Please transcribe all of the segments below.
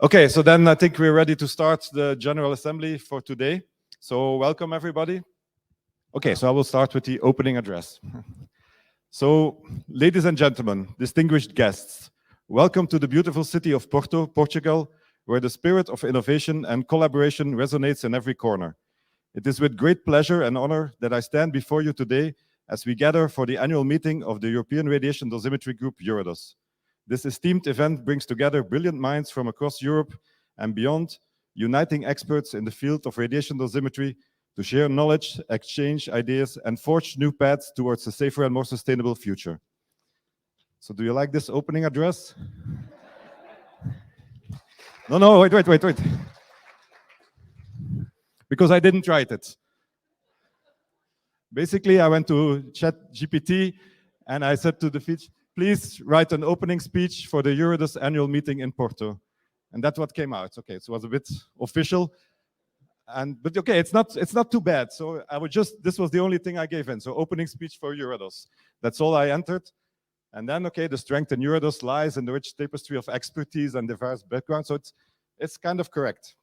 Okay, so then I think we're ready to start the General Assembly for today. So welcome everybody. Okay, so I will start with the opening address. So, ladies and gentlemen, distinguished guests, welcome to the beautiful city of Porto, Portugal, where the spirit of innovation and collaboration resonates in every corner. It is with great pleasure and honor that I stand before you today as we gather for the annual meeting of the European Radiation Dosimetry Group, EURADOS. This esteemed event brings together brilliant minds from across Europe and beyond, uniting experts in the field of radiation dosimetry to share knowledge, exchange ideas, and forge new paths towards a safer and more sustainable future. So do you like this opening address? No, wait. Because I didn't write it. Basically, I went to ChatGPT and I said to the feature, please write an opening speech for the EURADOS annual meeting in Porto. And that's what came out. Okay, so it was a bit official. But okay, it's not too bad. So this was the only thing I gave in. So opening speech for EURADOS. That's all I entered. And then, okay, the strength in EURADOS lies in the rich tapestry of expertise and diverse backgrounds. So it's kind of correct.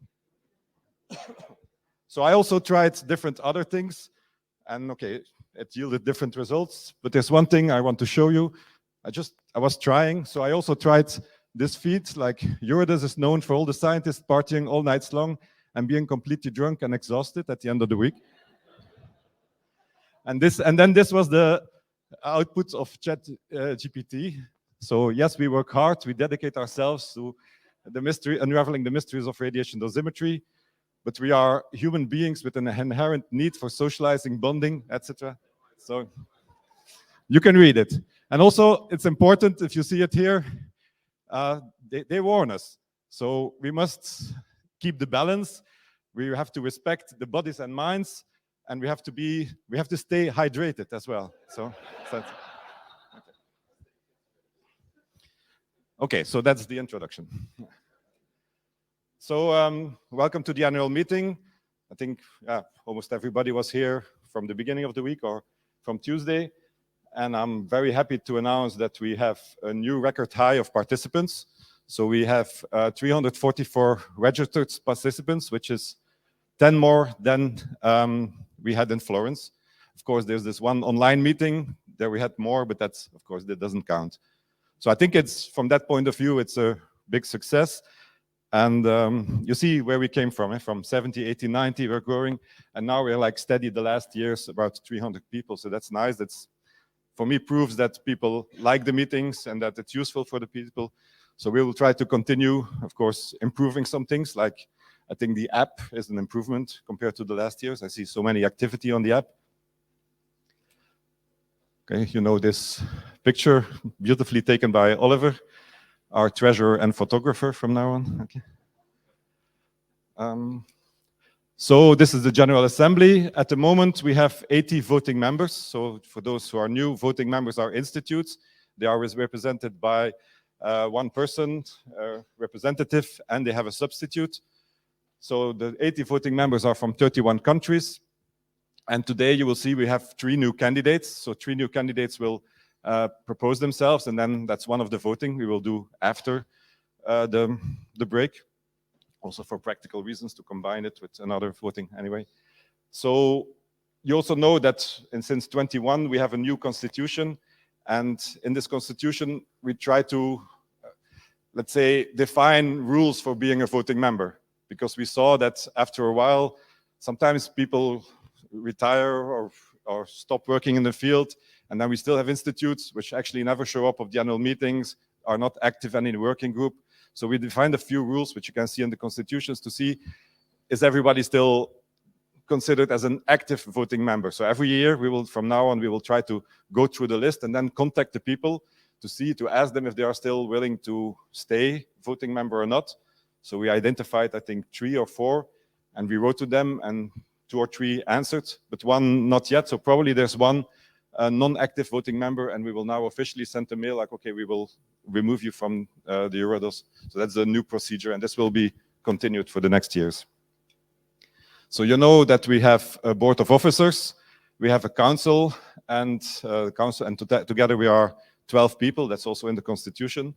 So I also tried different other things. And okay, it yielded different results. But there's one thing I want to show you. I was trying. So I also tried this feat. Like EURADOS is known for all the scientists partying all nights long and being completely drunk and exhausted at the end of the week. And then this was the output of ChatGPT. So yes, we work hard. We dedicate ourselves to unraveling the mysteries of radiation dosimetry. But we are human beings with an inherent need for socializing, bonding, etc. So you can read it. And also, it's important, if you see it here, they warn us. So we must keep the balance. We have to respect the bodies and minds, and we have to stay hydrated as well. So okay, so that's the introduction. So welcome to the annual meeting. I think almost everybody was here from the beginning of the week or from Tuesday. And I'm very happy to announce that we have a new record high of participants. So we have 344 registered participants, which is 10 more than we had in Florence. Of course, there's this one online meeting. There we had more, but that doesn't count. So I think from that point of view, it's a big success. And you see where we came from. From 70, 80, 90, we're growing. And now we're like steady the last years, about 300 people. So that's nice. That's, for me, proves that people like the meetings and that it's useful for the people. So we will try to continue, of course, improving some things. Like I think the app is an improvement compared to the last years. I see so many activity on the app. Okay, you know this picture, beautifully taken by Oliver, our treasurer and photographer from now on. Okay. So this is the General Assembly. At the moment, we have 80 voting members. So for those who are new, voting members are institutes. They are represented by one person, representative, and they have a substitute. So the 80 voting members are from 31 countries. And today you will see we have 3 new candidates. So 3 new candidates will propose themselves, and then that's one of the voting we will do after the break. Also for practical reasons, to combine it with another voting anyway. So you also know that since 21 we have a new constitution, and in this constitution we try to, let's say, define rules for being a voting member, because we saw that after a while sometimes people retire or stop working in the field, and then we still have institutes which actually never show up at the annual meetings, are not active in any working group. So we defined a few rules, which you can see in the constitutions, to see, is everybody still considered as an active voting member? So every year, from now on, we will try to go through the list and then contact the people to ask them if they are still willing to stay voting member or not. So we identified, I think, 3 or 4, and we wrote to them, and 2 or 3 answered, but 1 not yet. So probably there's 1 non-active voting member, and we will now officially send a mail like, okay, we will remove you from the EURADOS. So that's the new procedure, and this will be continued for the next years. So you know that we have a board of officers, we have a council, and together we are 12 people. That's also in the constitution.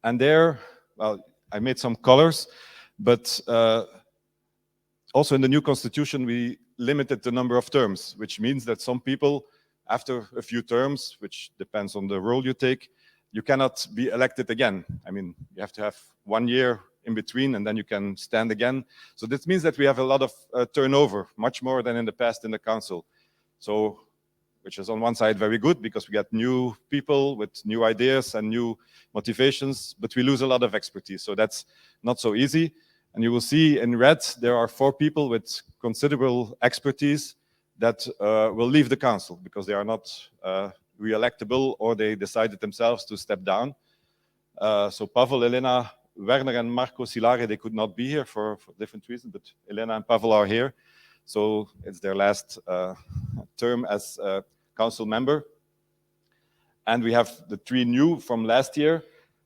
And there, well, I made some colors, but also in the new constitution, we limited the number of terms, which means that some people, after a few terms, which depends on the role you take, you cannot be elected again. I mean, you have to have 1 year in between and then you can stand again. So this means that we have a lot of turnover, much more than in the past in the council. So, which is on one side very good because we get new people with new ideas and new motivations, but we lose a lot of expertise. So that's not so easy. And you will see in red, there are 4 people with considerable expertise that will leave the council because they are not re-electable or they decided themselves to step down. So Pavel, Elena, Werner and Marco Silare, they could not be here for different reasons, but Elena and Pavel are here. So it's their last term as council member. And we have the 3 new from last year,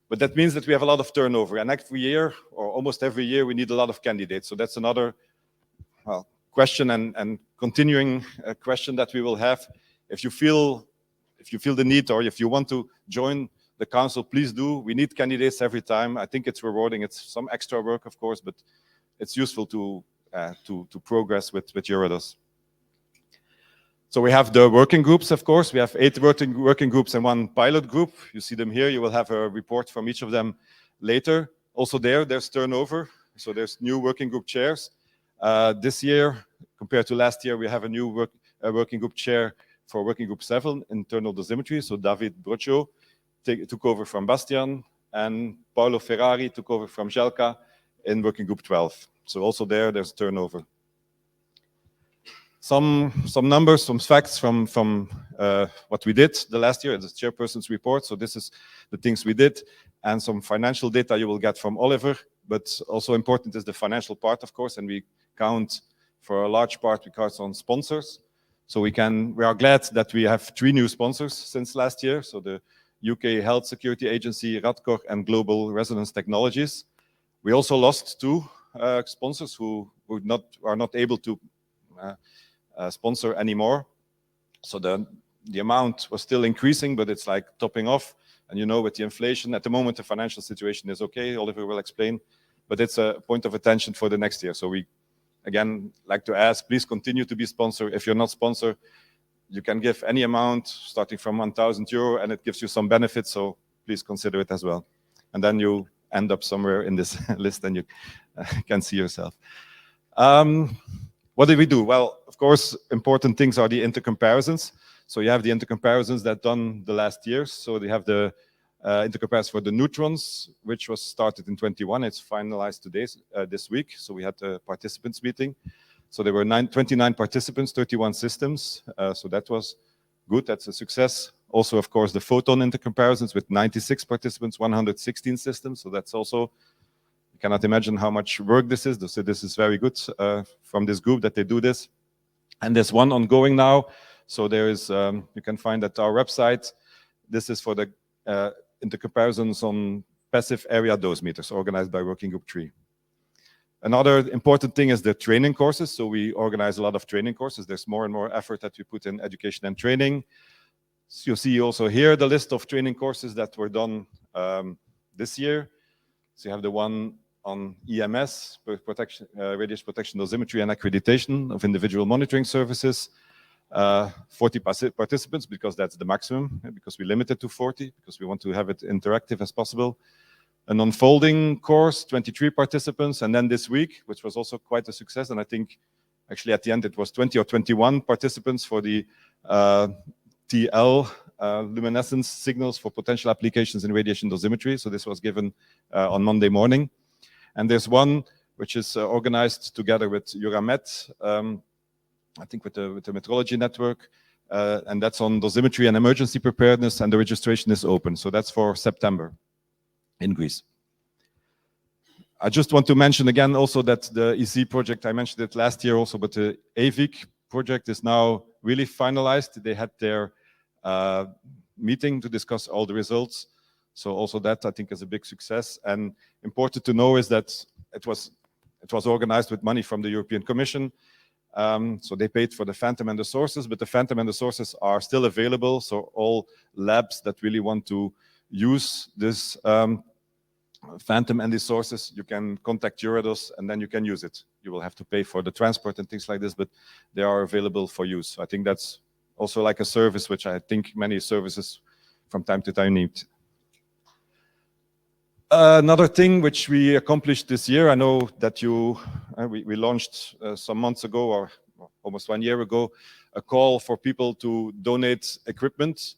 but that means that we have a lot of turnover. And every year, or almost every year, we need a lot of candidates. So that's another question and continuing question that we will have. If you feel the need or if you want to join the council, please do. We need candidates every time. I think it's rewarding. It's some extra work, of course, but it's useful to progress with EURADOS. So we have the working groups, of course. We have 8 working groups and 1 pilot group. You see them here. You will have a report from each of them later. Also there's turnover. So there's new working group chairs. This year, compared to last year, we have a new working group chair for working group 7, internal dosimetry. So David Broccio took over from Bastian, and Paolo Ferrari took over from Jelka in working group 12. So also there's turnover. Some numbers, some facts from what we did the last year, the chairperson's report. So this is the things we did, and some financial data you will get from Oliver. But also important is the financial part, of course, and we count for a large part, we count on sponsors. So we are glad that we have 3 new sponsors since last year. So the UK Health Security Agency, Radcor, and Global Resonance Technologies. We also lost 2 sponsors who are not able to sponsor anymore. So the amount was still increasing, but it's like topping off. And you know, with the inflation at the moment, the financial situation is okay. Oliver will explain, but it's a point of attention for the next year. So we, again, like to ask, please continue to be sponsored. If you're not sponsored, you can give any amount starting from €1,000 and it gives you some benefits. So please consider it as well. And then you end up somewhere in this list and you can see yourself. What did we do? Well, of course, important things are the intercomparisons. So you have the intercomparisons that done the last years. So they have the intercomparison for the neutrons, which was started in 21. It's finalized today, this week. So we had a participants meeting. So there were 29 participants, 31 systems. So that was good. That's a success. Also, of course, the photon intercomparisons with 96 participants, 116 systems. So that's also, you cannot imagine how much work this is. So this is very good from this group that they do this. And there's one ongoing now. So there is, you can find at our website, this is for the intercomparisons on passive area dosimeters organized by Working Group 3. Another important thing is the training courses. So we organize a lot of training courses. There's more and more effort that we put in education and training. So you see also here the list of training courses that were done this year. So you have the one on EMS, radiation protection dosimetry and accreditation of individual monitoring services. 40 participants, because that's the maximum, because we limit it to 40, because we want to have it interactive as possible. An unfolding course, 23 participants, and then this week, which was also quite a success, and I think actually at the end it was 20 or 21 participants for the TL luminescence signals for potential applications in radiation dosimetry. So this was given on Monday morning. And there's one which is organized together with EURAMET, I think with the metrology network, and that's on dosimetry and emergency preparedness, and the registration is open. So that's for September in Greece. I just want to mention again also that the EC project, I mentioned it last year also, but the AVIC project is now really finalized. They had their meeting to discuss all the results. So also that I think is a big success. And important to know is that it was organized with money from the European Commission. So they paid for the phantom and the sources, but the phantom and the sources are still available. So all labs that really want to use this phantom ND sources, you can contact EURADOS and then you can use it. You will have to pay for the transport and things like this, but they are available for use. So I think that's also like a service which I think many services from time to time need. Another thing which we accomplished this year, I know that we launched some months ago or almost 1 year ago, a call for people to donate equipment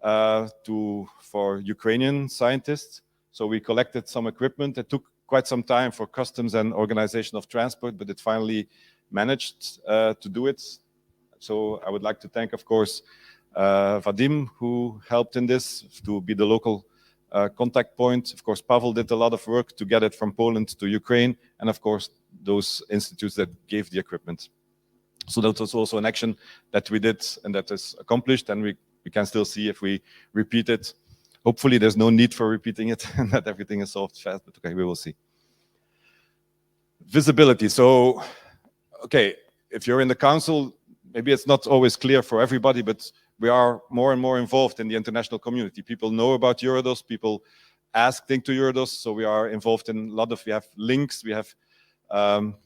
for Ukrainian scientists. So we collected some equipment. It took quite some time for customs and organization of transport, but it finally managed to do it. So I would like to thank, of course, Vadim, who helped in this to be the local contact point. Of course, Pavel did a lot of work to get it from Poland to Ukraine, and of course, those institutes that gave the equipment. So that was also an action that we did and that is accomplished, and we can still see if we repeat it. Hopefully there's no need for repeating it and that everything is solved fast, but okay, we will see. Visibility. So, okay, if you're in the council, maybe it's not always clear for everybody, but we are more and more involved in the international community. People know about EURADOS, people ask things to EURADOS, so we are involved in a lot of, we have links, we have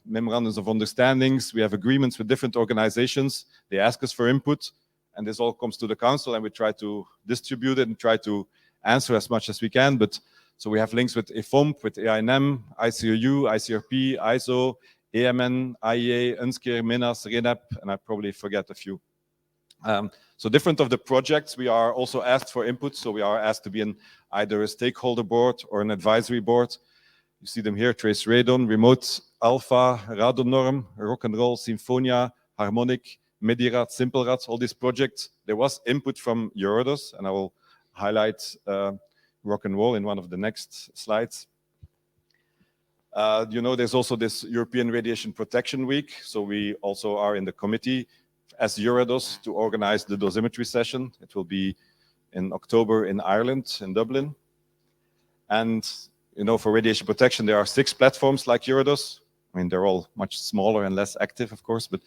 memorandums of understandings, we have agreements with different organizations, they ask us for input, and this all comes to the council, and we try to distribute it and try to answer as much as we can. But so we have links with EFOMP, with EINM, ICRU, ICRP, ISO, AMN, IEA, UNSCEAR, MINAS, RENAP, and I probably forget a few. So different of the projects, we are also asked for input. So we are asked to be in either a stakeholder board or an advisory board. You see them here, Trace Radon, Remote Alpha, Radonorm, Rock and Roll, Symphonia, Harmonic, Medirad, SimpleRad, all these projects. There was input from EURADOS, and I will highlight Rock and Roll in one of the next slides. You know, there's also this European Radiation Protection Week. So we also are in the committee as EURADOS to organize the dosimetry session. It will be in October in Ireland, in Dublin. And, you know, for radiation protection, there are 6 platforms like EURADOS. I mean, they're all much smaller and less active, of course, but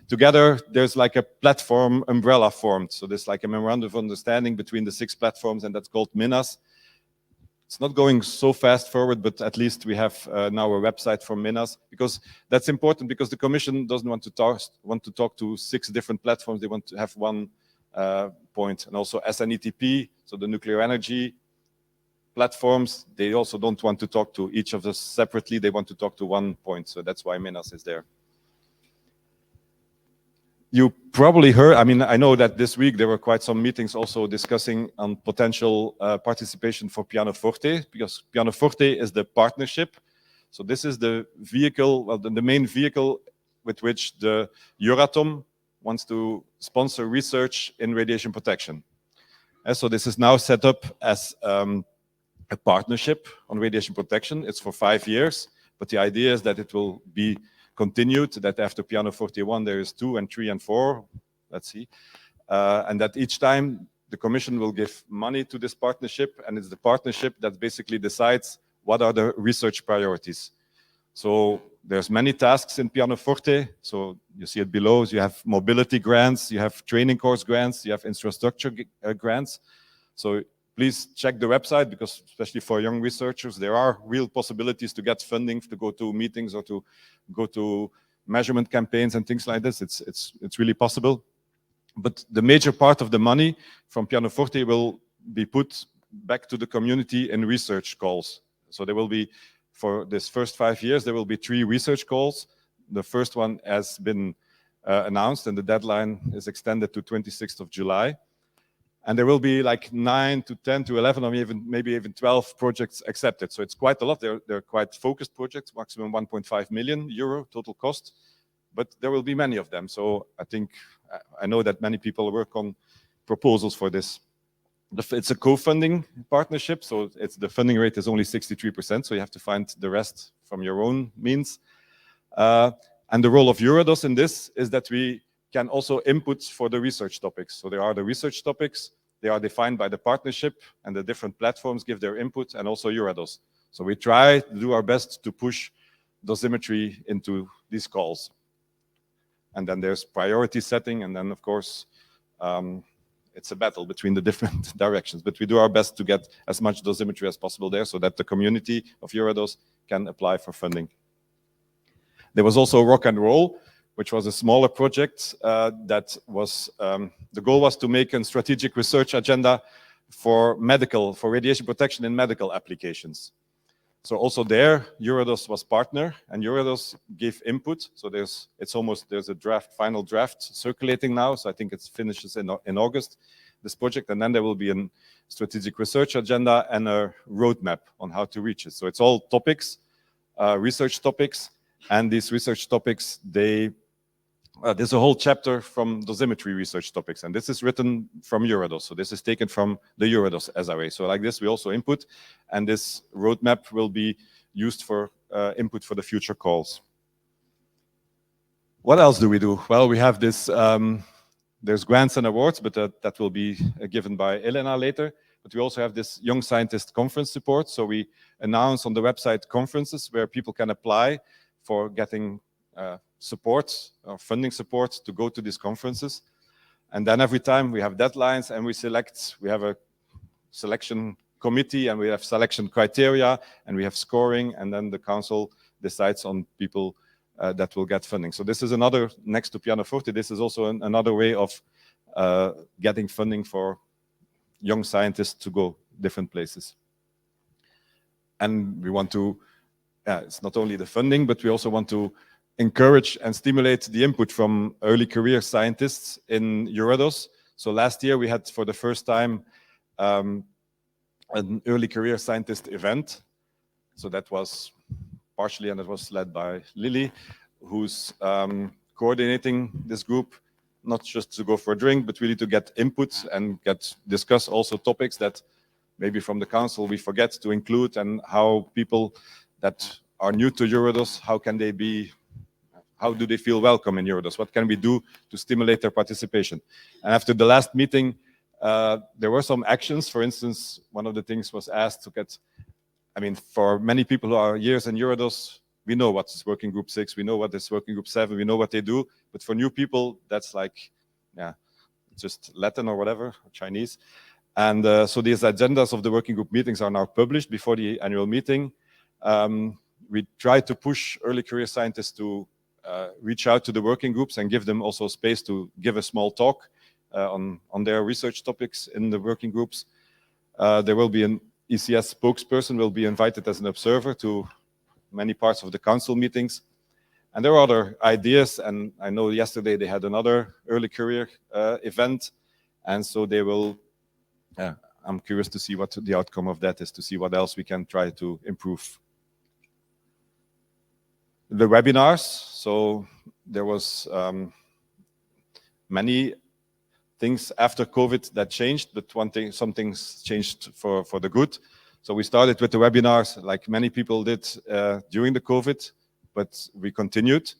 together there's like a platform umbrella formed. So there's like a memorandum of understanding between the 6 platforms, and that's called MINAS. It's not going so fast forward, but at least we have now a website for MINAS, because that's important, because the Commission doesn't want to talk to 6 different platforms. They want to have one point. And also SNETP, so the nuclear energy platforms, they also don't want to talk to each of us separately. They want to talk to one point. So that's why MINAS is there. You probably heard, I mean, I know that this week there were quite some meetings also discussing on potential participation for Pianoforte, because Pianoforte is the partnership. So this is the vehicle, well, the main vehicle with which the Euratom wants to sponsor research in radiation protection. And so this is now set up as a partnership on radiation protection. It's for 5 years, but the idea is that it will be continued, that after Pianoforte 1 there is 2 and 3 and 4, let's see, and that each time the Commission will give money to this partnership, and it's the partnership that basically decides what are the research priorities. So there's many tasks in Pianoforte, so you see it below. You have mobility grants, you have training course grants, you have infrastructure grants. So please check the website, because especially for young researchers, there are real possibilities to get funding, to go to meetings or to go to measurement campaigns and things like this. It's really possible. But the major part of the money from Pianoforte will be put back to the community in research calls. So there will be, for this first 5 years, there will be 3 research calls. The first one has been announced, and the deadline is extended to 26th of July. And there will be like 9 to 10 to 11 or maybe even 12 projects accepted. So it's quite a lot. They're quite focused projects, maximum 1.5 million euro total cost. But there will be many of them. So I know that many people work on proposals for this. It's a co-funding partnership. So the funding rate is only 63%. So you have to find the rest from your own means. And the role of EURADOS in this is that we can also input for the research topics. So there are the research topics, they are defined by the partnership, and the different platforms give their input, and also EURADOS. So we try to do our best to push dosimetry into these calls. And then there's priority setting, and then of course, it's a battle between the different directions, but we do our best to get as much dosimetry as possible there so that the community of EURADOS can apply for funding. There was also Rock and Roll, which was a smaller project that was, the goal was to make a strategic research agenda for radiation protection in medical applications. So also there, EURADOS was partner, and EURADOS gave input. So there's a final draft circulating now. So I think it finishes in August, this project, and then there will be a strategic research agenda and a roadmap on how to reach it. So it's all topics, research topics, and these research topics, there's a whole chapter from dosimetry research topics, and this is written from EURADOS. So this is taken from the EURADOS SRA. So like this, we also input, and this roadmap will be used for input for the future calls. What else do we do? Well, we have this, there's grants and awards, but that will be given by Elena later. But we also have this Young Scientist Conference support. So we announce on the website conferences where people can apply for getting support or funding support to go to these conferences. And then every time we have deadlines and we have a selection committee and we have selection criteria and we have scoring, and then the council decides on people that will get funding. So this is another, next to Pianoforte, this is also another way of getting funding for young scientists to go different places. And we want to, it's not only the funding, but we also want to encourage and stimulate the input from early career scientists in EURADOS. So last year we had for the first time an early career scientist event. So that was partially, and it was led by Lily, who's coordinating this group, not just to go for a drink, but really to get input and discuss also topics that maybe from the council we forget to include, and how people that are new to EURADOS, how do they feel welcome in EURADOS? What can we do to stimulate their participation? And after the last meeting, there were some actions. For instance, one of the things was asked to get, for many people who are years in EURADOS, we know what is Working Group 6, we know what is Working Group 7, we know what they do. But for new people, that's like, just Latin or whatever, or Chinese. And so these agendas of the Working Group meetings are now published before the annual meeting. We try to push early career scientists to reach out to the working groups and give them also space to give a small talk on their research topics in the working groups. There will be an ECS spokesperson will be invited as an observer to many parts of the council meetings. And there are other ideas, and I know yesterday they had another early career event, and so they will, I'm curious to see what the outcome of that is, to see what else we can try to improve. The webinars, so there was many things after COVID that changed, but some things changed for the good. So we started with the webinars like many people did during the COVID, but we continued.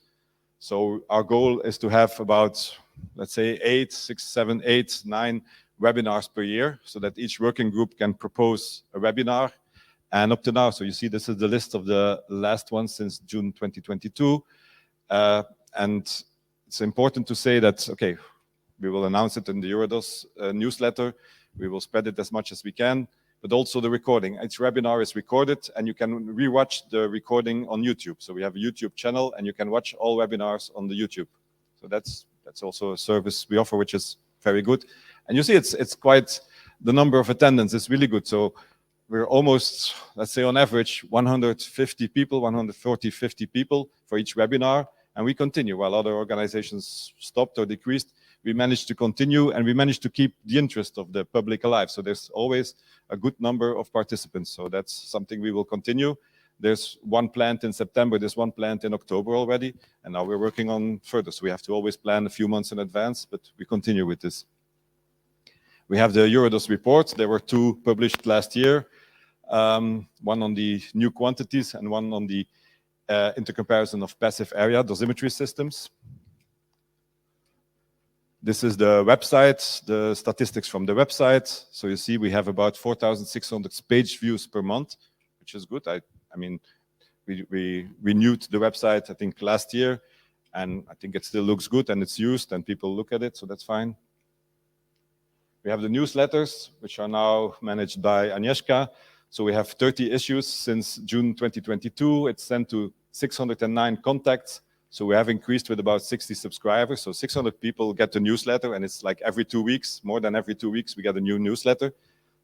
So our goal is to have about, let's say, 8, 6, 7, 8, 9 webinars per year, so that each working group can propose a webinar. And up to now, so you see this is the list of the last ones since June 2022. And it's important to say that, okay, we will announce it in the EURADOS newsletter. We will spread it as much as we can, but also the recording. Each webinar is recorded, and you can rewatch the recording on YouTube. So we have a YouTube channel, and you can watch all webinars on the YouTube. So that's also a service we offer, which is very good. And you see it's quite, the number of attendance is really good. So we're almost, let's say on average, 150 people, 140, 50 people for each webinar. And we continue while other organizations stopped or decreased. We managed to continue, and we managed to keep the interest of the public alive. So there's always a good number of participants. So that's something we will continue. There's one planned in September, there's one planned in October already. And now we're working on further. So we have to always plan a few months in advance, but we continue with this. We have the EURADOS report. There were 2 published last year. One on the new quantities and one on the intercomparison of passive area dosimetry systems. This is the website, the statistics from the website. So you see we have about 4,600 page views per month, which is good. I mean, we renewed the website, I think, last year, and I think it still looks good and it's used and people look at it, so that's fine. We have the newsletters, which are now managed by Agnieszka. So we have 30 issues since June 2022. It's sent to 609 contacts. So we have increased with about 60 subscribers. So 600 people get the newsletter, and it's like every 2 weeks, more than every 2 weeks, we get a new newsletter.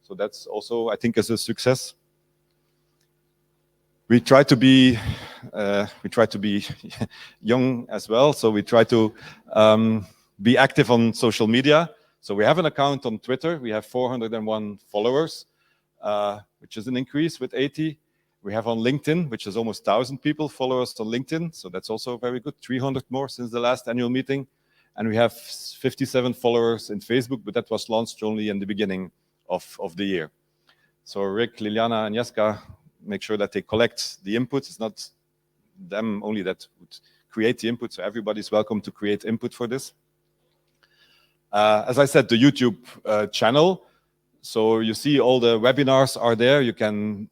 So that's also, I think, is a success. We try to be young as well. So we try to be active on social media. So we have an account on Twitter. We have 401 followers, which is an increase with 80. We have on LinkedIn, which is almost 1,000 people follow us on LinkedIn. So that's also very good, 300 more since the last annual meeting. And we have 57 followers in Facebook, but that was launched only in the beginning of the year. So Rick, Liliana, and Agnieszka make sure that they collect the input. It's not them only that would create the input, so everybody's welcome to create input for this. As I said, the YouTube channel. So you see all the webinars are there. You can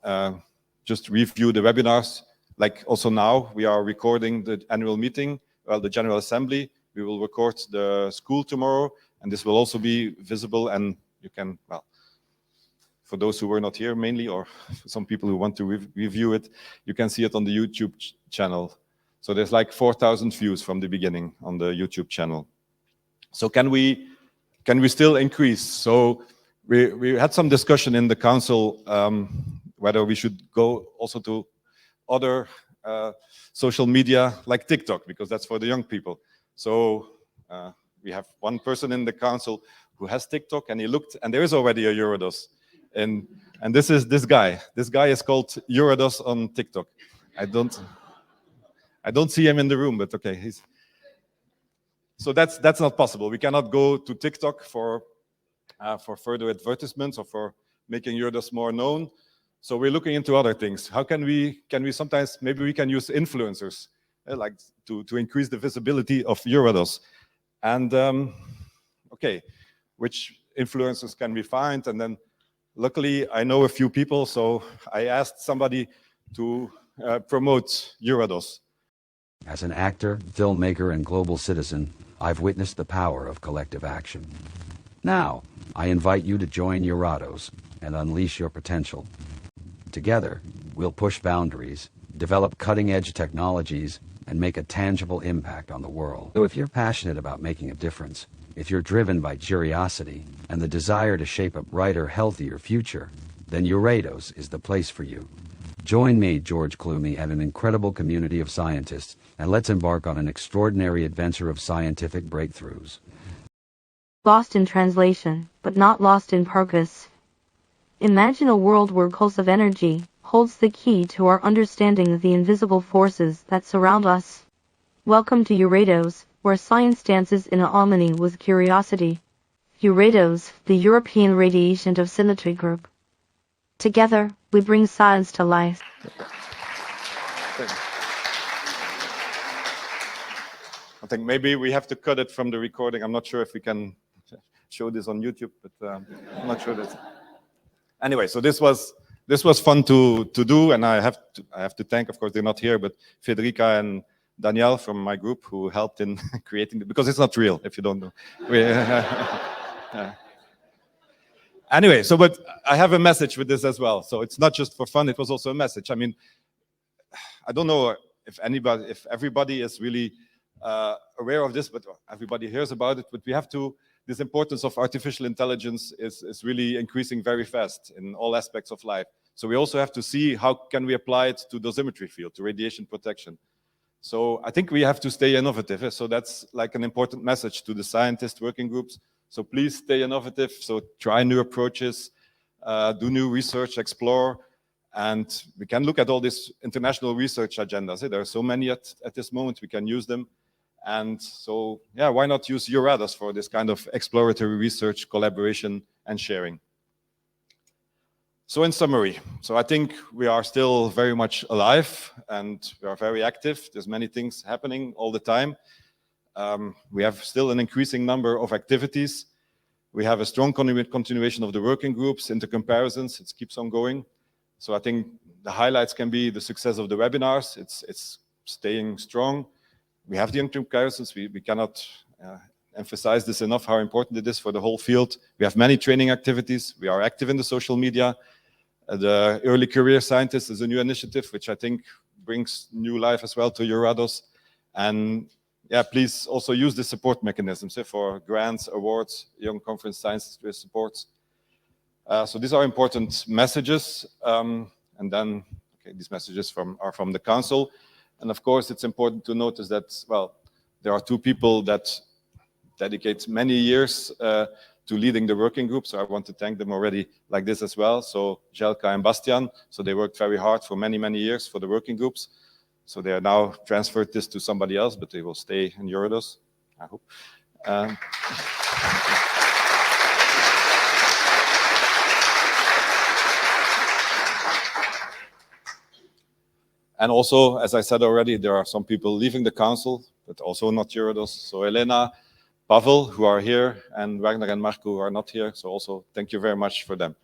just review the webinars. Like also now, we are recording the annual meeting, well, the General Assembly. We will record the school tomorrow, and this will also be visible, and you can, well, for those who were not here mainly, or some people who want to review it, you can see it on the YouTube channel. So there's like 4,000 views from the beginning on the YouTube channel. So can we still increase? So we had some discussion in the council whether we should go also to other social media like TikTok, because that's for the young people. So we have one person in the council who has TikTok, and he looked, and there is already a EURADOS. And this is this guy. This guy is called EURADOS on TikTok. I don't see him in the room, but okay. So that's not possible. We cannot go to TikTok for further advertisements or for making EURADOS more known. So we're looking into other things. How can we sometimes, maybe we can use influencers like to increase the visibility of EURADOS. And okay, which influencers can we find? And then luckily, I know a few people, so I asked somebody to promote EURADOS. As an actor, filmmaker, and global citizen, I've witnessed the power of collective action. Now, I invite you to join EURADOS and unleash your potential. Together, we'll push boundaries, develop cutting-edge technologies, and make a tangible impact on the world. So if you're passionate about making a difference, if you're driven by curiosity and the desire to shape a brighter, healthier future, then EURADOS is the place for you. Join me, George Clooney, and an incredible community of scientists, and let's embark on an extraordinary adventure of scientific breakthroughs. Lost in translation, but not lost in purpose. Imagine a world where pulse of energy holds the key to our understanding of the invisible forces that surround us. Welcome to EURADOS, where science dances in harmony with curiosity. EURADOS, the European Radiation Dosimetry Group. Together, we bring science to life. I think maybe we have to cut it from the recording. I'm not sure if we can show this on YouTube, but I'm not sure that. Anyway, so this was fun to do, and I have to thank, of course, they're not here, but Federica and Danielle from my group who helped in creating it, because it's not real if you don't know. Anyway, so but I have a message with this as well. So it's not just for fun; it was also a message. I mean, I don't know if everybody is really aware of this, but everybody hears about it. But we have to. This importance of artificial intelligence is really increasing very fast in all aspects of life. So we also have to see how can we apply it to dosimetry field, to radiation protection. So I think we have to stay innovative. So that's like an important message to the scientist working groups. So please stay innovative. So try new approaches, do new research, explore, and we can look at all these international research agendas. There are so many at this moment, we can use them. And so, yeah, why not use EURADOS for this kind of exploratory research, collaboration, and sharing? So in summary, so I think we are still very much alive and we are very active. There's many things happening all the time. We have still an increasing number of activities. We have a strong continuation of the working groups, intercomparisons, it keeps on going. So I think the highlights can be the success of the webinars. It's staying strong. We have the intercomparisons. We cannot emphasize this enough, how important it is for the whole field. We have many training activities. We are active in the social media. The Early Career Scientist is a new initiative, which I think brings new life as well to EURADOS. And yeah, please also use the support mechanisms for grants, awards, Young Conference Science supports. So these are important messages. And then these messages are from the Council. And of course, it's important to notice that, well, there are two people that dedicate many years to leading the working group. So I want to thank them already like this as well. So Jelka and Bastian, so they worked very hard for many, many years for the working groups. So they are now transferred this to somebody else, but they will stay in EURADOS, I hope. And also, as I said already, there are some people leaving the council, but also not EURADOS. So Elena, Pavel, who are here, and Wagner and Marco, who are not here. So also, thank you very much for them.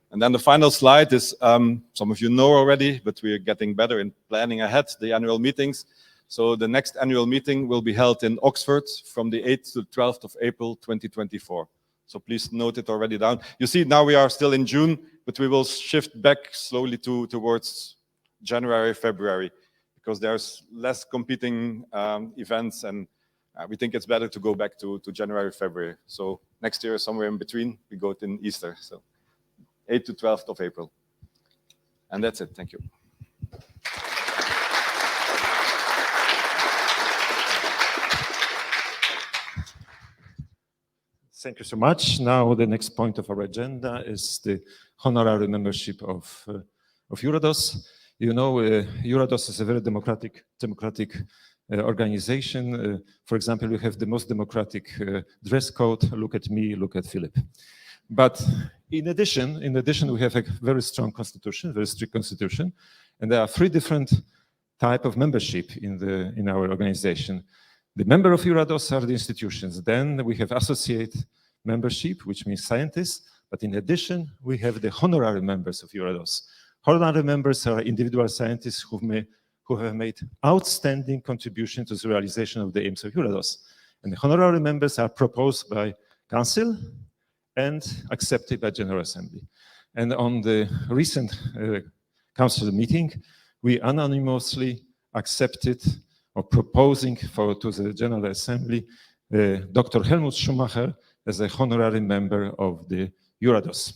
And then the final slide is, some of you know already, but we are getting better in planning ahead the annual meetings. So the next annual meeting will be held in Oxford from the 8th to 12th of April 2024. So please note it already down. You see, now we are still in June, but we will shift back slowly towards January, February, because there's less competing events, and we think it's better to go back to January, February. So next year, somewhere in between, we go to Easter. So 8th to 12th of April. And that's it. Thank you. Thank you so much. Now the next point of our agenda is the honorary membership of EURADOS. You know, EURADOS is a very democratic organization. For example, we have the most democratic dress code. Look at me, look at Philip. But in addition, we have a very strong constitution, very strict constitution, and there are three different types of membership in our organization. The member of EURADOS are the institutions. Then we have associate membership, which means scientists. But in addition, we have the honorary members of EURADOS. Honorary members are individual scientists who have made outstanding contribution to the realization of the aims of EURADOS. And the honorary members are proposed by Council and accepted by General Assembly. And on the recent Council meeting, we unanimously accepted or proposing to the General Assembly Dr. Helmut Schumacher as a honorary member of the EURADOS.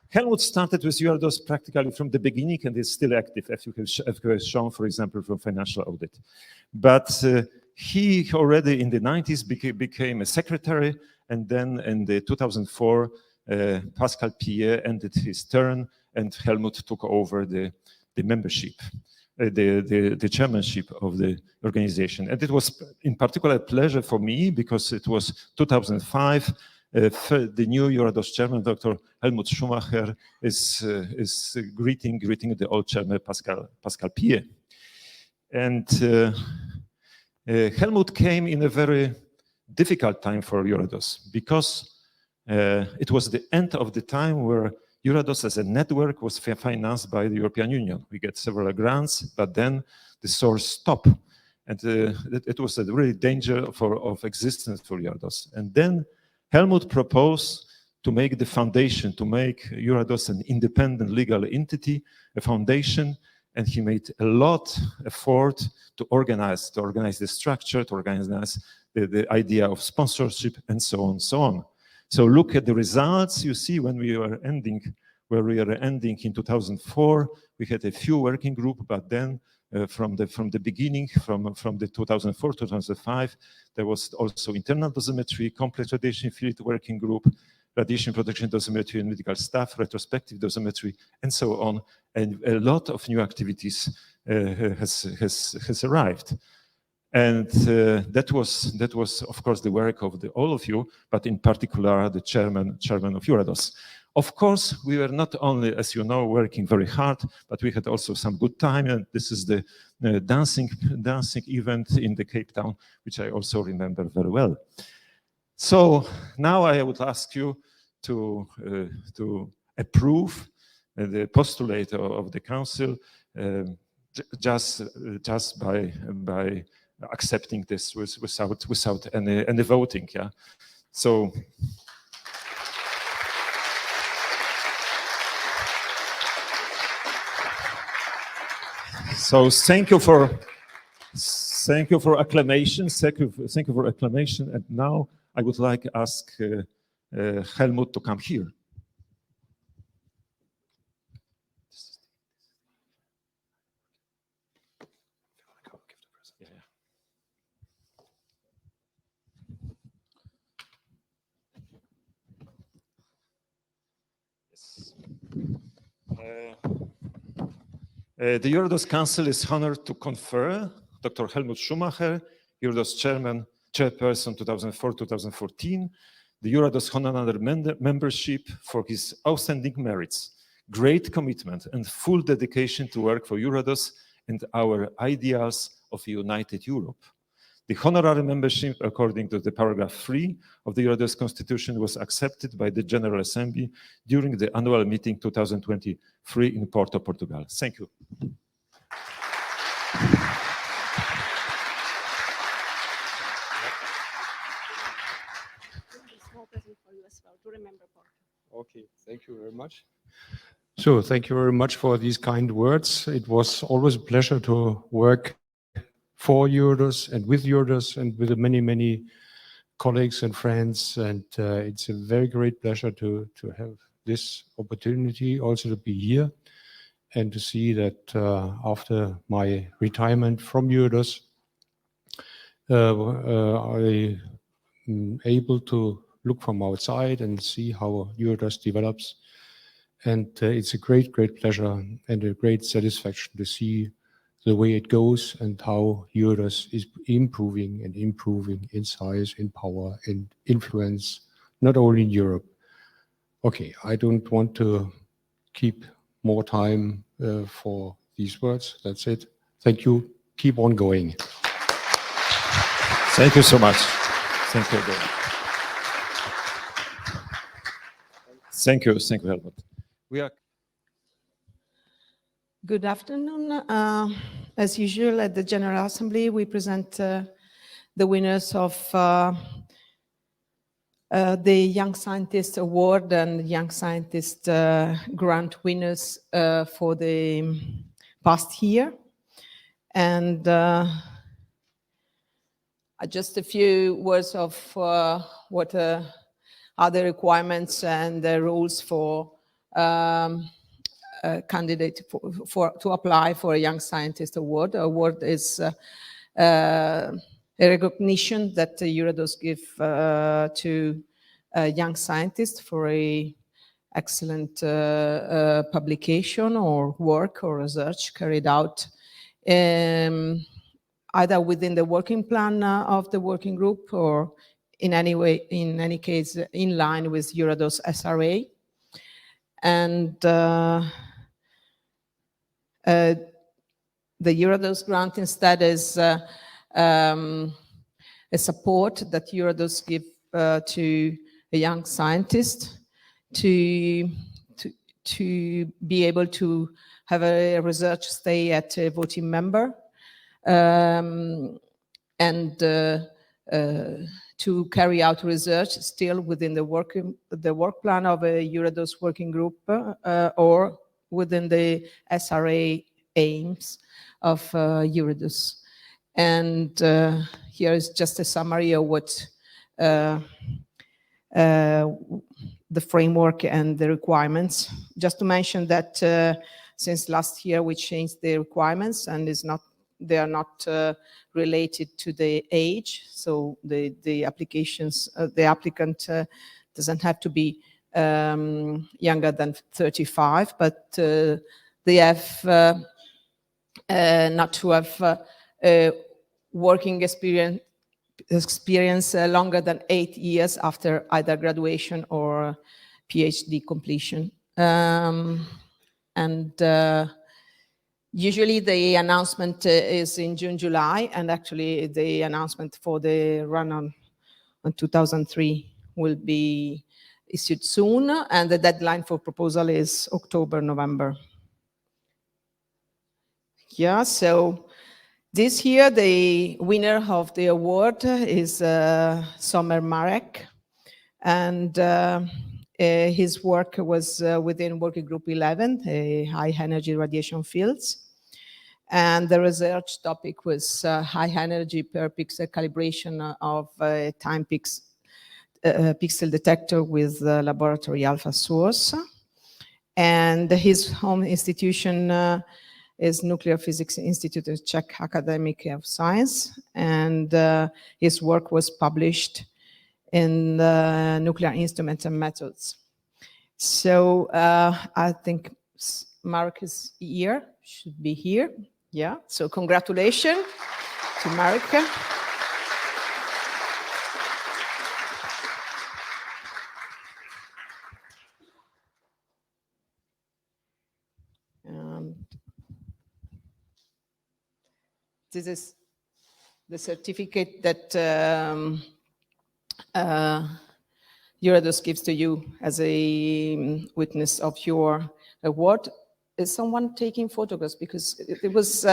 Helmut started with EURADOS practically from the beginning and is still active, as you have shown, for example, from financial audit. But he already in the 90s became a secretary, and then in the 2004, Pascal Pillet ended his term, and Helmut took over the membership, the chairmanship of the organization. And it was in particular a pleasure for me because it was 2005. The new EURADOS chairman, Dr. Helmut Schumacher, is greeting the old chairman, Pascal Pillet. And Helmut came in a very difficult time for EURADOS because it was the end of the time where EURADOS as a network was financed by the European Union. We get several grants, but then the source stopped. And it was a really danger of existence for EURADOS. And then Helmut proposed to make the foundation, to make EURADOS an independent legal entity, a foundation, and he made a lot of effort to organize the structure, to organize the idea of sponsorship, and so on, so on. So look at the results. You see, when we were ending in 2004, we had a few working groups, but then from the beginning, from the 2004 to 2005, there was also internal dosimetry, complex radiation field working group, radiation protection dosimetry and medical staff, retrospective dosimetry, and so on. And a lot of new activities has arrived. And that was, of course, the work of all of you, but in particular, the chairman of EURADOS. Of course, we were not only, as you know, working very hard, but we had also some good time. And this is the dancing event in the Cape Town, which I also remember very well. So now I would ask you to approve the postulate of the council just by accepting this without any voting. Yeah. So. So thank you for acclamation. Thank you for acclamation. And now I would like to ask Helmut to come here. The EURADOS Council is honored to confer Dr. Helmut Schumacher, EURADOS Chairperson 2004-2014, the EURADOS Honorary Membership for his outstanding merits, great commitment and full dedication to work for EURADOS and our ideals of a united Europe. The honorary membership, according to the paragraph 3 of the EURADOS Constitution, was accepted by the General Assembly during the annual meeting 2023 in Porto, Portugal. Thank you. Okay, thank you very much. So thank you very much for these kind words. It was always a pleasure to work for EURADOS and with the many, many colleagues and friends. And it's a very great pleasure to have this opportunity also to be here and to see that after my retirement from EURADOS, I am able to look from outside and see how EURADOS develops. And it's a great, great pleasure and a great satisfaction to see the way it goes and how EURADOS is improving in size, in power, and influence, not only in Europe. Okay, I don't want to keep more time for these words. That's it. Thank you. Keep on going. Thank you so much. Thank you. Thank you, Helmut. Good afternoon. As usual, at the General Assembly, we present the winners of the Young Scientist Award and Young Scientist Grant winners for the past year. And just a few words of what are the requirements and the rules for candidate to apply for a Young Scientist Award. Award is a recognition that EURADOS give to young scientists for a excellent publication or work or research carried out either within the working plan of the working group or in any case in line with EURADOS SRA. And the EURADOS grant instead is a support that EURADOS give to a young scientist to be able to have a research stay at a voting member and to carry out research still within the work plan of a EURADOS working group or within the SRA aims of EURADOS. And here is just a summary of what the framework and the requirements. Just to mention that since last year we changed the requirements and they are not related to the age. So the applicant doesn't have to be younger than 35, but they have not to have working experience longer than 8 years after either graduation or PhD completion. Usually the announcement is in June, July, and actually the announcement for the run-on 2003 will be issued soon, and the deadline for proposal is October, November. Yeah, so this year the winner of the award is Somer Marek, and his work was within working group 11, high energy radiation fields. And the research topic was high energy per pixel calibration of time pixel detector with laboratory alpha source. And his home institution is Nuclear Physics Institute of Czech Academy of Science. And his work was published in the Nuclear Instruments and Methods. So I think Marek is here, should be here. Yeah, so congratulations to Marek. This is the certificate that EURADOS gives to you as a witness of your award. Is someone taking photographs? Because it was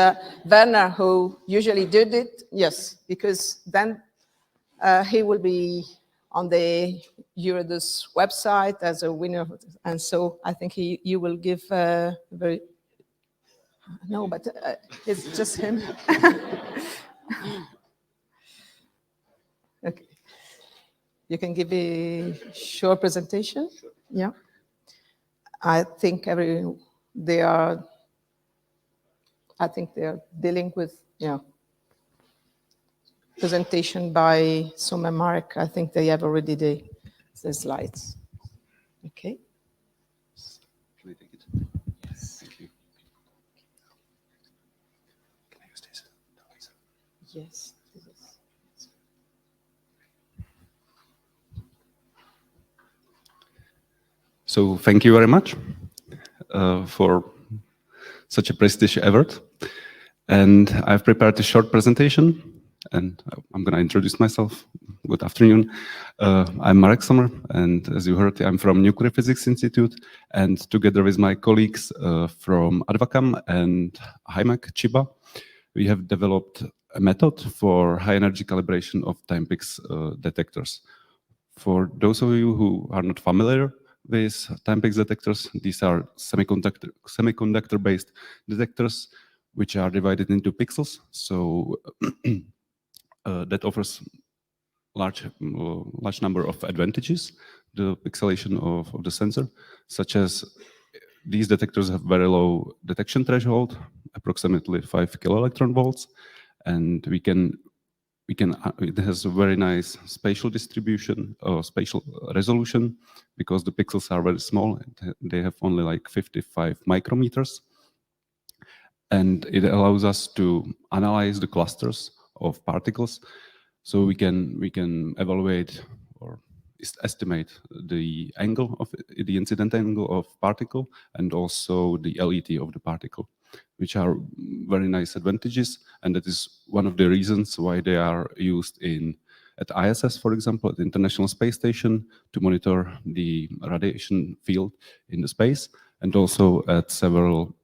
Werner who usually did it. Yes, because then he will be on the EURADOS website as a winner. And so I think you will give very... No, but it's just him. Okay. You can give a short presentation. Yeah. I think they are dealing with, presentation by Somer Marek. I think they have already the slides. Okay. Can I take it? Yes. Thank you. Can I use this? Yes. So thank you very much for such a prestigious award. And I've prepared a short presentation, and I'm going to introduce myself. Good afternoon. I'm Marek Sommer, and as you heard, I'm from Nuclear Physics Institute, and together with my colleagues from Advacam and HIMAC Chiba, we have developed a method for high energy calibration of time-pix detectors. For those of you who are not familiar with time-pix detectors, these are semiconductor-based detectors which are divided into pixels. So that offers large number of advantages, the pixelation of the sensor, such as these detectors have very low detection threshold, approximately 5 kiloelectron volts, and it has a very nice spatial distribution or spatial resolution because the pixels are very small. They have only like 55 micrometers. And it allows us to analyze the clusters of particles. So we can evaluate or estimate the angle of the incident angle of particle and also the LET of the particle, which are very nice advantages. And that is one of the reasons why they are used at ISS, for example, at the International Space Station, to monitor the radiation field in the space, and also at several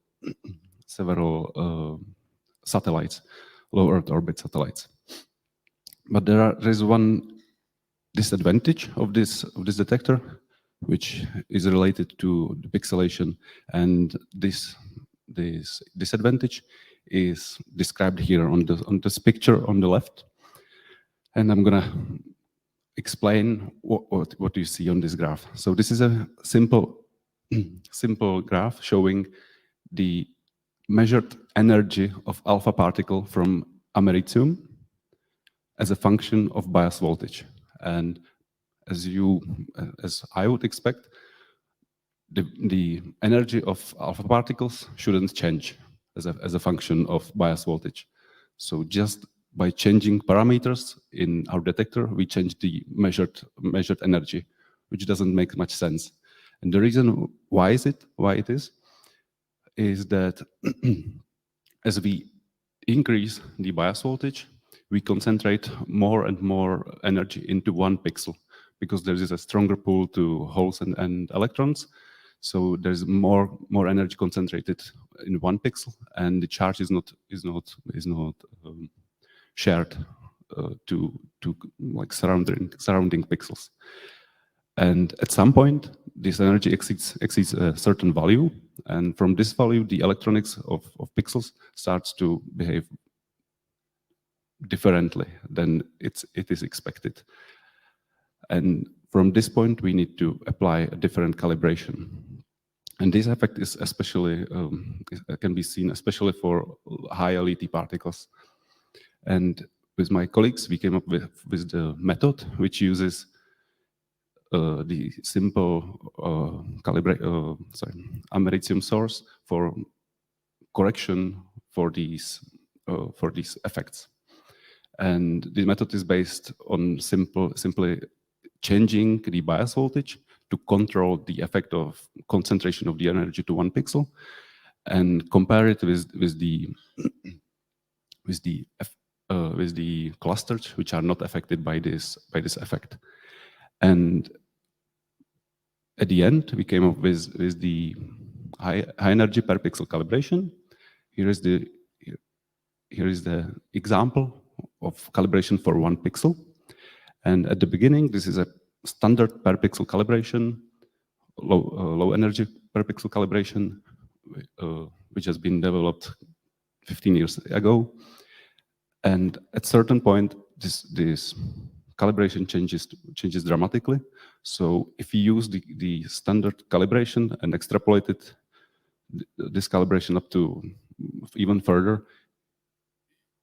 satellites, low Earth orbit satellites. But there is one disadvantage of this detector, which is related to the pixelation, and this disadvantage is described here on this picture on the left, and I'm gonna explain what you see on this graph. So this is a simple graph showing the measured energy of alpha particle from americium as a function of bias voltage. And as I would expect, the energy of alpha particles shouldn't change as a function of bias voltage. So just by changing parameters in our detector, we change the measured energy, which doesn't make much sense. And the reason why it is that as we increase the bias voltage, we concentrate more and more energy into one pixel because there is a stronger pull to holes and electrons. So there's more energy concentrated in one pixel, and the charge is not shared to like surrounding pixels. And at some point, this energy exceeds a certain value, and from this value, the electronics of pixels starts to behave differently than it is expected. And from this point, we need to apply a different calibration. And this effect is especially can be seen especially for high LET particles. And with my colleagues, we came up with the method which uses the simple americium source for correction for these effects. And the method is based on simply changing the bias voltage to control the effect of concentration of the energy to one pixel, and compare it with the clusters which are not affected by this effect. And at the end, we came up with the high energy per pixel calibration. Here is the example of calibration for one pixel. And at the beginning, this is a standard per pixel calibration, low energy per pixel calibration, which has been developed 15 years ago. And at certain point, this calibration changes dramatically. So if you use the standard calibration and extrapolate this calibration up to even further,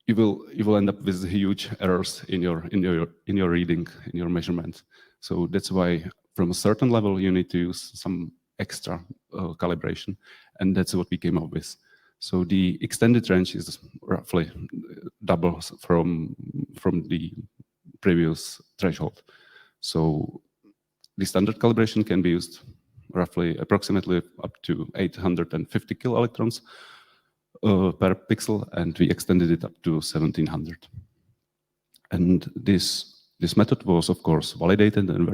you will end up with huge errors in your reading, in your measurement. So that's why from a certain level you need to use some extra calibration, and that's what we came up with. So the extended range is roughly double from the previous threshold. So the standard calibration can be used approximately up to 850 kiloelectrons per pixel, and we extended it up to 1700. And this method was, of course, validated and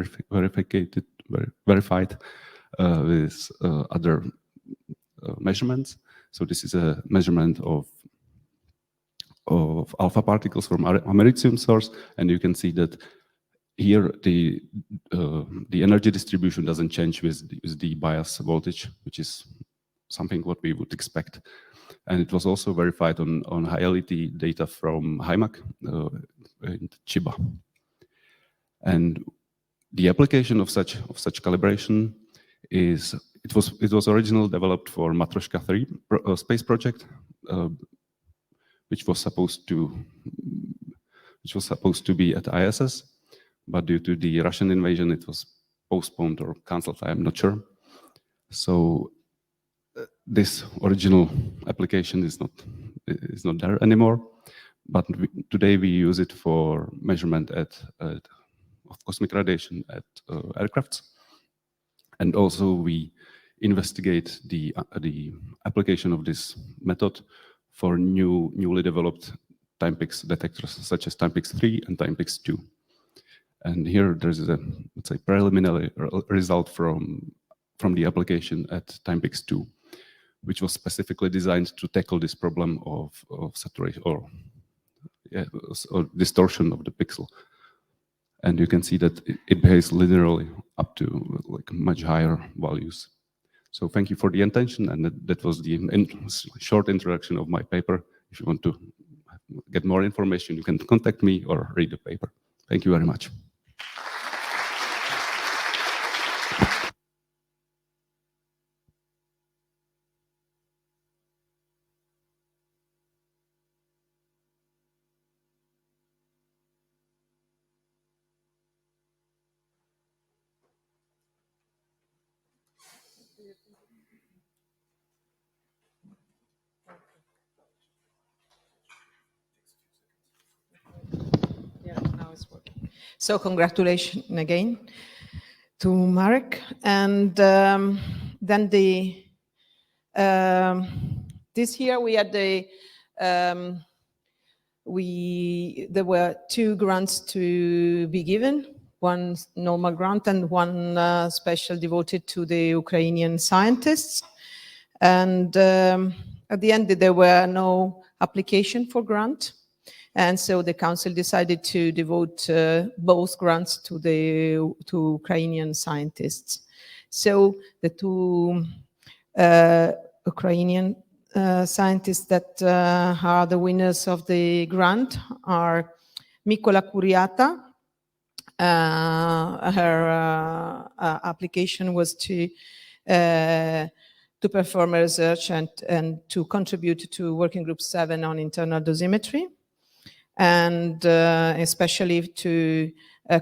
verified with other measurements. So this is a measurement of alpha particles from americium source, and you can see that here the energy distribution doesn't change with the bias voltage, which is something what we would expect. And it was also verified on high LET data from HIMAC in Chiba. And the application of such calibration is it was originally developed for Matroshka 3 space project, which was supposed to be at ISS, but due to the Russian invasion, it was postponed or cancelled. I am not sure. So this original application is not there anymore. But today we use it for measurement of cosmic radiation at aircrafts, and also we investigate the application of this method for newly developed Timepics detectors, such as Timepics 3 and Timepics 2. And here there's a, let's say, preliminary result from the application at Timepics 2, which was specifically designed to tackle this problem of saturation or distortion of the pixel. And you can see that it behaves linearly up to like much higher values. So thank you for the attention, and that was the short introduction of my paper. If you want to get more information, you can contact me or read the paper. Thank you very much. So congratulations again to Marek. And then this year we had there were 2 grants to be given, one normal grant and one special devoted to the Ukrainian scientists. And at the end, there were no application for grant. And so the council decided to devote both grants to Ukrainian scientists. So the 2 Ukrainian scientists that are the winners of the grant are Mikola Kuriata. Her application was to perform research and to contribute to Working Group 7 on internal dosimetry, and especially to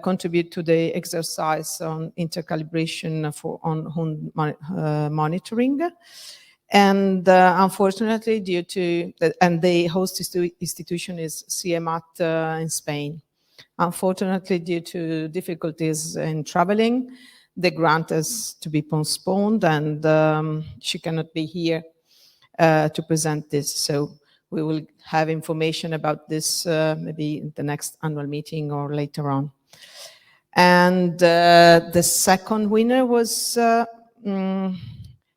contribute to the exercise on intercalibration on monitoring. And unfortunately, due to, and the host institution is CIEMAT in Spain. Unfortunately, due to difficulties in traveling, the grant has to be postponed, and she cannot be here to present this. So we will have information about this maybe in the next annual meeting or later on. And the second winner was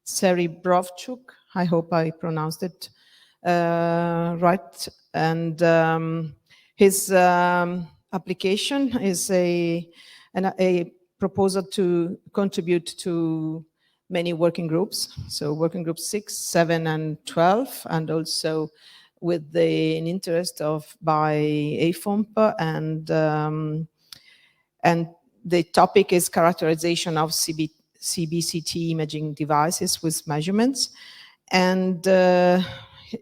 Seribrovchuk. I hope I pronounced it right. And his application is a proposal to contribute to many working groups. So working groups 6, 7, and 12, and also with an interest by AFOMP, and the topic is characterization of CBCT imaging devices with measurements. And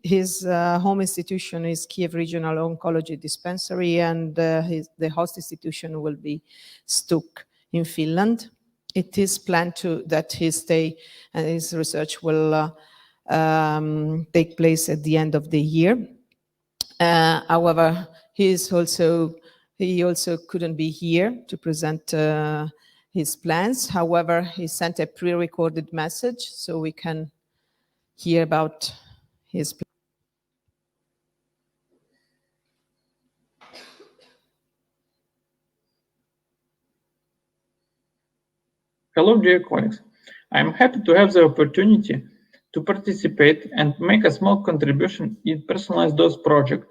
his home institution is Kiev Regional Oncology Dispensary, and the host institution will be Stuk in Finland. It is planned that his stay and his research will take place at the end of the year. However, he also couldn't be here to present his plans. However, he sent a pre-recorded message so we can hear about his plans. Hello, dear colleagues. I am happy to have the opportunity to participate and make a small contribution in Personalized Dose project,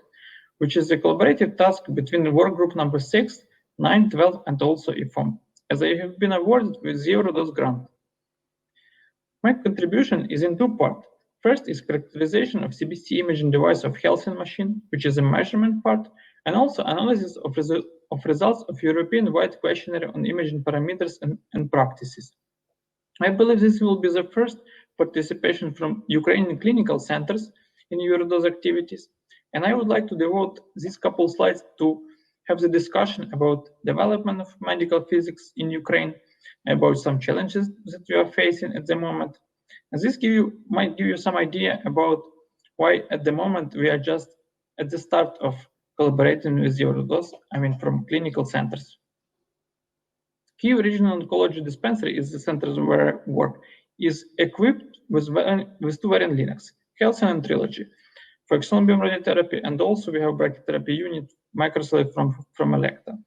which is a collaborative task between the work group number 6, 9, 12, and also IFOM, as I have been awarded with the EURADOS grant. My contribution is in 2 parts. First is characterization of CBC imaging device of Helsinki machine, which is a measurement part, and also analysis of results of European-wide questionnaire on imaging parameters and practices. I believe this will be the first participation from Ukrainian clinical centers in EURADOS activities, and I would like to devote these couple slides to have the discussion about development of medical physics in Ukraine, about some challenges that we are facing at the moment. And this might give you some idea about why at the moment we are just at the start of collaborating with EURADOS, from clinical centers. Kyiv Regional Oncology Dispensary is the center where I work, is equipped with 2 variant Linux, Helsinki and Trilogy, for external beam radiotherapy, and also we have brachytherapy unit, microslide from Elekta.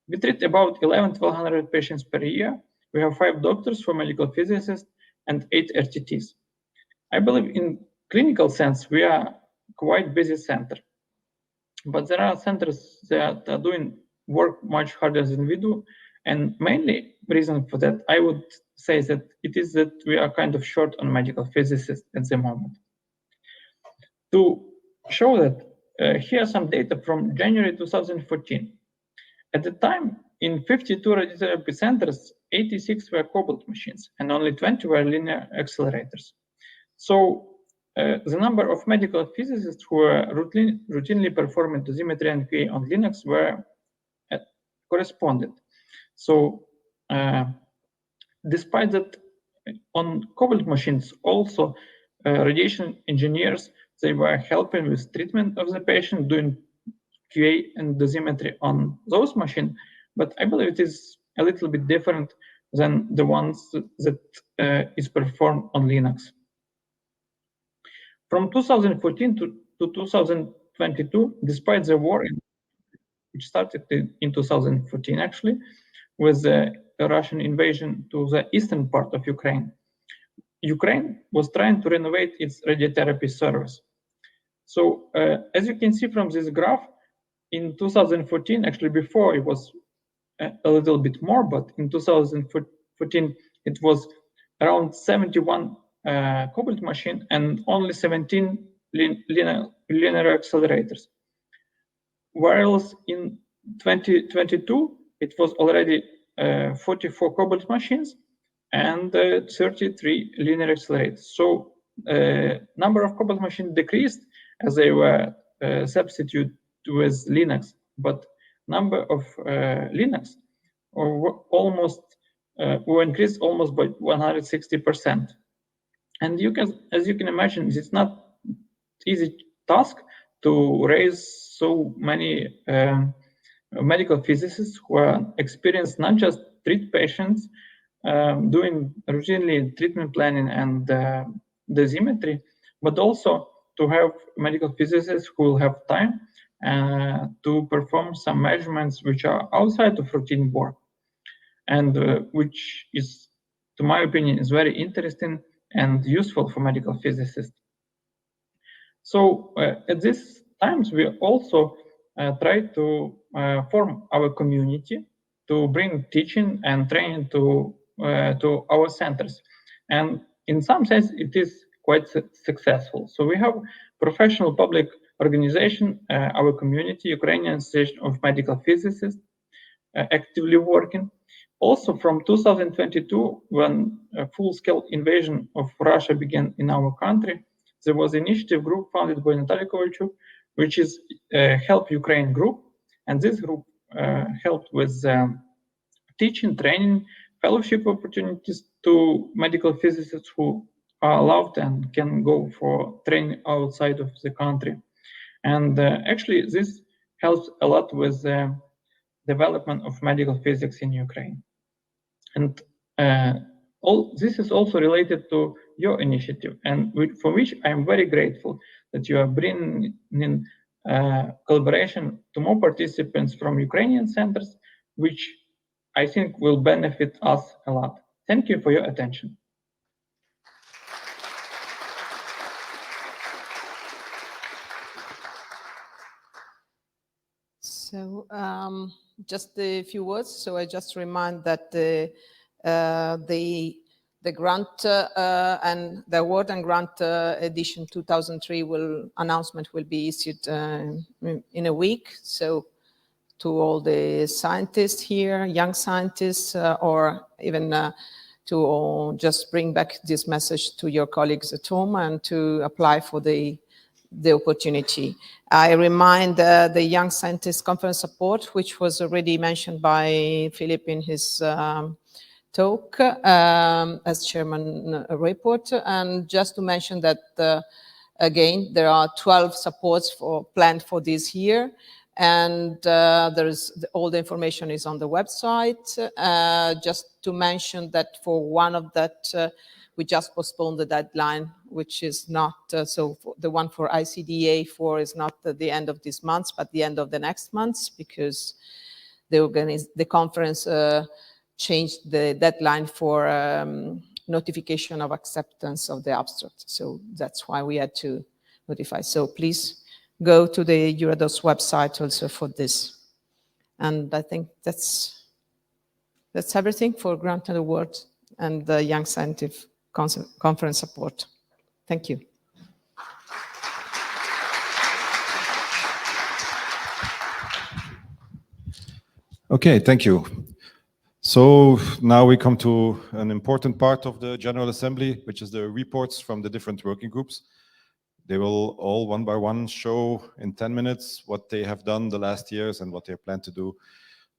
We treat about 1,100-1,200 patients per year. We have 5 doctors, 4 medical physicists, and 8 RTTs. I believe in clinical sense, we are quite busy center. But there are centers that are doing work much harder than we do. And mainly reason for that, I would say that it is that we are kind of short on medical physicists at the moment. To show that, here are some data from January 2014. At the time, in 52 radiotherapy centers, 86 were cobalt machines, and only 20 were linear accelerators. So the number of medical physicists who were routinely performing dosimetry and QA on Linux were corresponded. So despite that, on cobalt machines, also radiation engineers, they were helping with treatment of the patient, doing QA and dosimetry on those machines, but I believe it is a little bit different than the ones that is performed on Linux. From 2014 to 2020, 2022, despite the war which started in 2014 actually, with the Russian invasion to the eastern part of Ukraine. Ukraine was trying to renovate its radiotherapy service. So as you can see from this graph, in 2014, actually before it was a little bit more, but in 2014 it was around 71 Cobalt machine and only 17 linear accelerators. Whereas in 2022, it was already 44 Cobalt machines and 33 linear accelerators. So number of Cobalt machines decreased as they were substituted with Linux, but number of Linux almost were increased almost by 160%. And you can, as you can imagine, it's not easy task to raise so many medical physicists who are experienced not just treat patients, doing routinely treatment planning and dosimetry, but also to have medical physicists who will have time to perform some measurements which are outside of routine work, and which is, to my opinion, is very interesting and useful for medical physicists. So at these times, we also try to form our community to bring teaching and training to our centers. And in some sense, it is quite successful. So we have professional public organization, our community, Ukrainian Association of Medical Physicists, actively working. Also from 2022, when a full-scale invasion of Russia began in our country, there was an initiative group founded by Natalia Kovalchuk, which is Help Ukraine group. And this group helped with teaching, training, fellowship opportunities to medical physicists who are allowed and can go for training outside of the country. And actually, this helps a lot with the development of medical physics in Ukraine. And all this is also related to your initiative, and for which I'm very grateful that you are bringing in collaboration to more participants from Ukrainian centers, which I think will benefit us a lot. Thank you for your attention. So just a few words. So I just remind that the grant and the award and grant edition 2003 announcement will be issued in a week. So to all the scientists here, young scientists, or even to just bring back this message to your colleagues at home and to apply for the opportunity. I remind the Young Scientist Conference support, which was already mentioned by Philip in his talk as chairman report. And just to mention that, again, there are 12 supports planned for this year. And all the information is on the website. Just to mention that for one of that, we just postponed the deadline, which is not, so the one for ICDA 4 is not at the end of this month, but the end of the next month, because the conference changed the deadline for notification of acceptance of the abstract. So that's why we had to notify. So please go to the EURADOS website also for this. And I think that's everything for grant and award and the Young Scientific Conference support. Thank you. Okay, thank you. So now we come to an important part of the General Assembly, which is the reports from the different working groups. They will all one by one show in 10 minutes what they have done the last years and what they plan to do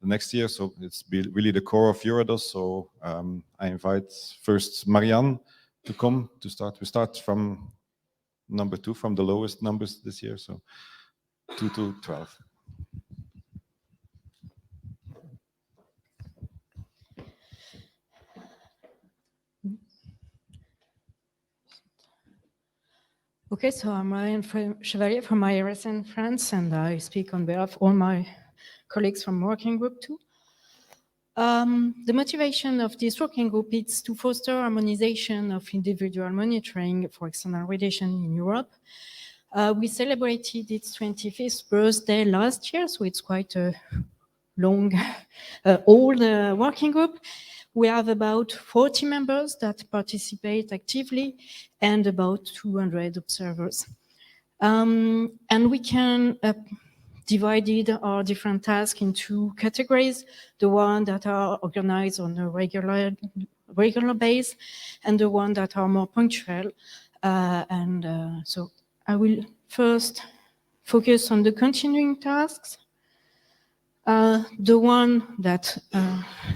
the next year. So it's really the core of EURADOS. So I invite first Marianne to come to start. We start from number 2, from the lowest numbers this year. So 2 to 12. Okay, so I'm Ryan Chevalier from IRS in France, and I speak on behalf of all my colleagues from Working Group 2. The motivation of this working group is to foster harmonization of individual monitoring for external relation in Europe. We celebrated its 25th birthday last year, so it's quite a long, old working group. We have about 40 members that participate actively and about 200 observers. And we can divided our different tasks into categories, the ones that are organized on a regular basis and the ones that are more punctual. So I will first focus on the continuing tasks. The one that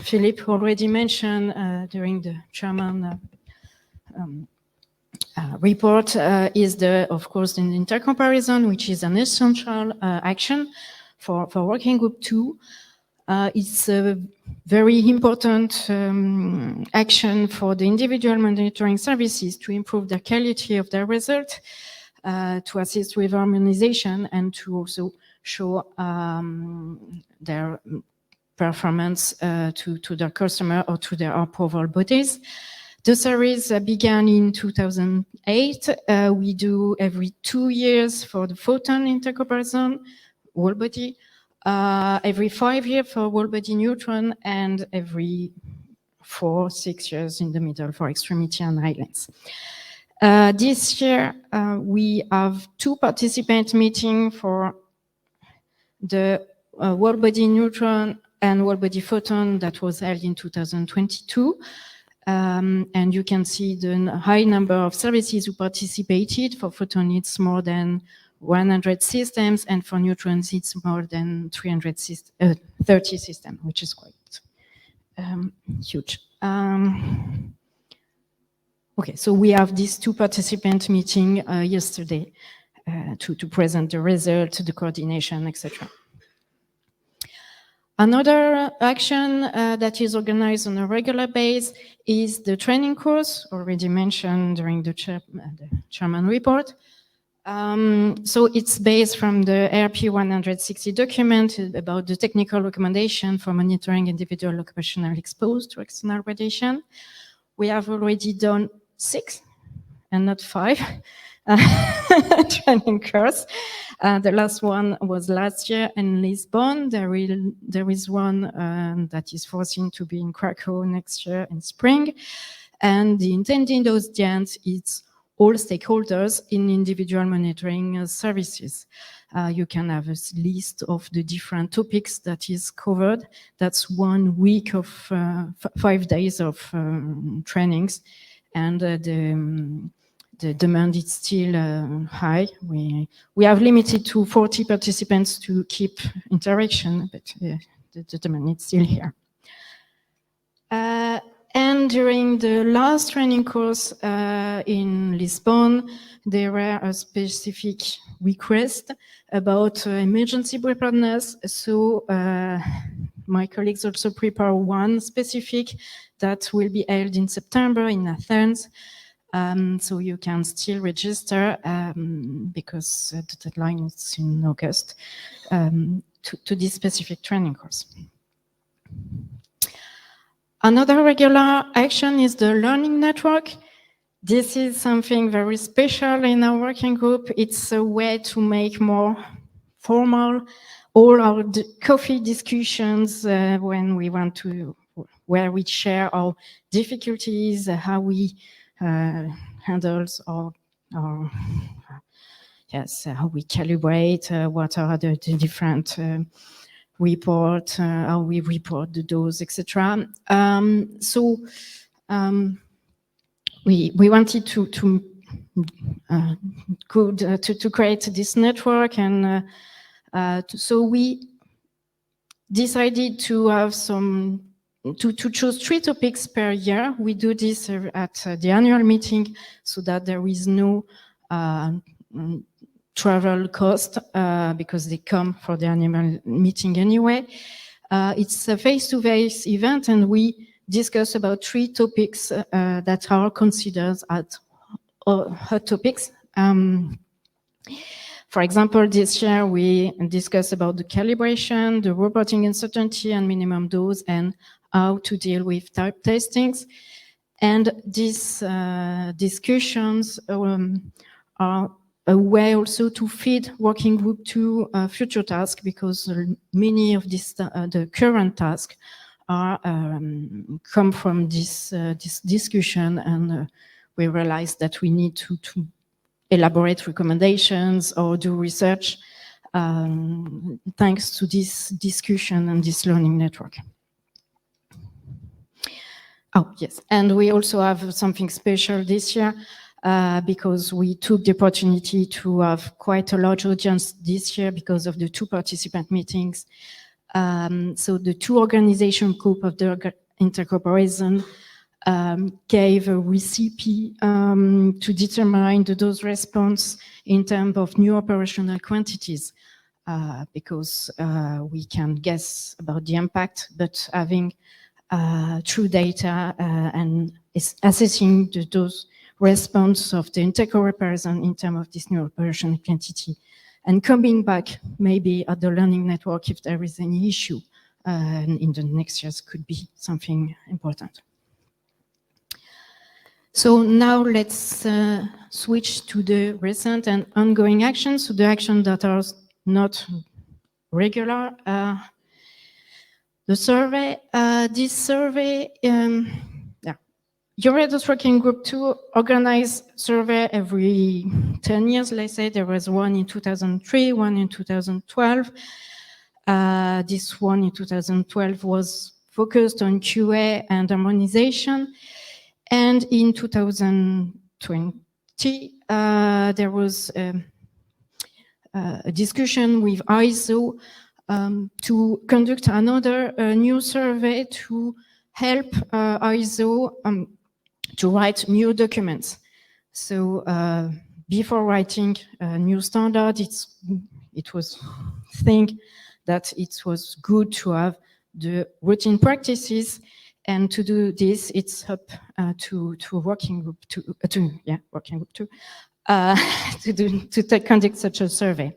Philippe already mentioned during the chairman report is of course, an intercomparison, which is an essential action for Working Group 2. It's a very important action for the individual monitoring services to improve the quality of their result, to assist with harmonization, and to also show their performance to their customer or to their approval bodies. The series began in 2008. We do every 2 years for the photon intercomparison, whole body, every 5 years for whole body neutron, and every 4-6 years in the middle for extremity and islands. This year, we have 2 participant meetings for the whole body neutron and whole body photon that was held in 2022. And you can see the high number of services who participated. For photon, it's more than 100 systems, and for neutrons, it's more than 330 systems, which is quite huge. Okay, so we have these 2 participant meetings yesterday to present the result, the coordination, etc. Another action that is organized on a regular basis is the training course, already mentioned during the chairman report. So it's based from the RP 160 document about the technical recommendation for monitoring individual occupational exposed to external radiation. We have already done 6 and not 5 training course. The last one was last year in Lisbon. There is one that is foreseen to be in Krakow next year in spring. And the intended audience is all stakeholders in individual monitoring services. You can have a list of the different topics that is covered. That's 1 week of 5 days of trainings. And the demand is still high. We have limited to 40 participants to keep interaction, but the demand is still here. And during the last training course in Lisbon, there were a specific request about emergency preparedness. So my colleagues also prepare one specific that will be held in September in Athens. So you can still register because the deadline is in August to this specific training course. Another regular action is the learning network. This is something very special in our working group. It's a way to make more formal all our coffee discussions when we want to, where we share our difficulties, how we handles our how we calibrate, what are the different report, how we report the dose, etc. We wanted to create this network, and so we decided to have to choose 3 topics per year. We do this at the annual meeting so that there is no travel cost because they come for the annual meeting anyway. It's a face-to-face event, and we discuss about 3 topics that are considered as hot topics For example, this year we discussed about the calibration, the reporting uncertainty and minimum dose, and how to deal with type testings. And these discussions are a way also to feed working group to future tasks, because many of the current tasks are come from this discussion, and we realized that we need to elaborate recommendations or do research thanks to this discussion and this learning network. Oh, yes, and we also have something special this year because we took the opportunity to have quite a large audience this year because of the 2 participant meetings. So the 2 organization group of the intercooperation gave a recipe to determine the dose response in terms of new operational quantities, because we can guess about the impact, but having true data and assessing the dose response of the intercooperation in terms of this new operational quantity, and coming back maybe at the learning network if there is any issue in the next years could be something important. So now let's switch to the recent and ongoing actions, so the actions that are not regular. The survey, this survey, EURADOS Working Group 2 organized survey every 10 years, let's say. There was one in 2003, one in 2012. This one in 2012 was focused on QA and harmonization. And in 2020, there was a discussion with ISO to conduct another new survey to help ISO to write new documents. So before writing a new standard, it was think that it was good to have the routine practices, and to do this, it's up to working group to conduct such a survey.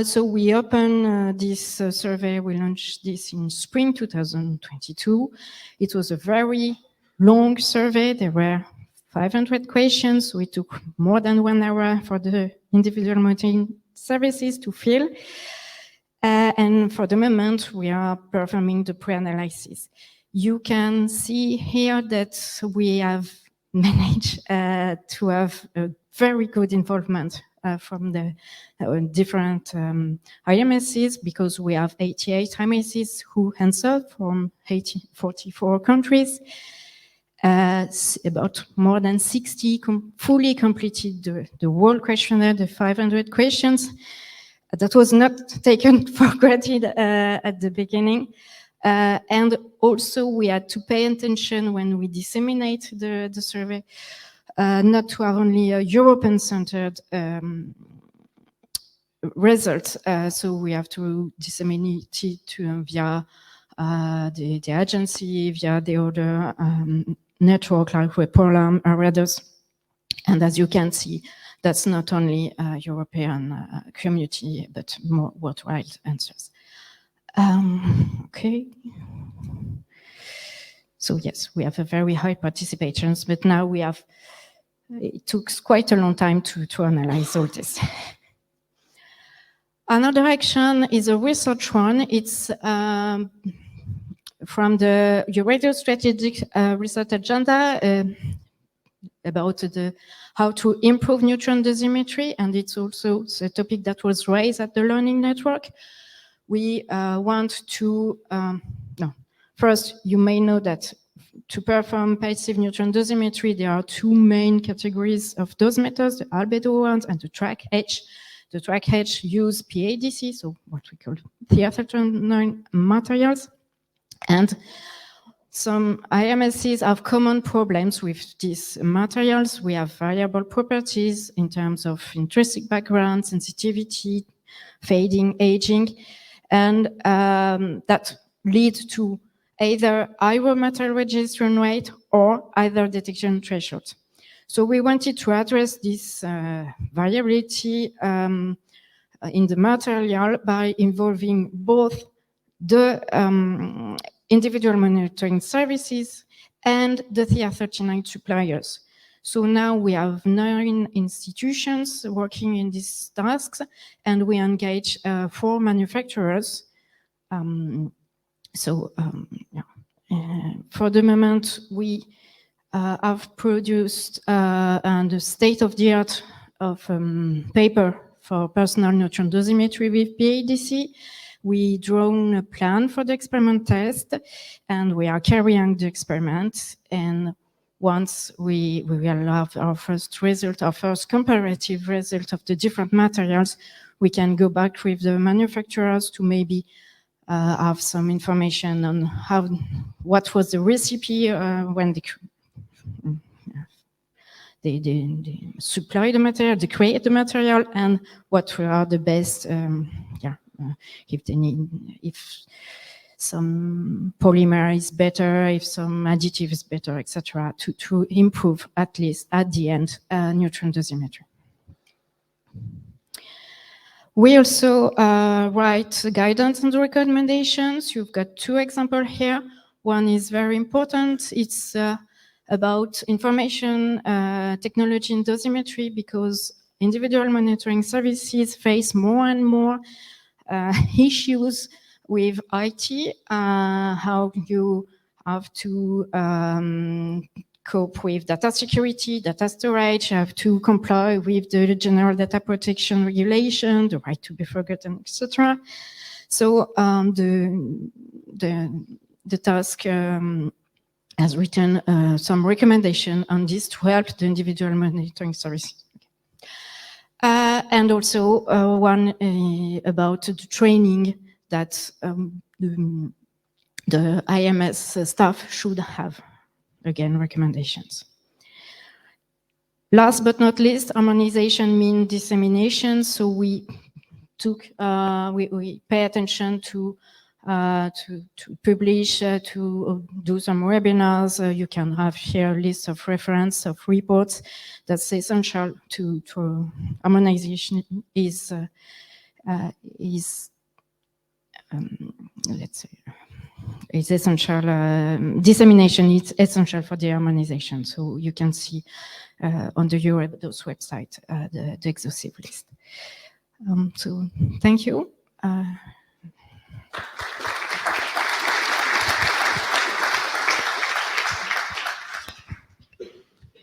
So we opened this survey, we launched this in spring 2022. It was a very long survey. There were 500 questions. We took more than 1 hour for the individual monitoring services to fill. And for the moment, we are performing the pre-analysis. You can see here that we have managed to have a very good involvement from the different IMSs, because we have 88 IMSs who answered from 44 countries. About more than 60 fully completed the whole questionnaire, the 500 questions. That was not taken for granted at the beginning. And also we had to pay attention when we disseminate the survey, not to have only a European-centered results. So we have to disseminate it via the agency, via the other network like Porto, EURADOS. And as you can see, that's not only a European community, but more worldwide answers. Okay. So yes, we have a very high participation, but now we have, it took quite a long time to analyze all this. Another action is a research one. It's from the EURADOS Strategic Research Agenda about how to improve neutron dosimetry, and it's also the topic that was raised at the Learning Network. We want to, first, you may know that to perform passive neutron dosimetry, there are 2 main categories of dose methods, the albedo ones and the track H. The track H use PADC, so what we call theatherton materials. And some IMSCs have common problems with these materials. We have variable properties in terms of intrinsic background, sensitivity, fading, aging, and that leads to either higher material registration rate or either detection threshold. So we wanted to address this variability in the material by involving both the individual monitoring services and the TR39 suppliers. So now we have 9 institutions working in these tasks, and we engage 4 manufacturers. For the moment, we have produced the state-of-the-art of paper for personal neutron dosimetry with PADC. We drawn a plan for the experiment test, and we are carrying the experiment. And once we will have our first result, our first comparative result of the different materials, we can go back with the manufacturers to maybe have some information on what was the recipe when they supply the material, they create the material, and what are the best, if they need, if some polymer is better, if some additive is better, etc., to improve at least at the end neutron dosimetry. We also write guidance and recommendations. You've got 2 examples here. One is very important. It's about information technology and dosimetry, because individual monitoring services face more and more issues with IT, how you have to cope with data security, data storage, you have to comply with the general data protection regulation, the right to be forgotten, etc. So the task has written some recommendation on this to help the individual monitoring services. And also one about the training that the IMS staff should have. Again, recommendations. Last but not least, harmonization means dissemination. So we pay attention to publish, to do some webinars. You can have here a list of reference of reports. That's essential to harmonization is let's say, it's essential. Dissemination is essential for the harmonization. So you can see on the EURADOS website the exhaustive list. So thank you.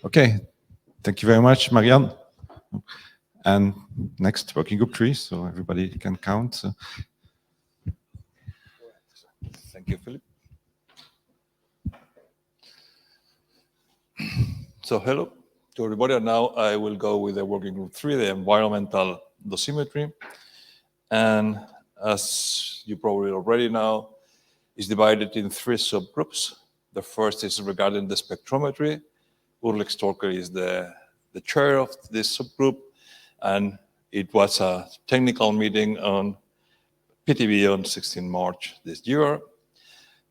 Okay, thank you very much, Marianne. And next, working group 3, so everybody can count. Thank you, Philip. So hello to everybody. And now I will go with the working group 3, the environmental dosimetry. And as you probably already know, it's divided in 3 subgroups. The first is regarding the spectrometry. Ulrich Storker is the chair of this subgroup, and it was a technical meeting on PTV on 16 March this year.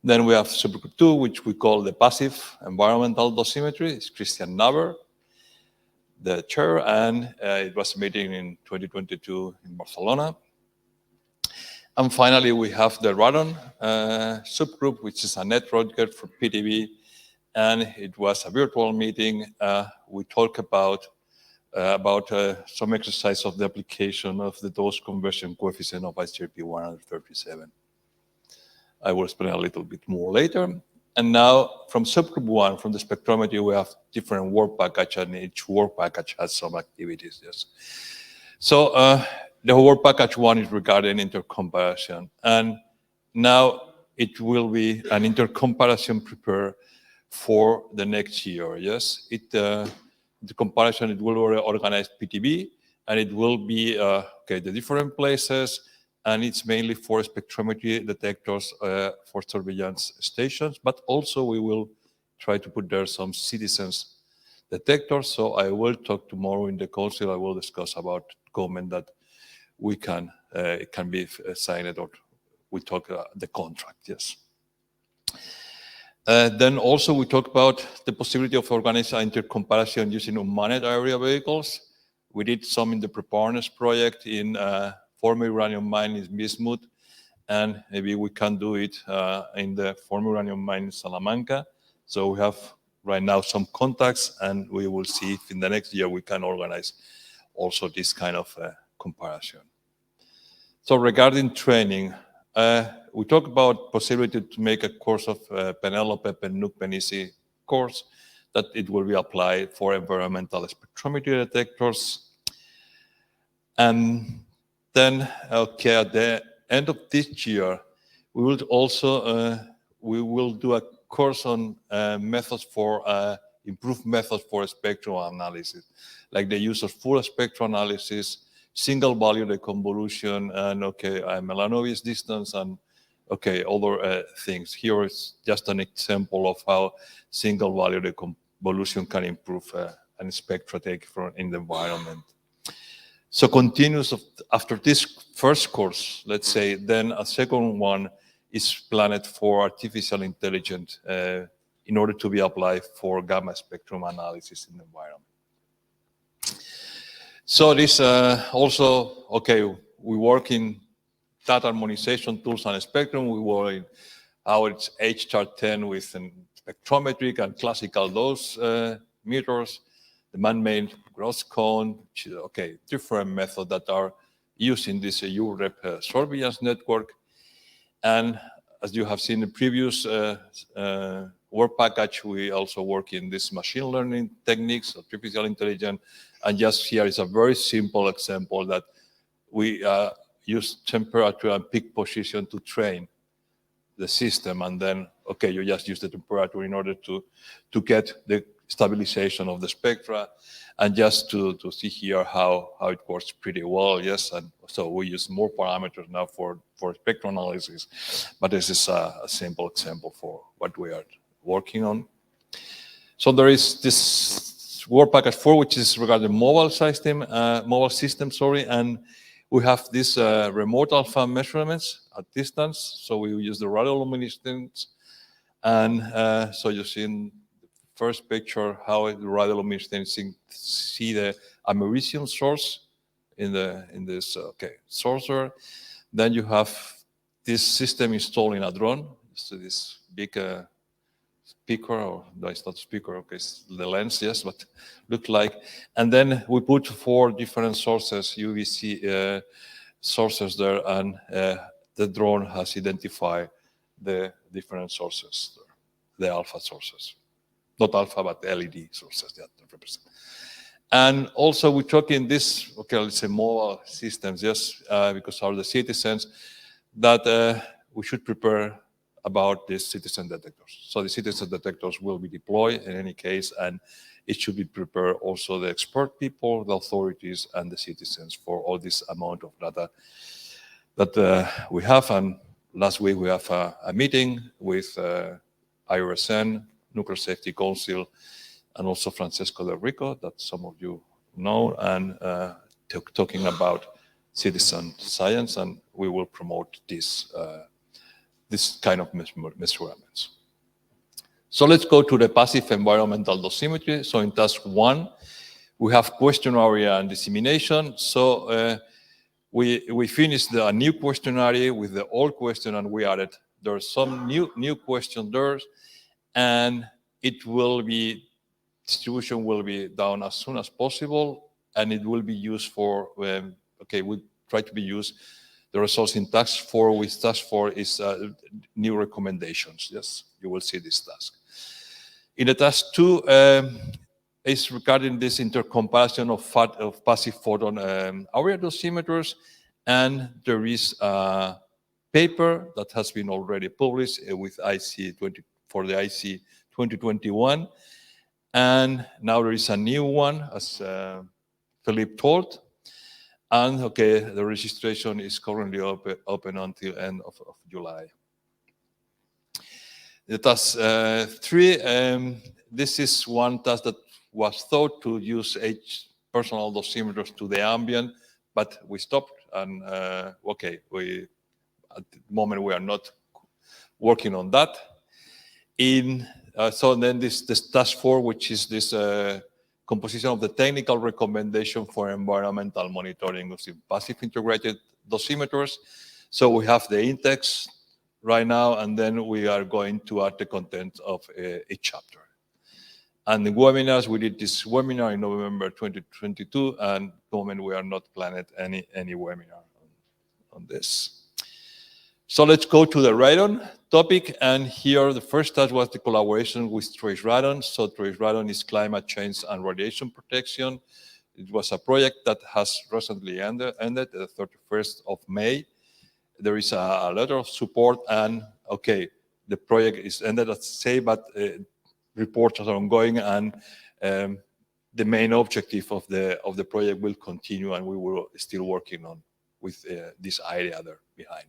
Then we have subgroup 2, which we call the passive environmental dosimetry. It's Christian Naber, the chair, and it was a meeting in 2022 in Barcelona. And finally, we have the radon subgroup, which is a network for PTV, and it was a virtual meeting. We talked about some exercise of the application of the dose conversion coefficient of Vice-Chairperson 137. I will explain a little bit more later. And now from subgroup 1, from the spectrometry, we have different work package, and each work package has some activities. Yes. So the work package 1 is regarding intercomparison. And now it will be an intercomparison prepared for the next year. Yes. The comparison, it will organize PTB, and it will be the different places. And it's mainly for spectrometry detectors for surveillance stations, but also we will try to put there some citizens detectors. So I will talk tomorrow in the council. I will discuss about comment that we can, it can be signed, or we talk the contract, yes. Then also we talk about the possibility of organizing intercomparison using unmanned area vehicles. We did some in the preparedness project in former uranium mine in Bismuth, and maybe we can do it in the former uranium mine in Salamanca. So we have right now some contacts, and we will see if in the next year we can organize also this kind of comparison. So regarding training, we talk about possibility to make a course of Penelope Penuk Penisi course that it will be applied for environmental spectrometry detectors. And then, okay, at the end of this year, we will also we will do a course on methods for improved methods for spectral analysis, like the use of full spectral analysis, single value deconvolution, and Melanovis distance, and other things. Here is just an example of how single value deconvolution can improve a spectra take from in the environment. So continuous after this first course, let's say, then a second one is planned for artificial intelligence in order to be applied for gamma spectrum analysis in the environment. So this also, we work in data harmonization tools and spectrum. We work in how it's HR10 with spectrometric and classical dose meters, the man-made gross cone, which is, different methods that are used in this EUREP surveillance network. And as you have seen in the previous work package, we also work in this machine learning techniques, artificial intelligence. And just here is a very simple example that we use temperature and peak position to train the system. And then, you just use the temperature in order to get the stabilization of the spectra. And just to see here how it works pretty well, yes. And so we use more parameters now for spectral analysis. But this is a simple example for what we are working on. So there is this work package 4, which is regarding mobile system, and we have this remote alpha measurements at distance. So we use the radioluminescence, and so you see in the first picture how the radioluminescence see the americium source in this saucer. Then you have this system installed in a drone. So this big speaker, or no, it's not speaker, it's the lens, yes, but look like. And then we put 4 different sources, UVC sources there, and the drone has identified the different sources, the alpha sources. Not alpha, but LED sources that represent. And also we talk in this, let's say mobile systems, yes, because are the citizens that we should prepare about these citizen detectors. So the citizen detectors will be deployed in any case, and it should be prepared also the expert people, the authorities, and the citizens for all this amount of data that we have. And last week we have a meeting with IRSN, Nuclear Safety Council, and also Francesco Del Rico, that some of you know, and talking about citizen science, and we will promote this kind of measurements. So let's go to the passive environmental dosimetry. So in task 1, we have questionnaire and dissemination. So we finished a new questionnaire with the old question, and we added there's some new question there, and it will be distribution will be done as soon as possible, and it will be used for we try to be used the results in task 4. With task 4 is new recommendations. Yes, you will see this task. In the task 2 is regarding this intercomparison of passive photon area dosimeters, and there is a paper that has been already published with for the IC 2021, and now there is a new one, as Philippe told. And the registration is currently open until end of July. The task 3, this is one task that was thought to use personal dosimeters to the ambient, but we stopped, and we at the moment we are not working on that. So then this task 4, which is this composition of the technical recommendation for environmental monitoring of the passive integrated dosimeters. So we have the index right now, and then we are going to add the content of each chapter. And the webinars, we did this webinar in November 2022, and at the moment we are not planning any webinar on this. So let's go to the radon topic. And here the first task was the collaboration with Trace Radon. So Trace Radon is climate change and radiation protection. It was a project that has recently ended the 31st of May. There is a letter of support, and okay, the project is ended, let's say, but reports are ongoing, and the main objective of the project will continue, and we will still working on with this idea there behind.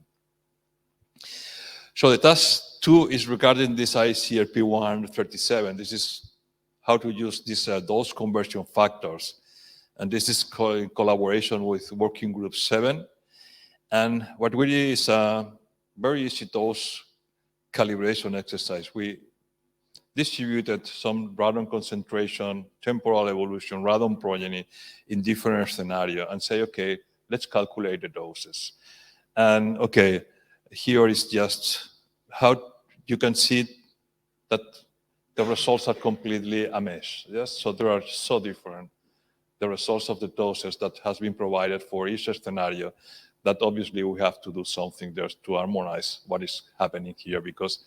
So the task 2 is regarding this ICRP 137. This is how to use these dose conversion factors. And this is in collaboration with Working Group 7. And what we did is a very easy dose calibration exercise. We distributed some radon concentration, temporal evolution, radon progeny in different scenarios and say, okay, let's calculate the doses. And okay, here is just how you can see that the results are completely a mess. Yes, so they are so different, the results of the doses that has been provided for each scenario, that obviously we have to do something there to harmonize what is happening here, because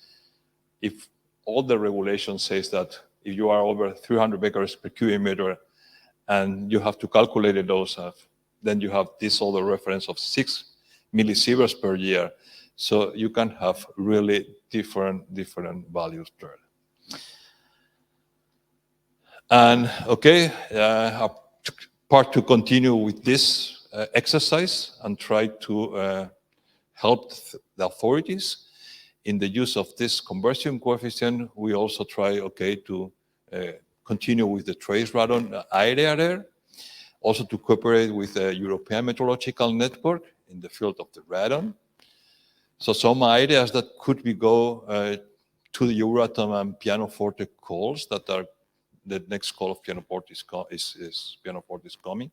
if all the regulation says that if you are over 300 becquerels per cubic meter and you have to calculate the dose of, then you have this other reference of 6 millisieverts per year. So you can have really different values there. And okay, part to continue with this exercise and try to help the authorities in the use of this conversion coefficient. We also try, okay, to continue with the trace radon area there, also to cooperate with the European Meteorological Network in the field of the radon. So some ideas that could be go to the Euratom and Pianoforte calls that are the next call of Pianoforte is Pianoforte is coming.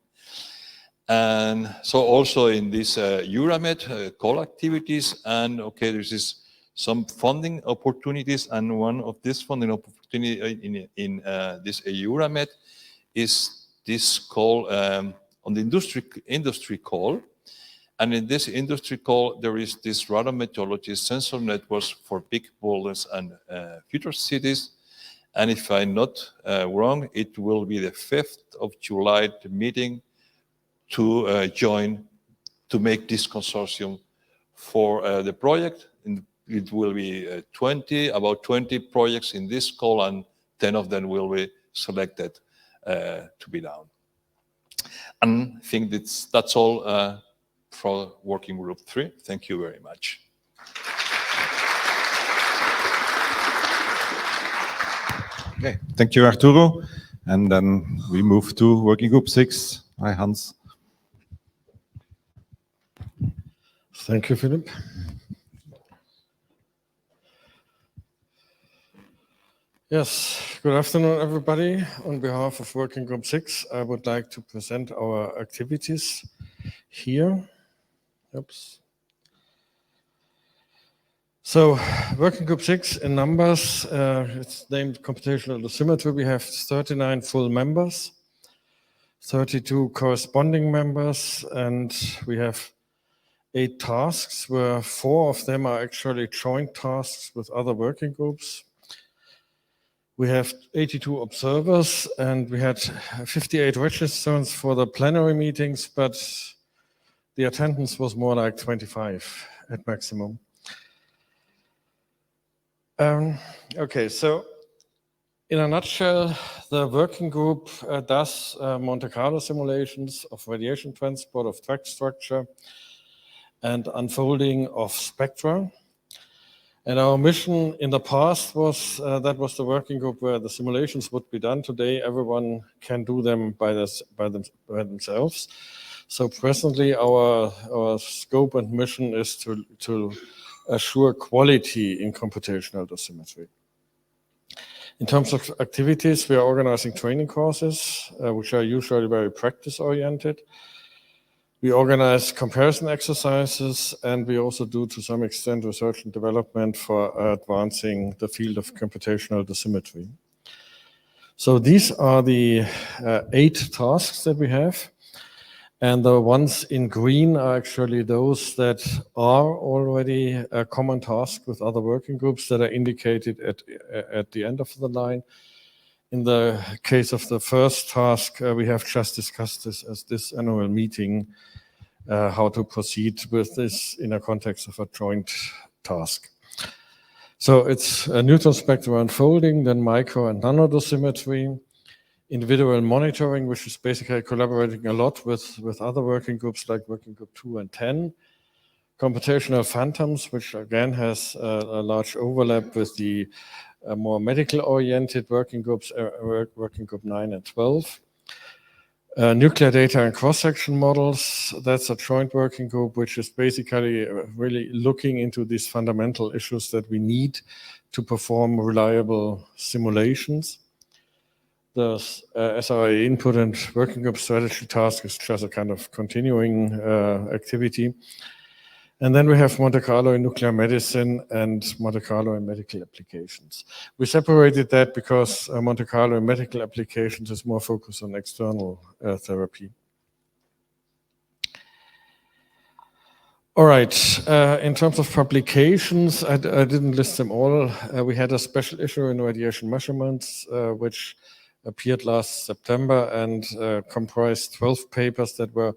And so also in this Euramet call activities, and okay, there's this some funding opportunities, and one of these funding opportunity in this Euramet is this call on the industry call. And in this industry call, there is this radon meteorology sensor networks for big buildings and future cities. And if I'm not wrong, it will be the 5th of July, the meeting to join, to make this consortium for the project. And it will be about 20 projects in this call, and 10 of them will be selected to be done. And I think that's all for Working Group 3. Thank you very much. Okay, thank you, Arturo. And then we move to Working Group 6. Hi, Hans. Thank you, Philip. Yes, good afternoon, everybody. On behalf of Working Group 6, I would like to present our activities here. Oops. So, Working Group 6 in numbers, it's named Computational Dosimetry. We have 39 full members, 32 corresponding members, and we have 8 tasks, where 4 of them are actually joint tasks with other working groups. We have 82 observers, and we had 58 registrants for the plenary meetings, but the attendance was more like 25 at maximum. Okay, so in a nutshell, the working group does Monte Carlo simulations of radiation transport, of track structure, and unfolding of spectra. And our mission in the past was, that was the working group where the simulations would be done. Today, everyone can do them by themselves. So presently, our scope and mission is to assure quality in computational dosimetry. In terms of activities, we are organizing training courses, which are usually very practice-oriented. We organize comparison exercises, and we also do, to some extent, research and development for advancing the field of computational dosimetry. So these are the 8 tasks that we have. And the ones in green are actually those that are already a common task with other working groups that are indicated at the end of the line. In the case of the first task, we have just discussed this as this annual meeting, how to proceed with this in a context of a joint task. So it's a neutron spectral unfolding, then micro and nano dosimetry, individual monitoring, which is basically collaborating a lot with other working groups like working group 2 and 10. Computational phantoms, which again has a large overlap with the more medical-oriented working groups, working group 9 and 12. Nuclear data and cross-section models, that's a joint working group, which is basically really looking into these fundamental issues that we need to perform reliable simulations. The SRA input and working group strategy task is just a kind of continuing activity. And then we have Monte Carlo in nuclear medicine and Monte Carlo in medical applications. We separated that because Monte Carlo in medical applications is more focused on external therapy. All right, in terms of publications, I didn't list them all. We had a special issue in radiation measurements, which appeared last September and comprised 12 papers that were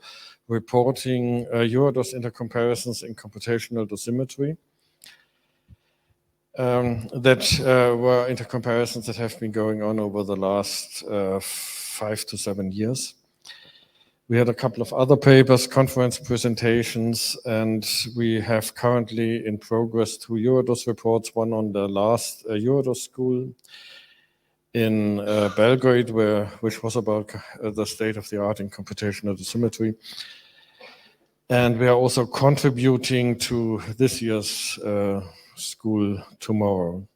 reporting EURADOS intercomparisons in computational dosimetry. That were intercomparisons that have been going on over the last 5 to 7 years. We had a couple of other papers, conference presentations, and we have currently in progress 2 EURADOS reports, one on the last EURADOS school in Belgrade, which was about the state of the art in computational dosimetry. And we are also contributing to this year's school tomorrow.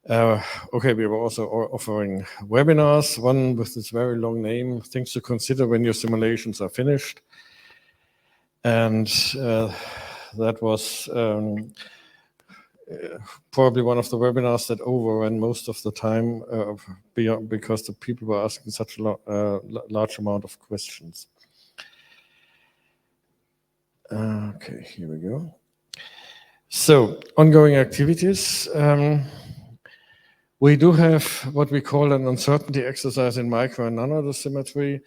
Okay, we were also offering webinars, one with this very long name, things to consider when your simulations are finished. And that was probably one of the webinars that overran most of the time because the people were asking such a large amount of questions. Okay, here we go. So, ongoing activities. We do have what we call an uncertainty exercise in micro and nano dosimetry,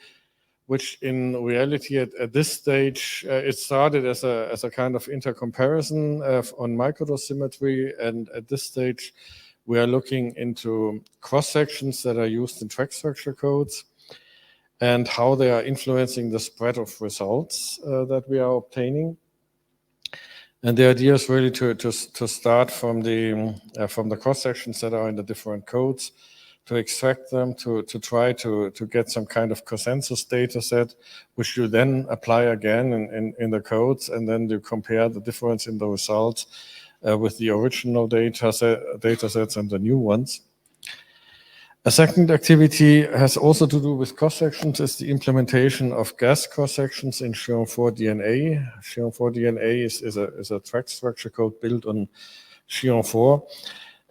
which in reality at this stage, it started as a kind of intercomparison on microdosimetry. And at this stage, we are looking into cross-sections that are used in track structure codes and how they are influencing the spread of results that we are obtaining. And the idea is really to start from the cross-sections that are in the different codes, to extract them, to try to get some kind of consensus data set, which you then apply again in the codes, and then you compare the difference in the results with the original data sets and the new ones. A second activity has also to do with cross-sections, is the implementation of gas cross-sections in Chiron-4 DNA. Chiron-4 DNA is a track structure code built on Chiron-4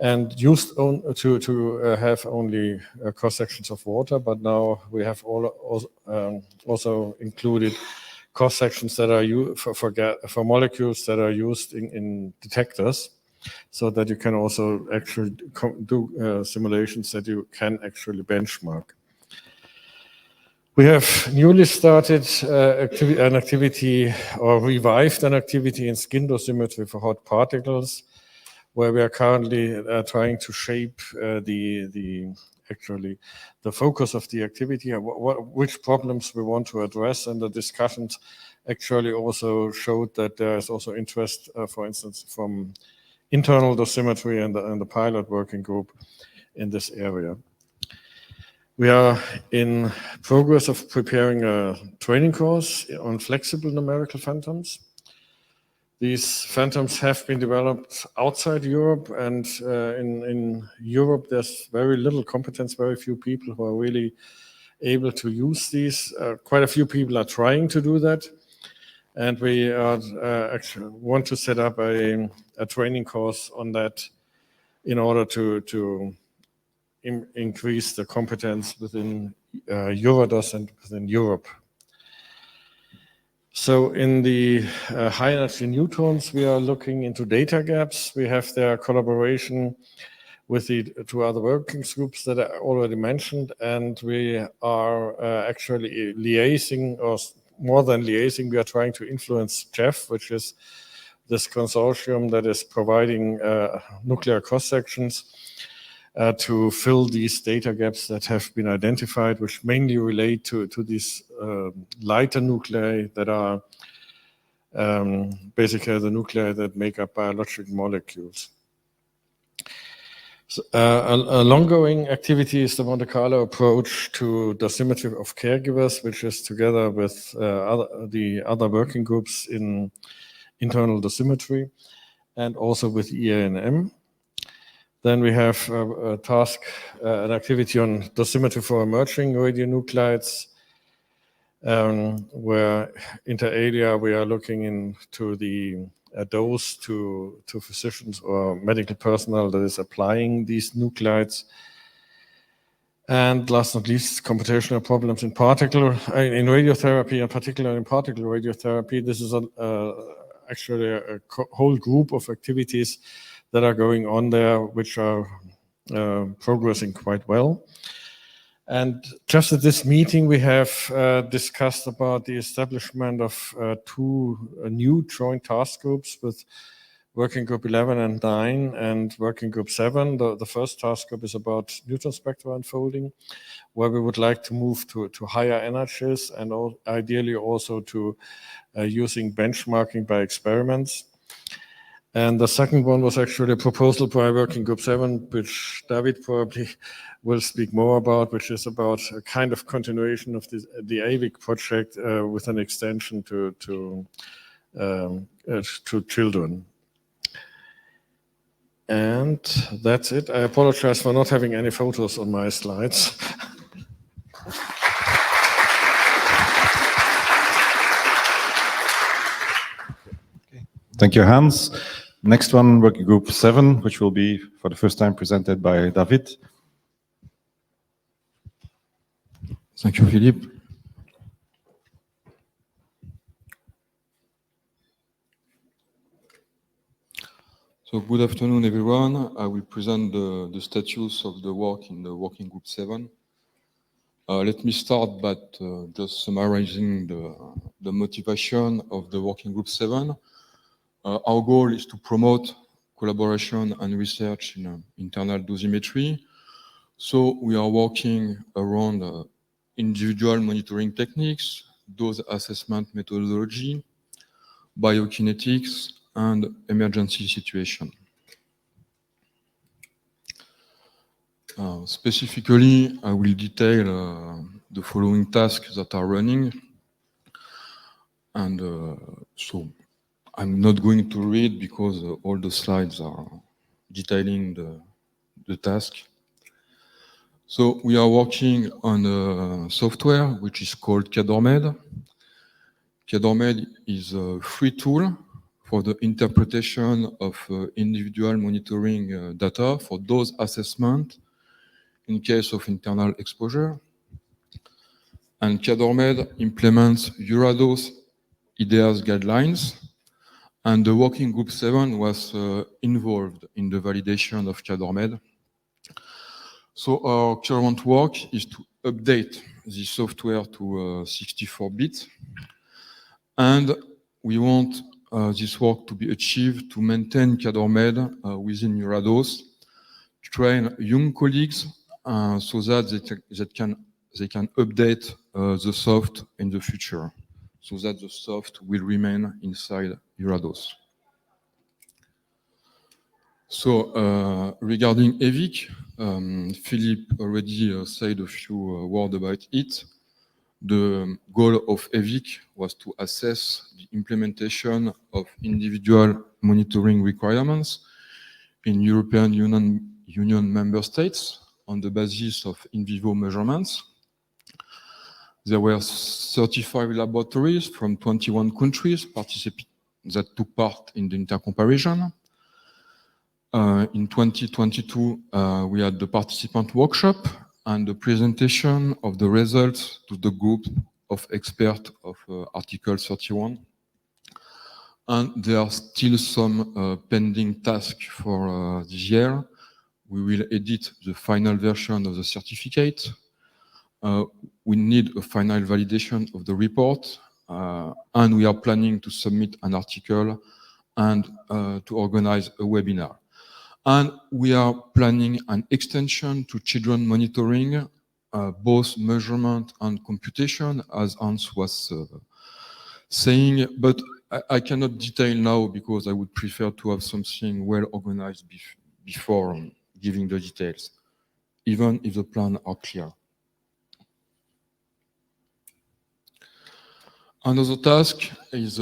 and used to have only cross-sections of water, but now we have also included cross-sections that are used for molecules that are used in detectors, so that you can also actually do simulations that you can actually benchmark. We have newly started an activity or revived an activity in skin dosimetry for hot particles, where we are currently trying to shape the focus of the activity, which problems we want to address, and the discussions actually also showed that there is also interest, for instance, from internal dosimetry and the pilot working group in this area. We are in progress of preparing a training course on flexible numerical phantoms. These phantoms have been developed outside Europe, and in Europe there's very little competence, very few people who are really able to use these. Quite a few people are trying to do that, and we actually want to set up a training course on that in order to increase the competence within EURADOS and within Europe. So in the high energy neutrons, we are looking into data gaps. We have their collaboration with the two other working groups that I already mentioned, and we are actually liaising, or more than liaising, we are trying to influence JEF, which is this consortium that is providing nuclear cross-sections to fill these data gaps that have been identified, which mainly relate to these lighter nuclei that are basically the nuclei that make up biological molecules. So, an ongoing activity is the Monte Carlo approach to dosimetry of caregivers, which is together with the other working groups in internal dosimetry and also with EANM. Then we have a task, an activity on dosimetry for emerging radionuclides, where inter alia we are looking into the dose to physicians or medical personnel that is applying these nuclides. And last but not least, computational problems in particular, in radiotherapy, and particularly in particle radiotherapy. This is actually a whole group of activities that are going on there, which are progressing quite well. And just at this meeting, we have discussed about the establishment of two new joint task groups with Working Group 11 and 9 and Working Group 7. The first task group is about neutron spectral unfolding, where we would like to move to higher energies and ideally also to using benchmarking by experiments. And the second one was actually a proposal by Working Group 7, which David probably will speak more about, which is about a kind of continuation of the AVIC project with an extension to children. And that's it. I apologize for not having any photos on my slides. Thank you, Hans. Next one, Working Group 7, which will be for the first time presented by David. Thank you, Philippe. So good afternoon, everyone. I will present the status of the work in the Working Group 7. Let me start by just summarizing the motivation of the Working Group 7. Our goal is to promote collaboration and research in internal dosimetry. So we are working around individual monitoring techniques, dose assessment methodology, biokinetics, and emergency situation. Specifically, I will detail the following tasks that are running. And so I'm not going to read because all the slides are detailing the task. So we are working on a software which is called CADORMED. CADORMED is a free tool for the interpretation of individual monitoring data for dose assessment in case of internal exposure. And CADORMED implements EURADOS IDEAS guidelines, and the Working Group 7 was involved in the validation of CADORMED. So our current work is to update the software to 64-bit, and we want this work to be achieved to maintain CADORMED within EURADOS, to train young colleagues so that they can update the soft in the future, so that the soft will remain inside EURADOS. So regarding EVIC, Philippe already said a few words about it. The goal of EVIC was to assess the implementation of individual monitoring requirements in European Union member states on the basis of in vivo measurements. There were 35 laboratories from 21 countries that took part in the intercomparison. In 2022, we had the participant workshop and the presentation of the results to the group of experts of Article 31. And there are still some pending tasks for this year. We will edit the final version of the certificate. We need a final validation of the report, and we are planning to submit an article and to organize a webinar. And we are planning an extension to children monitoring, both measurement and computation, as Hans was saying, but I cannot detail now because I would prefer to have something well organized before giving the details, even if the plans are clear. Another task is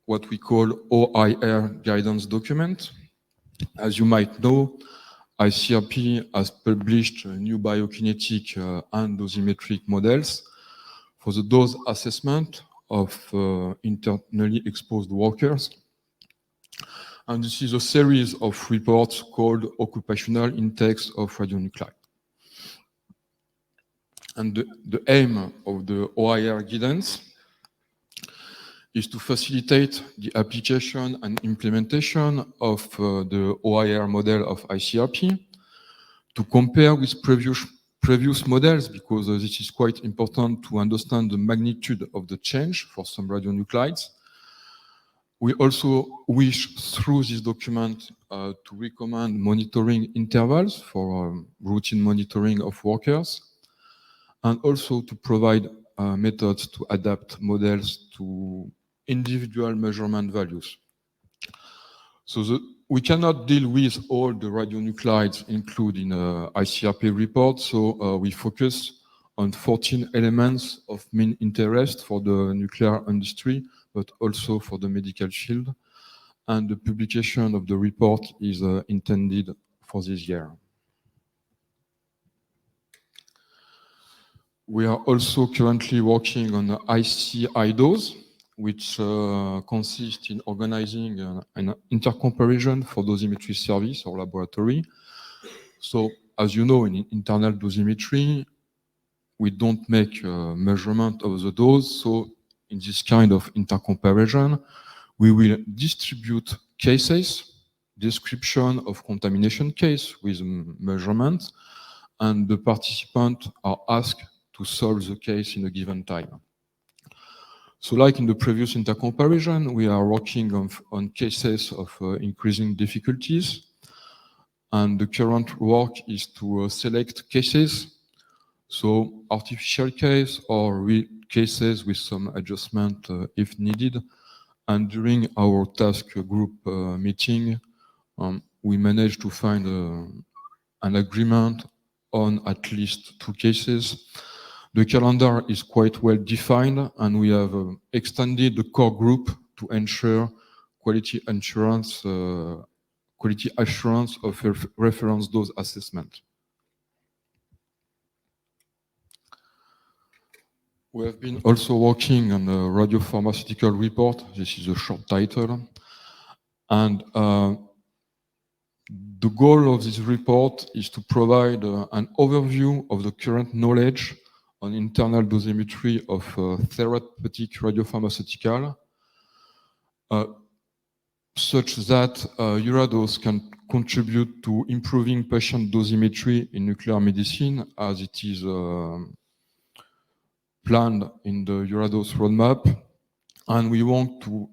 what we call OIR guidance document. As you might know, ICRP has published new biokinetic and dosimetric models for the dose assessment of internally exposed workers. And this is a series of reports called occupational intakes of radionuclide. And the aim of the OIR guidance is to facilitate the application and implementation of the OIR model of ICRP, to compare with previous models, because this is quite important to understand the magnitude of the change for some radionuclides. We also wish, through this document, to recommend monitoring intervals for routine monitoring of workers, and also to provide methods to adapt models to individual measurement values. So we cannot deal with all the radionuclides included in ICRP report, so we focus on 14 elements of main interest for the nuclear industry, but also for the medical field. And the publication of the report is intended for this year. We are also currently working on the ICIDOS, which consists in organizing an intercomparison for dosimetry service or laboratory. So, as you know, in internal dosimetry, we don't make measurement of the dose. So, in this kind of intercomparison, we will distribute cases, description of contamination case with measurement, and the participants are asked to solve the case in a given time. So like in the previous intercomparison, we are working on cases of increasing difficulties. And the current work is to select cases, so artificial case or real cases with some adjustment if needed. And during our task group meeting, we managed to find an agreement on at least 2 cases. The calendar is quite well defined, and we have extended the core group to ensure quality assurance of reference dose assessment. We have been also working on a radiopharmaceutical report. This is a short title. And the goal of this report is to provide an overview of the current knowledge on internal dosimetry of therapeutic radiopharmaceutical, such that EURADOS can contribute to improving patient dosimetry in nuclear medicine, as it is planned in the EURADOS roadmap. And we want to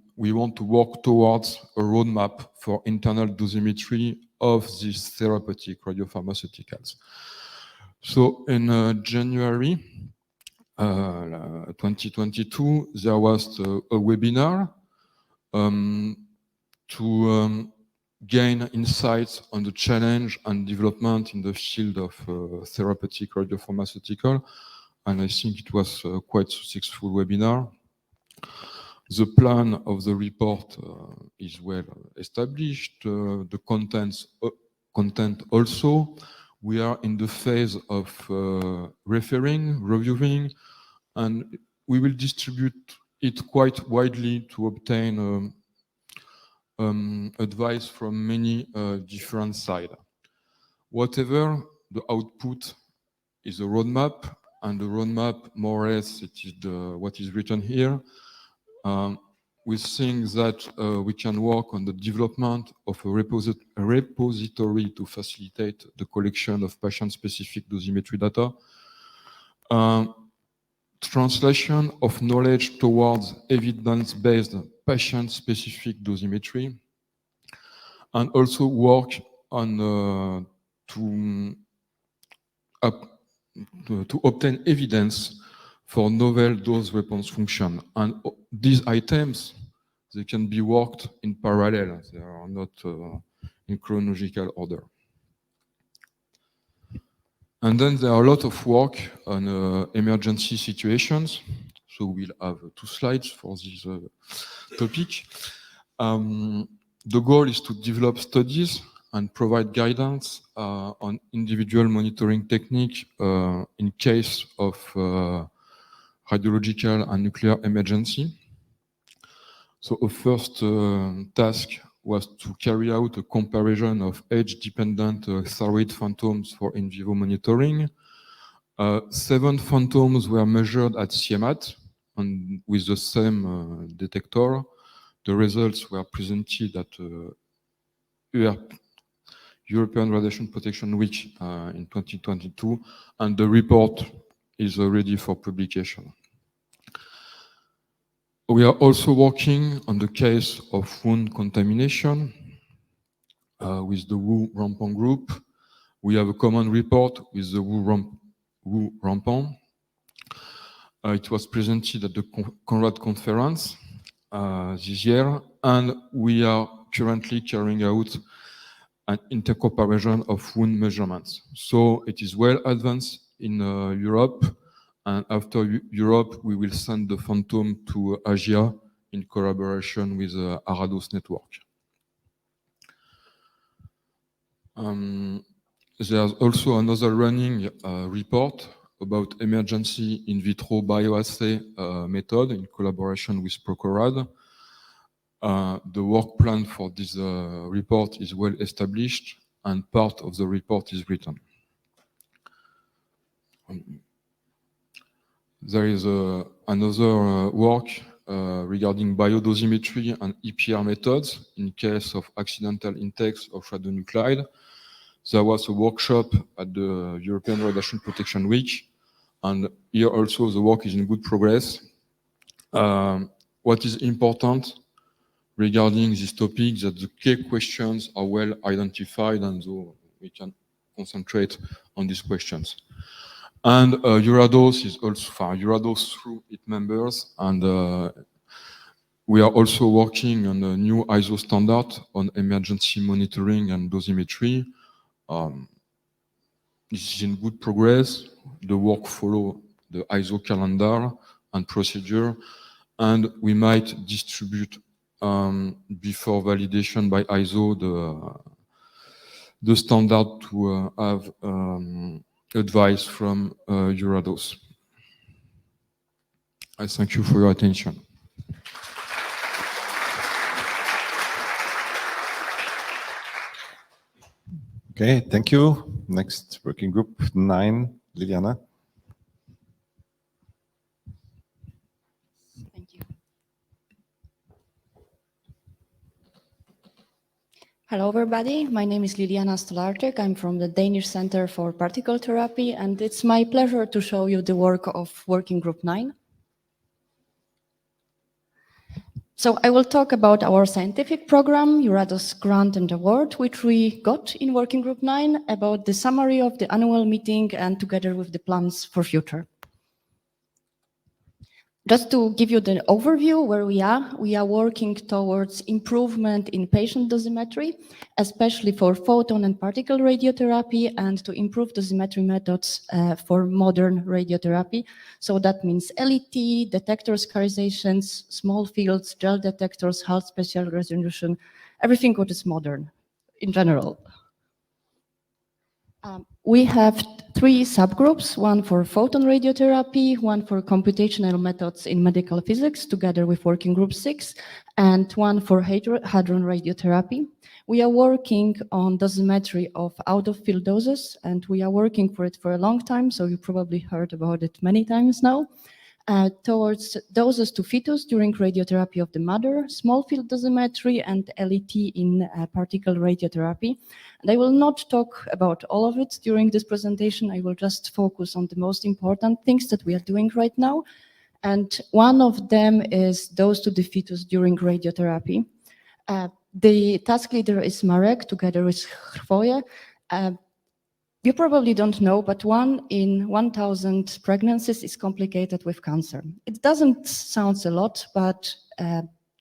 work towards a roadmap for internal dosimetry of these therapeutic radiopharmaceuticals. So in January 2022, there was a webinar to gain insights on the challenge and development in the field of therapeutic radiopharmaceutical. and I think it was quite successful webinar. The plan of the report is well established. The content also. We are in the phase of reviewing, and we will distribute it quite widely to obtain advice from many different sides. Whatever the output is a roadmap, and the roadmap, more or less, it is what is written here. We think that we can work on the development of a repository to facilitate the collection of patient-specific dosimetry data, translation of knowledge towards evidence-based patient-specific dosimetry, and also work on to obtain evidence for novel dose response function. And these items, they can be worked in parallel. They are not in chronological order. And then there are a lot of work on emergency situations. So we'll have 2 slides for this topic. The goal is to develop studies and provide guidance on individual monitoring technique in case of radiological and nuclear emergency. So a first task was to carry out a comparison of age-dependent thyroid phantoms for in vivo monitoring. 7 phantoms were measured at CMAT and with the same detector. The results were presented at European Radiation Protection Week in 2022, and the report is ready for publication. We are also working on the case of wound contamination with the Wu Rampon group. We have a common report with the Wu Rampon. It was presented at the Conrad conference this year, and we are currently carrying out an intercomparison of wound measurements. So it is well advanced in Europe, and after Europe, we will send the phantom to Asia in collaboration with the EURADOS network. There's also another running report about emergency in vitro bioassay method in collaboration with Procorad. The work plan for this report is well established, and part of the report is written. There is another work regarding biodosimetry and EPR methods in case of accidental intakes of radionuclide. There was a workshop at the European Radiation Protection Week, and here also the work is in good progress. What is important regarding this topic is that the key questions are well identified, and so we can concentrate on these questions. And EURADOS is also EURADOS through its members, and we are also working on a new ISO standard on emergency monitoring and dosimetry. This is in good progress. The work follows the ISO calendar and procedure, and we might distribute before validation by ISO the standard to have advice from EURADOS. I thank you for your attention. Okay, thank you. Next, working group 9, Liliana. Thank you. Hello, everybody. My name is Liliana Stolarczyk. I'm from the Danish Center for Particle Therapy, and it's my pleasure to show you the work of Working Group 9. So I will talk about our scientific program, EURADOS Grant and Award, which we got in Working Group 9, about the summary of the annual meeting and together with the plans for future. Just to give you the overview where we are working towards improvement in patient dosimetry, especially for photon and particle radiotherapy, and to improve dosimetry methods for modern radiotherapy. So that means LET, detectors, charizations, small fields, gel detectors, HAL special resolution, everything what is modern in general. We have 3 subgroups, one for photon radiotherapy, one for computational methods in medical physics, together with working group 6, and one for hadron radiotherapy. We are working on dosimetry of out-of-field doses, and we are working for it for a long time, so you probably heard about it many times now. Towards doses to fetus during radiotherapy of the mother, small field dosimetry, and LET in particle radiotherapy. And I will not talk about all of it during this presentation. I will just focus on the most important things that we are doing right now. And one of them is dose to the fetus during radiotherapy. The task leader is Marek, together with Hrvoje. You probably don't know, but 1 in 1,000 pregnancies is complicated with cancer. It doesn't sound a lot, but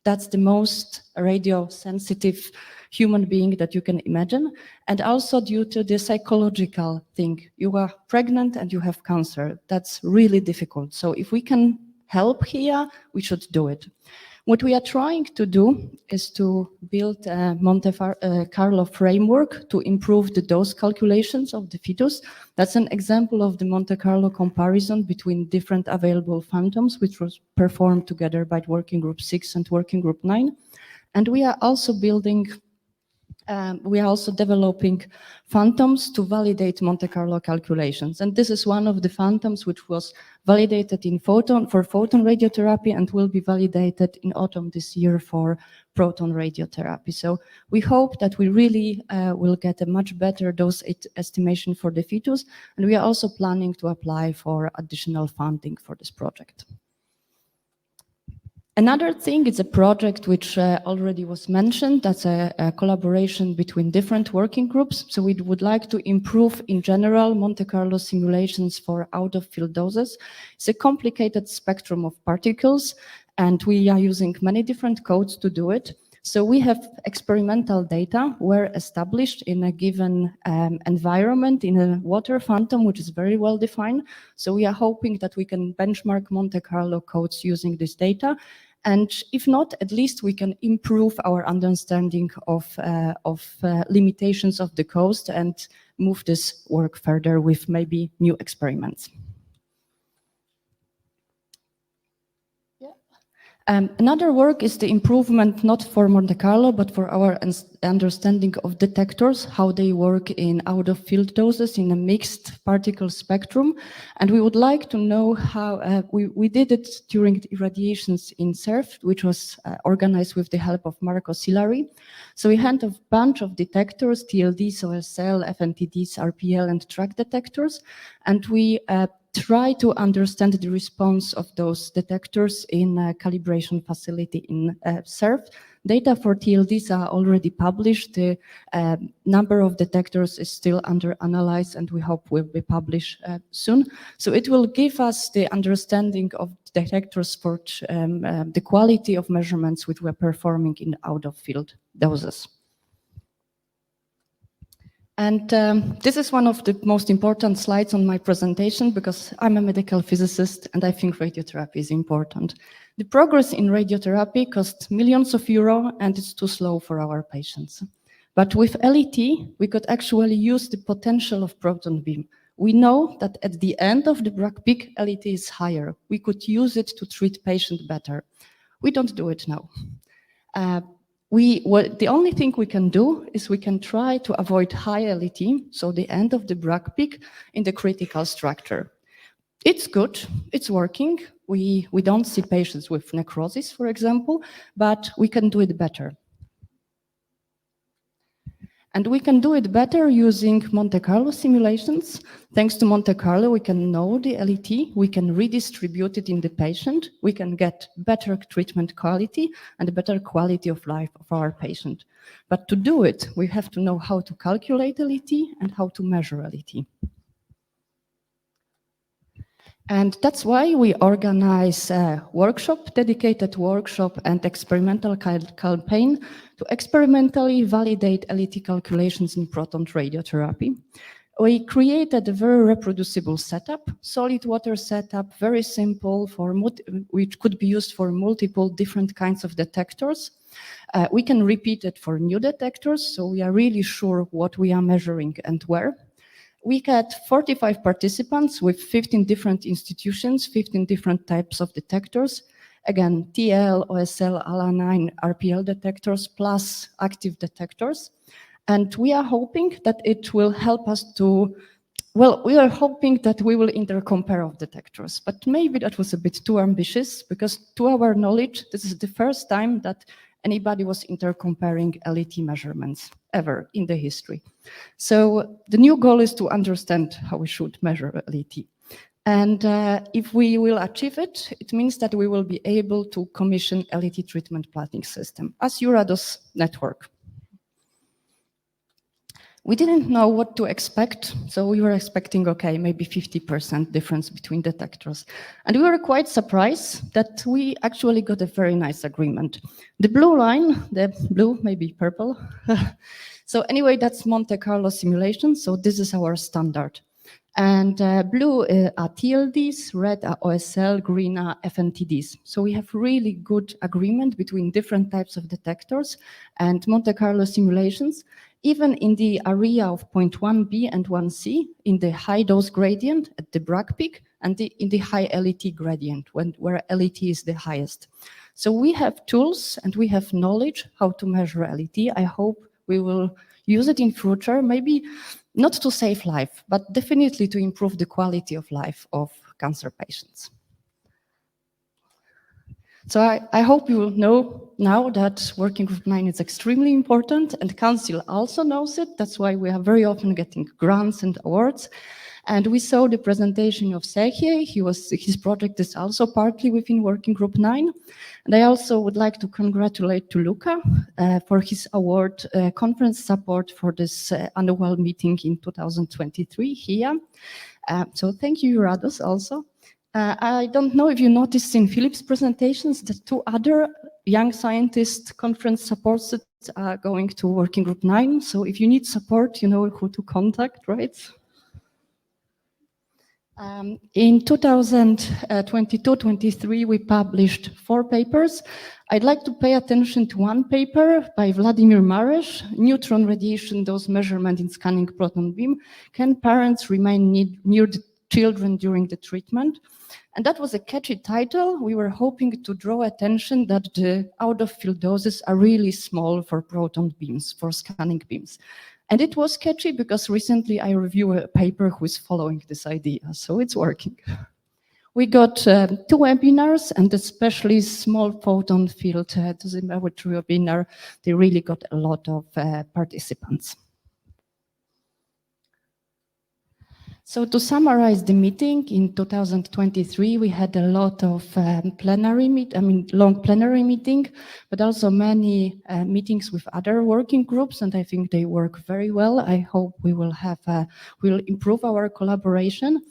that's the most radio-sensitive human being that you can imagine. And also due to the psychological thing. You are pregnant and you have cancer. That's really difficult. So if we can help here, we should do it. What we are trying to do is to build a Monte Carlo framework to improve the dose calculations of the fetus. That's an example of the Monte Carlo comparison between different available phantoms, which was performed together by Working Group 6 and Working Group 9. And we are also developing phantoms to validate Monte Carlo calculations. And this is one of the phantoms which was validated for photon radiotherapy and will be validated in autumn this year for proton radiotherapy. So we hope that we really will get a much better dose estimation for the fetus. And we are also planning to apply for additional funding for this project. Another thing is a project which already was mentioned. That's a collaboration between different working groups. So we would like to improve in general Monte Carlo simulations for out-of-field doses. It's a complicated spectrum of particles, and we are using many different codes to do it. So we have experimental data were established in a given environment in a water phantom, which is very well defined. So we are hoping that we can benchmark Monte Carlo codes using this data. And if not, at least we can improve our understanding of limitations of the code and move this work further with maybe new experiments. Another work is the improvement not for Monte Carlo, but for our understanding of detectors, how they work in out-of-field doses in a mixed particle spectrum. And we would like to know how we did it during the irradiations in CERF, which was organized with the help of Marco Silari. So we had a bunch of detectors, TLDs, OSL, FNTDs, RPL, and track detectors. And we try to understand the response of those detectors in a calibration facility in CERF. Data for TLDs are already published. The number of detectors is still under analysis, and we hope will be published soon. So it will give us the understanding of detectors for the quality of measurements which we're performing in out-of-field doses. And this is one of the most important slides on my presentation because I'm a medical physicist and I think radiotherapy is important. The progress in radiotherapy costs millions of euros and it's too slow for our patients. But with LET, we could actually use the potential of proton beam. We know that at the end of the Bragg peak, LET is higher. We could use it to treat patients better. We don't do it now. The only thing we can do is we can try to avoid high LET, so the end of the Bragg peak in the critical structure. It's good, it's working. We don't see patients with necrosis, for example, but we can do it better. And we can do it better using Monte Carlo simulations. Thanks to Monte Carlo, we can know the LET, we can redistribute it in the patient, we can get better treatment quality and a better quality of life of our patient. But to do it, we have to know how to calculate LET and how to measure LET. And that's why we organize a workshop, dedicated workshop and experimental campaign to experimentally validate LET calculations in proton radiotherapy. We created a very reproducible setup, solid water setup, very simple, which could be used for multiple different kinds of detectors. We can repeat it for new detectors, so we are really sure what we are measuring and where. We had 45 participants with 15 different institutions, 15 different types of detectors. Again, TL, OSL, ALA9, RPL detectors, plus active detectors. And we are hoping that it will help us to, well, we are hoping that we will intercompare of detectors, but maybe that was a bit too ambitious because to our knowledge, this is the first time that anybody was intercomparing LET measurements ever in the history. So the new goal is to understand how we should measure LET. And if we will achieve it, it means that we will be able to commission LET treatment planning system as EURADOS network. We didn't know what to expect, so we were expecting, okay, maybe 50% difference between detectors. And we were quite surprised that we actually got a very nice agreement. The blue line, the blue, maybe purple. So anyway, that's Monte Carlo simulation, so this is our standard. And blue are TLDs, red are OSL, green are FNTDs. So we have really good agreement between different types of detectors and Monte Carlo simulations. Even in the area of 0.1b and 1c, in the high dose gradient at the Bragg peak, and in the high LET gradient, where LET is the highest. So we have tools and we have knowledge how to measure LET. I hope we will use it in future, maybe not to save life, but definitely to improve the quality of life of cancer patients. So I hope you will know now that Working Group 9 is extremely important, and Council also knows it. That's why we are very often getting grants and awards. And we saw the presentation of Sergei. His project is also partly within Working Group 9. And I also would like to congratulate to Luca for his award, conference support for this annual meeting in 2023 here. So thank you, EURADOS, also. I don't know if you noticed in Philip's presentations that 2 other young scientist conference supports are going to Working Group 9. So if you need support, you know who to contact, right? In 2022-23, we published 4 papers. I'd like to pay attention to one paper by Vladimir Maresh, Neutron Radiation Dose Measurement in Scanning Proton Beam. Can parents remain near the children during the treatment? And that was a catchy title. We were hoping to draw attention that the out-of-field doses are really small for proton beams, for scanning beams. And it was catchy because recently I reviewed a paper who is following this idea, so it's working. We got 2 webinars, and especially small photon field dosimetry webinar, they really got a lot of participants. So to summarize the meeting, in 2023, we had a lot of long plenary meeting, but also many meetings with other working groups, and I think they work very well. I hope we will we'll improve our collaboration.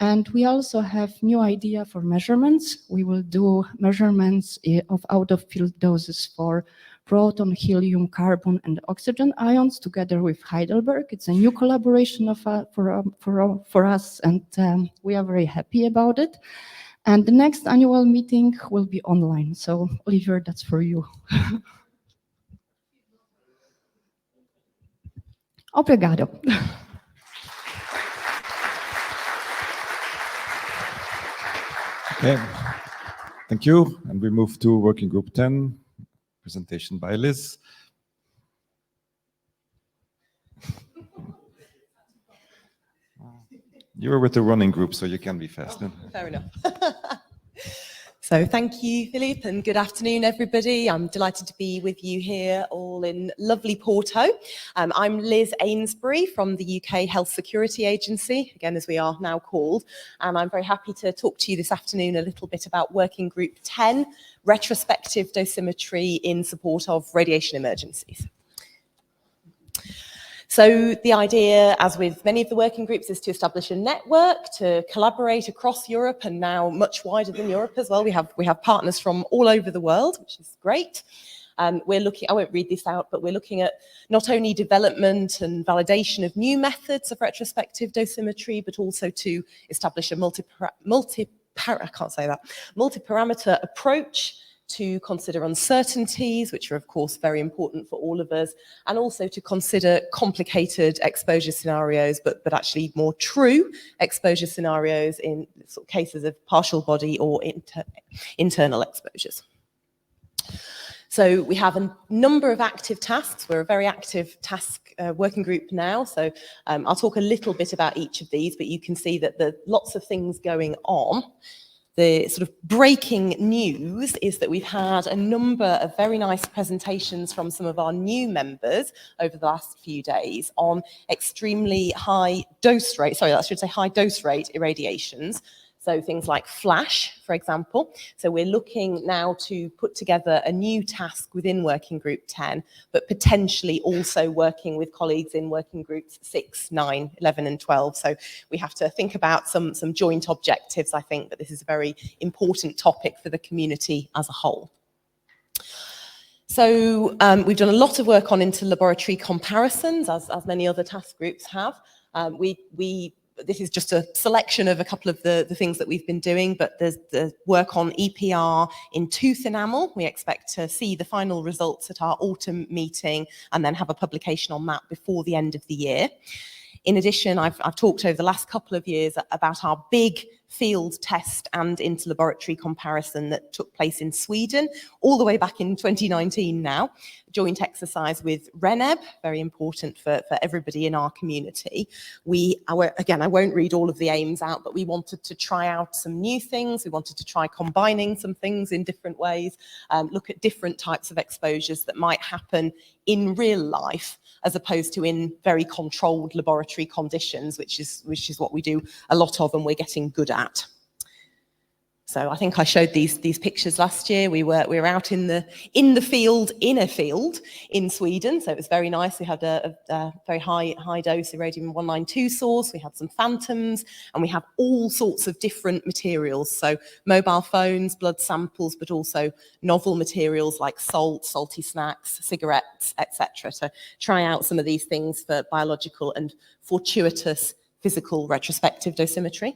And we also have new idea for measurements. We will do measurements of out-of-field doses for proton, helium, carbon, and oxygen ions together with Heidelberg. It's a new collaboration for us, and we are very happy about it. And the next annual meeting will be online. So, Oliver, that's for you. Obrigado. Okay, thank you. And we move to Working Group 10, presentation by Liz. You were with the running group, so you can be fast. Fair enough. So thank you, Philip, and good afternoon, everybody. I'm delighted to be with you here all in lovely Porto. I'm Liz Ainsbury from the UK Health Security Agency, again, as we are now called, and I'm very happy to talk to you this afternoon a little bit about Working Group 10, retrospective dosimetry in support of radiation emergencies. So So the idea, as with many of the working groups, is to establish a network to collaborate across Europe, and now much wider than Europe as well. We have partners from all over the world, which is great. We're looking, I won't read this out, but we're looking at not only development and validation of new methods of retrospective dosimetry, but also to establish a multi-parameter approach to consider uncertainties, which are of course very important for all of us, and also to consider complicated exposure scenarios, but actually more true exposure scenarios in sort of cases of partial body or internal exposures. So we have a number of active tasks. We're a very active task working group now. So I'll talk a little bit about each of these, but you can see that there are lots of things going on. The sort of breaking news is that we've had a number of very nice presentations from some of our new members over the last few days on extremely high dose rate, high dose rate irradiations. So things like flash, for example. So we're looking now to put together a new task within Working Group 10, but potentially also working with colleagues in Working Groups 6, 9, 11 and 12. So we have to think about some joint objectives, I think, but this is a very important topic for the community as a whole. So we've done a lot of work on inter-laboratory comparisons, as many other task groups have. This is just a selection of a couple of the things that we've been doing, but there's the work on EPR in tooth enamel. We expect to see the final results at our autumn meeting and then have a publication on that before the end of the year. In addition, I've talked over the last couple of years about our big field test and interlaboratory comparison that took place in Sweden all the way back in 2019 now. Joint exercise with RENEB, very important for everybody in our community. Again, I won't read all of the aims out, but we wanted to try out some new things. We wanted to try combining some things in different ways, look at different types of exposures that might happen in real life as opposed to in very controlled laboratory conditions, which is what we do a lot of and we're getting good at. So I think I showed these pictures last year. We were out in a field in Sweden, so it was very nice. We had a very high dose Irradium-192 source. We had some phantoms, and we have all sorts of different materials. So mobile phones, blood samples, but also novel materials like salt, salty snacks, cigarettes, etc. To try out some of these things for biological and fortuitous physical retrospective dosimetry.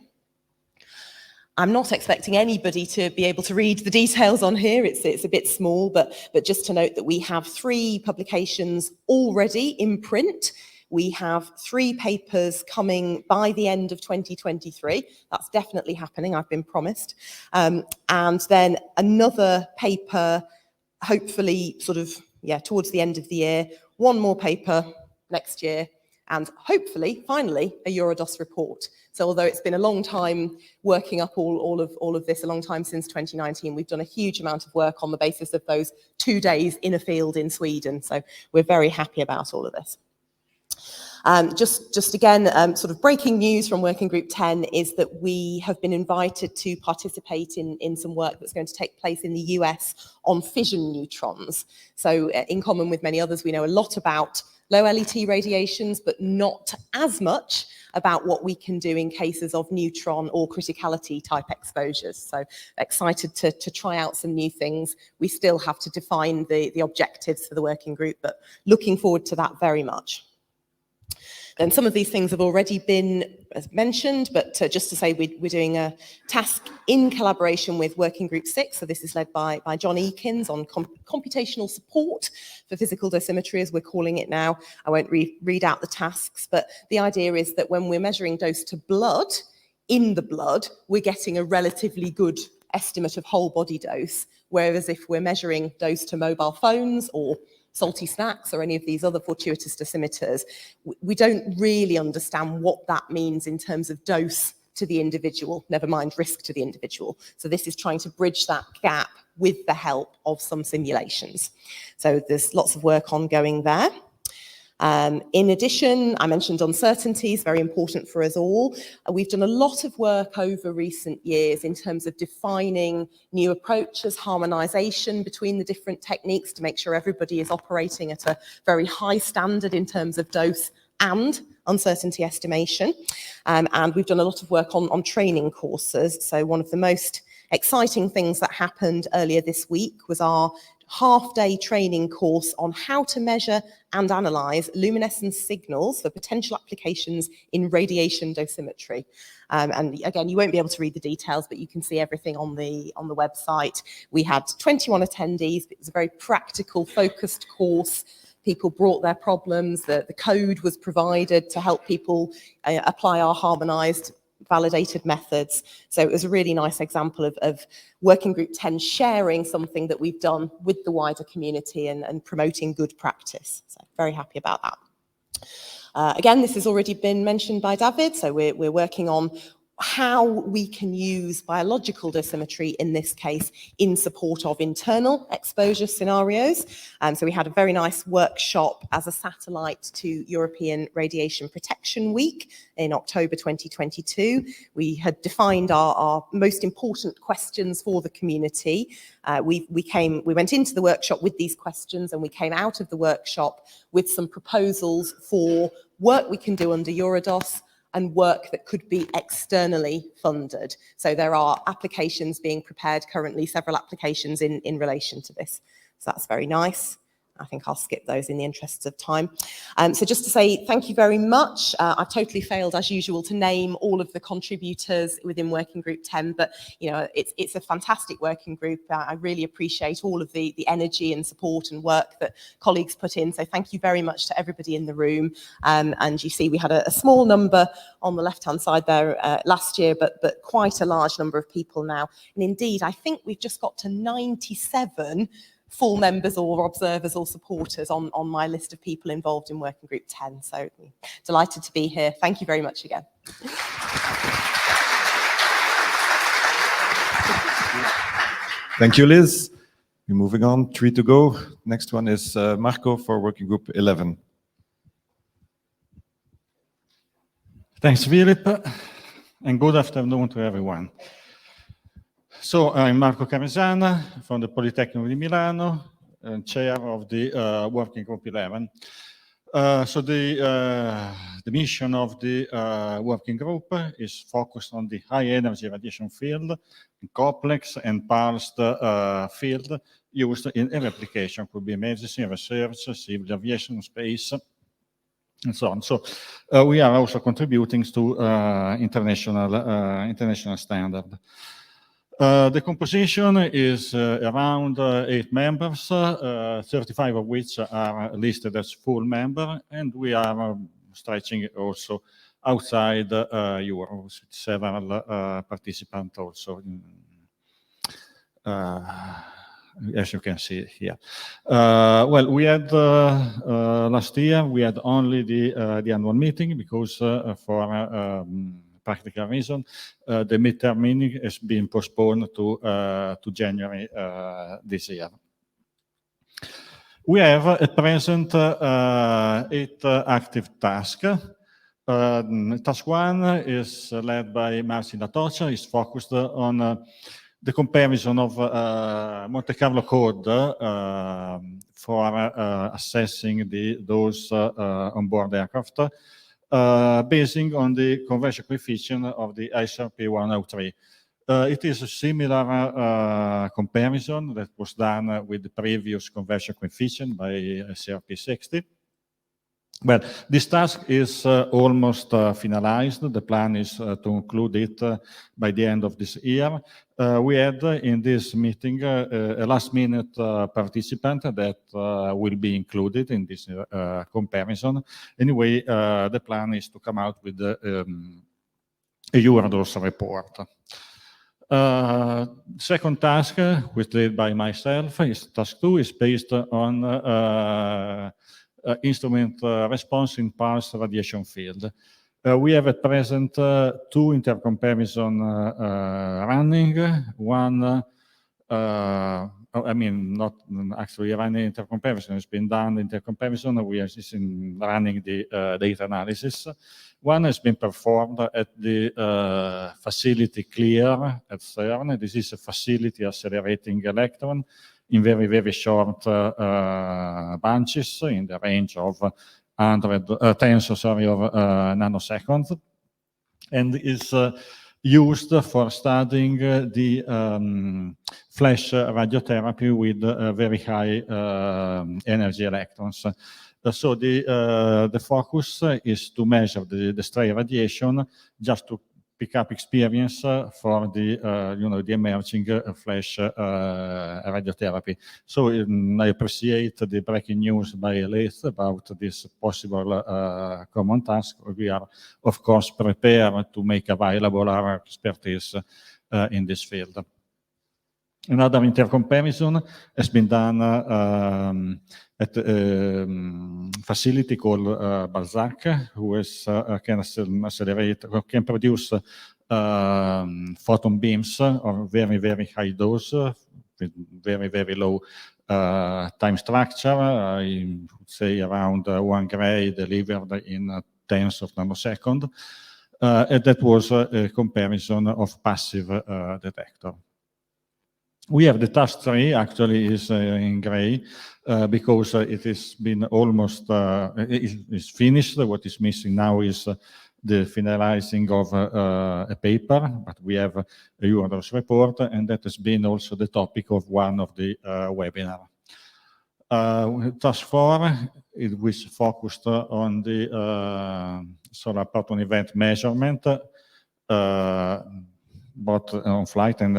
I'm not expecting anybody to be able to read the details on here. It's a bit small, but just to note that we have 3 publications already in print. We have 3 papers coming by the end of 2023. That's definitely happening, I've been promised. And then another paper, hopefully towards the end of the year, 1 more paper next year, and hopefully, finally, a EURADOS report. So although it's been a long time working up all of this, a long time since 2019, we've done a huge amount of work on the basis of those 2 days in a field in Sweden. So we're very happy about all of this. Just again, sort of breaking news from Working Group 10 is that we have been invited to participate in some work that's going to take place in the US on fission neutrons. So in common with many others, we know a lot about low LET radiations, but not as much about what we can do in cases of neutron or criticality type exposures. So excited to try out some new things. We still have to define the objectives for the working group, but looking forward to that very much. And some of these things have already been mentioned, but just to say we're doing a task in collaboration with Working Group 6. So this is led by John Eakins on computational support for physical dosimetry, as we're calling it now. I won't read out the tasks, but the idea is that when we're measuring dose to blood, in the blood, we're getting a relatively good estimate of whole body dose, whereas if we're measuring dose to mobile phones or salty snacks or any of these other fortuitous dosimeters, we don't really understand what that means in terms of dose to the individual, never mind risk to the individual. So this is trying to bridge that gap with the help of some simulations. So there's lots of work ongoing there. In addition, I mentioned uncertainties, very important for us all. We've done a lot of work over recent years in terms of defining new approaches, harmonization between the different techniques to make sure everybody is operating at a very high standard in terms of dose and uncertainty estimation. And we've done a lot of work on training courses. So one of the most exciting things that happened earlier this week was our half-day training course on how to measure and analyse luminescence signals for potential applications in radiation dosimetry. And again, you won't be able to read the details, but you can see everything on the website. We had 21 attendees. It was a very practical, focused course. People brought their problems. The code was provided to help people apply our harmonised validated methods. So it was a really nice example of Working Group 10 sharing something that we've done with the wider community and promoting good practice. So very happy about that. Again, this has already been mentioned by David, so we're working on how we can use biological dosimetry in this case in support of internal exposure scenarios. So we had a very nice workshop as a satellite to European Radiation Protection Week in October 2022. We had defined our most important questions for the community. We went into the workshop with these questions, and we came out of the workshop with some proposals for work we can do under EURADOS and work that could be externally funded. So there are applications being prepared currently, several applications in relation to this. So that's very nice. I think I'll skip those in the interests of time. So just to say thank you very much. I've totally failed, as usual, to name all of the contributors within Working Group 10, but you know, it's a fantastic working group. I really appreciate all of the energy and support and work that colleagues put in. So thank you very much to everybody in the room. And you see we had a small number on the left-hand side there last year, but quite a large number of people now. And indeed, I think we've just got to 97 full members or observers or supporters on my list of people involved in Working Group 10. So delighted to be here. Thank you very much again. Thank you, Liz. We're moving on, 3 to go. Next one is Marco for Working Group 11. Thanks, Philip, and good afternoon to everyone. So I'm Marco Caresana from the Polytechnic di Milano, and chair of the Working Group 11. So the mission of the working group is focused on the high energy radiation field, complex and parsed field used in every application. Could be medicine, research, civil aviation, space, and so on. So we are also contributing to international standard. The composition is around 8 members, 35 of which are listed as full member, and we are stretching also outside Europe, with several participants also, as you can see here. Well, we had last year, we had only the annual meeting because for practical reason, the midterm meeting has been postponed to January this year. We have at present 8 active tasks. Task 1 is led by Marcin Latoccia. It's focused on the comparison of Monte Carlo code for assessing those onboard aircraft, basing on the conversion coefficient of the ISRP 103. It is a similar comparison that was done with the previous conversion coefficient by ISRP 60. Well, this task is almost finalized. The plan is to conclude it by the end of this year. We had in this meeting a last-minute participant that will be included in this comparison. Anyway, the plan is to come out with a EURADOS report. Second task, which led by myself, is task 2, is based on instrument response in pulse radiation field. We have at present 2 intercomparison running. One, I mean, not actually running intercomparison, it's been done intercomparison. We are running the data analysis. One has been performed at the facility CLEAR at CERN. This is a facility accelerating electron in very, very short bunches in the range of tens of nanoseconds, and is used for studying the flash radiotherapy with very high energy electrons. So the focus is to measure the stray radiation, just to pick up experience for the the emerging flash radiotherapy. So I appreciate the breaking news by Liz about this possible common task. We are, of course, prepared to make available our expertise in this field. Another intercomparison has been done at a facility called Balzac, who can produce photon beams of very, very high dose with very, very low time structure. I would say around 1 gray delivered in tens of nanoseconds. And that was a comparison of passive detector. We have the task 3, actually is in gray, because it has been almost is finished. What is missing now is the finalizing of a paper, but we have a EURADOS report, and that has been also the topic of one of the webinar. Task 4, it was focused on the solar proton event measurement, both on flight and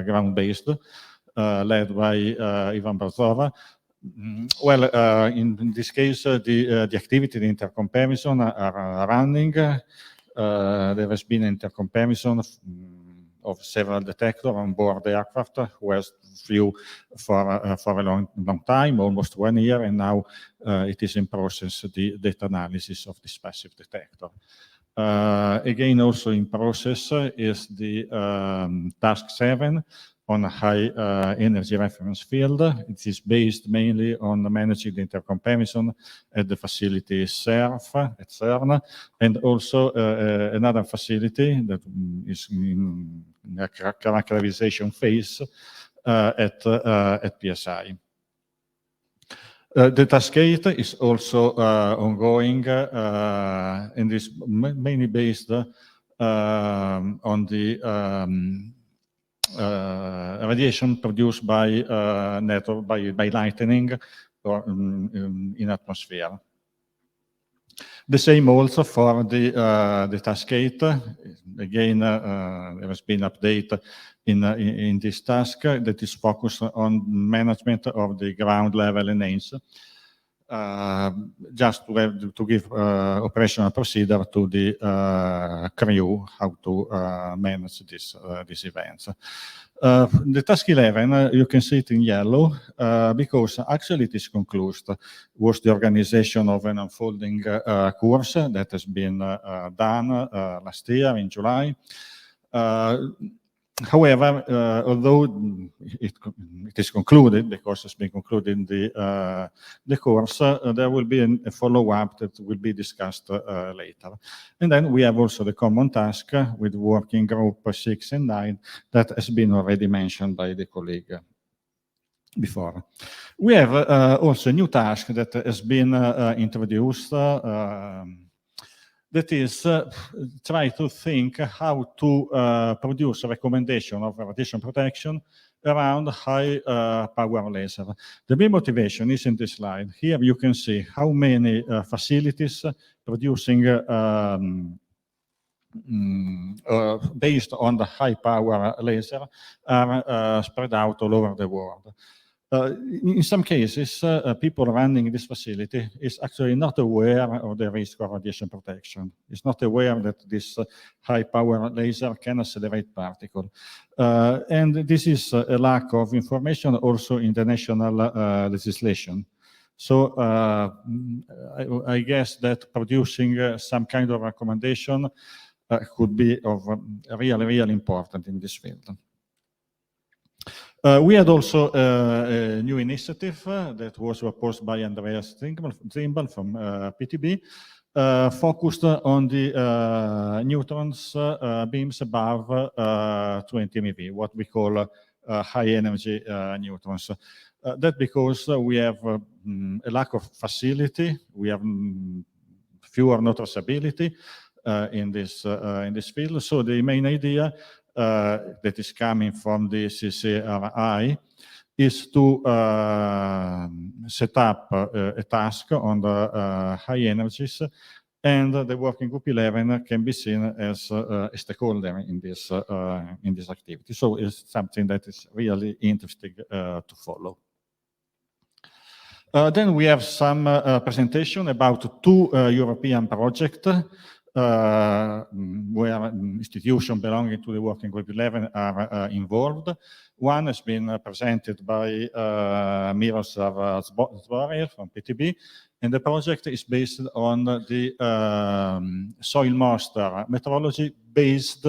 ground-based, led by Ivan Barzova. Well, in this case, the activity, the intercomparison are running. There has been intercomparison of several detectors on board the aircraft, who has flew for a long time, almost 1 year, and now it is in process, the data analysis of this passive detector. Again, also in process is the task 7 on a high energy reference field. It is based mainly on managing the intercomparison at the facility CERF at CERN, and also another facility that is in a characterization phase at PSI. The task 8 is also ongoing and is mainly based on the radiation produced by lightning or in atmosphere. The same also for the task 8. Again, there has been update in this task that is focused on management of the ground level names, just to give operational procedure to the crew how to manage these events. The task 11, you can see it in yellow, because actually it is concluded, was the organization of an unfolding course that has been done last year in July. However, although it is concluded, because it's been concluded in the course, there will be a follow-up that will be discussed later. And then we have also the common task with working group 6 and 9 that has been already mentioned by the colleague before. We have also a new task that has been introduced, that is try to think how to produce a recommendation of radiation protection around high power laser. The main motivation is in this slide. Here you can see how many facilities producing based on the high power laser are spread out all over the world. In some cases, people running this facility is actually not aware of the risk of radiation protection. It's not aware that this high power laser can accelerate particles. And this is a lack of information also in the national legislation. So I guess that producing some kind of recommendation could be of really important in this field. We had also a new initiative that was proposed by Andreas Trimble from PTB, focused on the neutrons beams above 20 MeV, what we call high energy neutrons. That's because we have a lack of facility, we have fewer noticeability in this field. So the main idea that is coming from the CCRI is to set up a task on the high energies, and the Working Group 11 can be seen as a stakeholder in this activity. So it's something that is really interesting to follow. Then we have some presentation about two European projects where institutions belonging to the Working Group 11 are involved. One has been presented by Miroslav Zboril from PTB, and the project is based on the soil moisture metrology based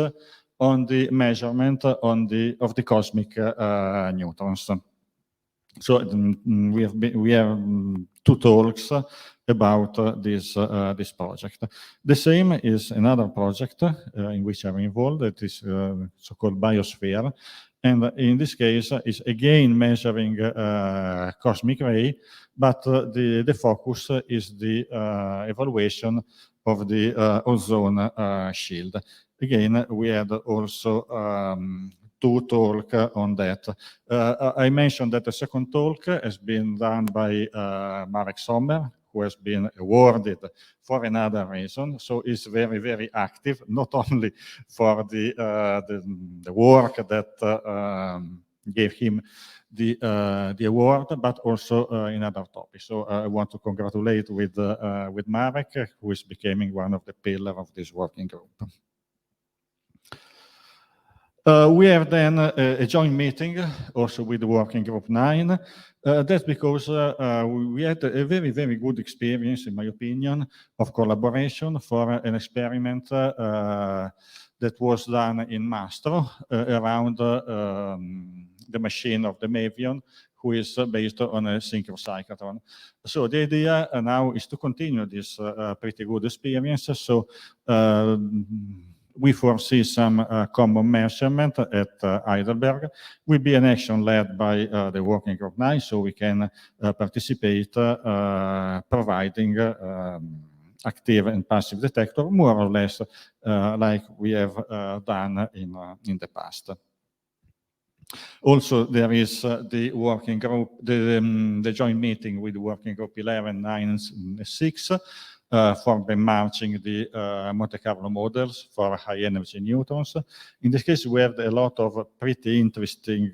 on the measurement of the cosmic neutrons. So we have two talks about this project. The same is another project in which I'm involved, that is so-called Biosphere. And in this case, is again measuring cosmic ray, but the focus is the evaluation of the ozone shield. Again, we had also two talk on that. I mentioned that the second talk has been done by Marek Sommer, who has been awarded for another reason. So he's very, very active, not only for the work that gave him the award, but also in other topics. So I want to congratulate with Marek, who is becoming one of the pillars of this working group. We have then a joint meeting also with the Working Group 9. That's because we had a very, very good experience, in my opinion, of collaboration for an experiment that was done in Mastro around the machine of the Mavion, who is based on a synchrocyclotron. So the idea now is to continue this pretty good experience. So we foresee some common measurement at Heidelberg. Will be an action led by the Working Group 9, so we can participate providing active and passive detector, more or less like we have done in the past. Also, there is the working group, the joint meeting with the Working Group 11, 9, and 6, for benchmarking the Monte Carlo models for high energy neutrons. In this case, we have a lot of pretty interesting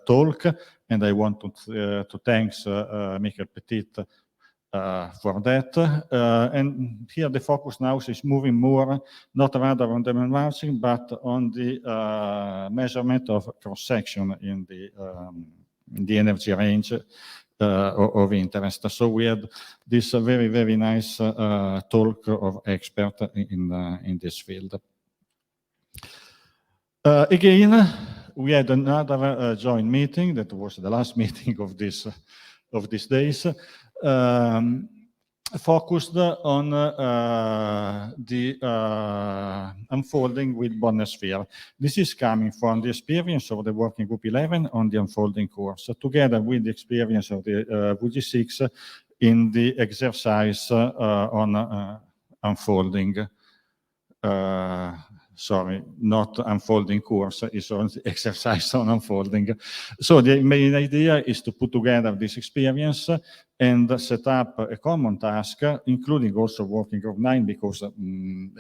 talk, and I want to thank Michael Petit for that. And here the focus now is moving more, not rather on the benchmarking, but on the measurement of cross-section in the energy range of interest. So we had this very, very nice talk of expert in this field. Again, we had another joint meeting that was the last meeting of these days, focused on the unfolding with Bonnesphere. This is coming from the experience of the Working Group 11 on the unfolding course, together with the experience of the VG6 in the exercise on unfolding. Sorry, not unfolding course, it's on exercise on unfolding. So the main idea is to put together this experience and set up a common task, including also Working Group 9, because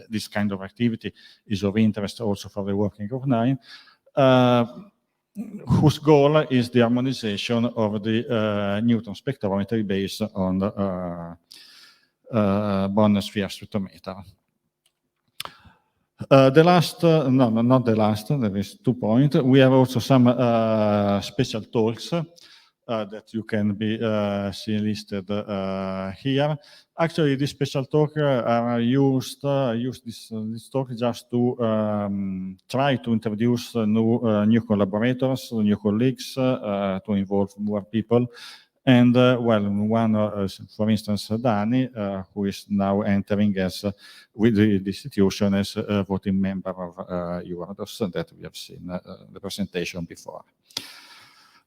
this kind of activity is of interest also for the Working Group 9, whose goal is the harmonization of the Newton spectrometry based on the Bonnesphere spectrometer. The last, no, not the last, there is 2 points. We have also some special talks that you can see listed here. Actually, these special talks are used this talk just to try to introduce new collaborators, new colleagues, to involve more people. And well, one, for instance, Dani, who is now entering as with the institution as a voting member of EURADOS, that we have seen the presentation before.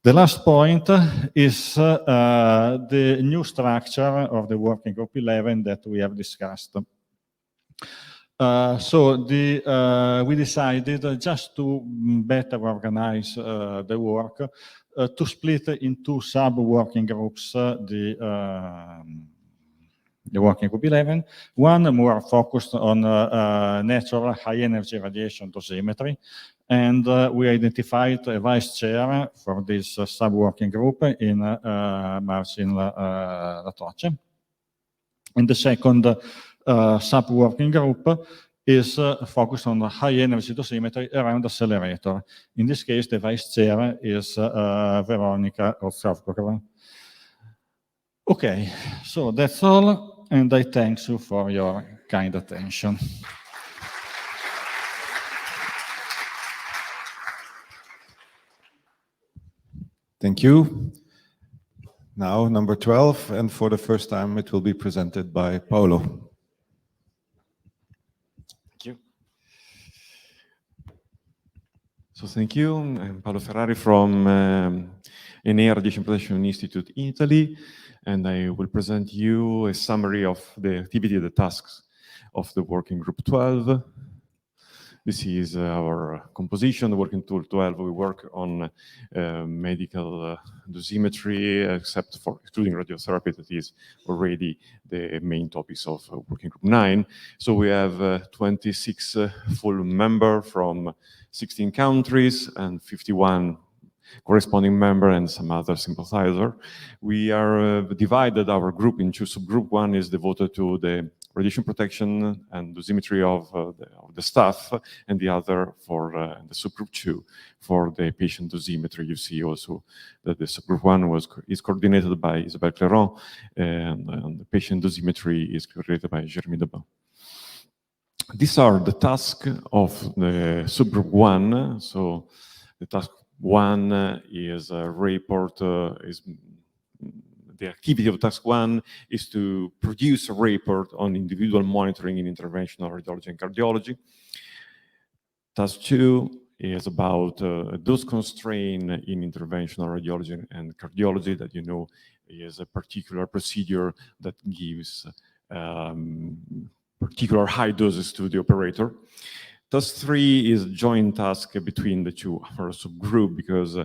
The last point is the new structure of the working group 11 that we have discussed. We decided just to better organize the work to split in two sub-working groups the working group 11. One more focused on natural high-energy radiation dosimetry, and we identified a vice chair for this sub-working group in Marcin Latoce. And the second sub-working group is focused on the high-energy dosimetry around accelerator. In this case, the vice chair is Veronica Ovchavkova. Okay, so that's all, and I thank you for your kind attention. Thank you. Now, number 12, and for the first time, it will be presented by Paolo. Thank you. So thank you. I'm Paolo Ferrari from Enea Radiation Protection Institute in Italy, and I will present you a summary of the activity, the tasks of the Working Group 12. This is our composition, the Working Group 12. We work on medical dosimetry, except for excluding radiotherapy, that is already the main topics of Working Group 9. So we have 26 full members from 16 countries and 51 corresponding member and some other sympathizer. We are divided our group into subgroup. One is devoted to the radiation protection and dosimetry of the staff, and the other for the subgroup 2 for the patient dosimetry. You see also that the subgroup 1 is coordinated by Isabelle Clairon, and the patient dosimetry is coordinated by Jérémy Debin. These are the tasks of the subgroup 1. So the task 1 is a report, the activity of task 1 is to produce a report on individual monitoring in interventional radiology and cardiology. Task 2 is about dose constraint in interventional radiology and cardiology, that you know is a particular procedure that gives particular high doses to the operator. Task 3 is a joint task between the two subgroup, because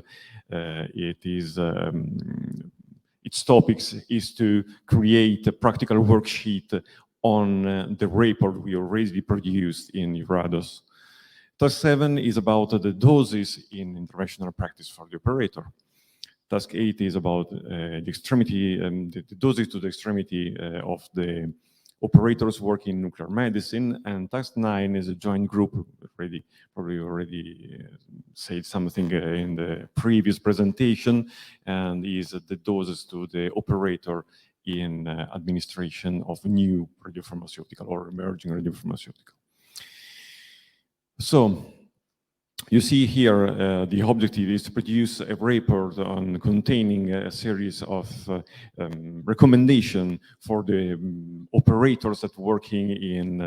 its topics is to create a practical worksheet on the report we already produced in EURADOS. Task 7 is about the doses in interventional practice for the operator. Task 8 is about the extremity, the doses to the extremity of the operators working in nuclear medicine. And task 9 is a joint group, probably already said something in the previous presentation, and is the doses to the operator in administration of new radiopharmaceutical or emerging radiopharmaceutical. So you see here the objective is to produce a report on containing a series of recommendations for the operators that working in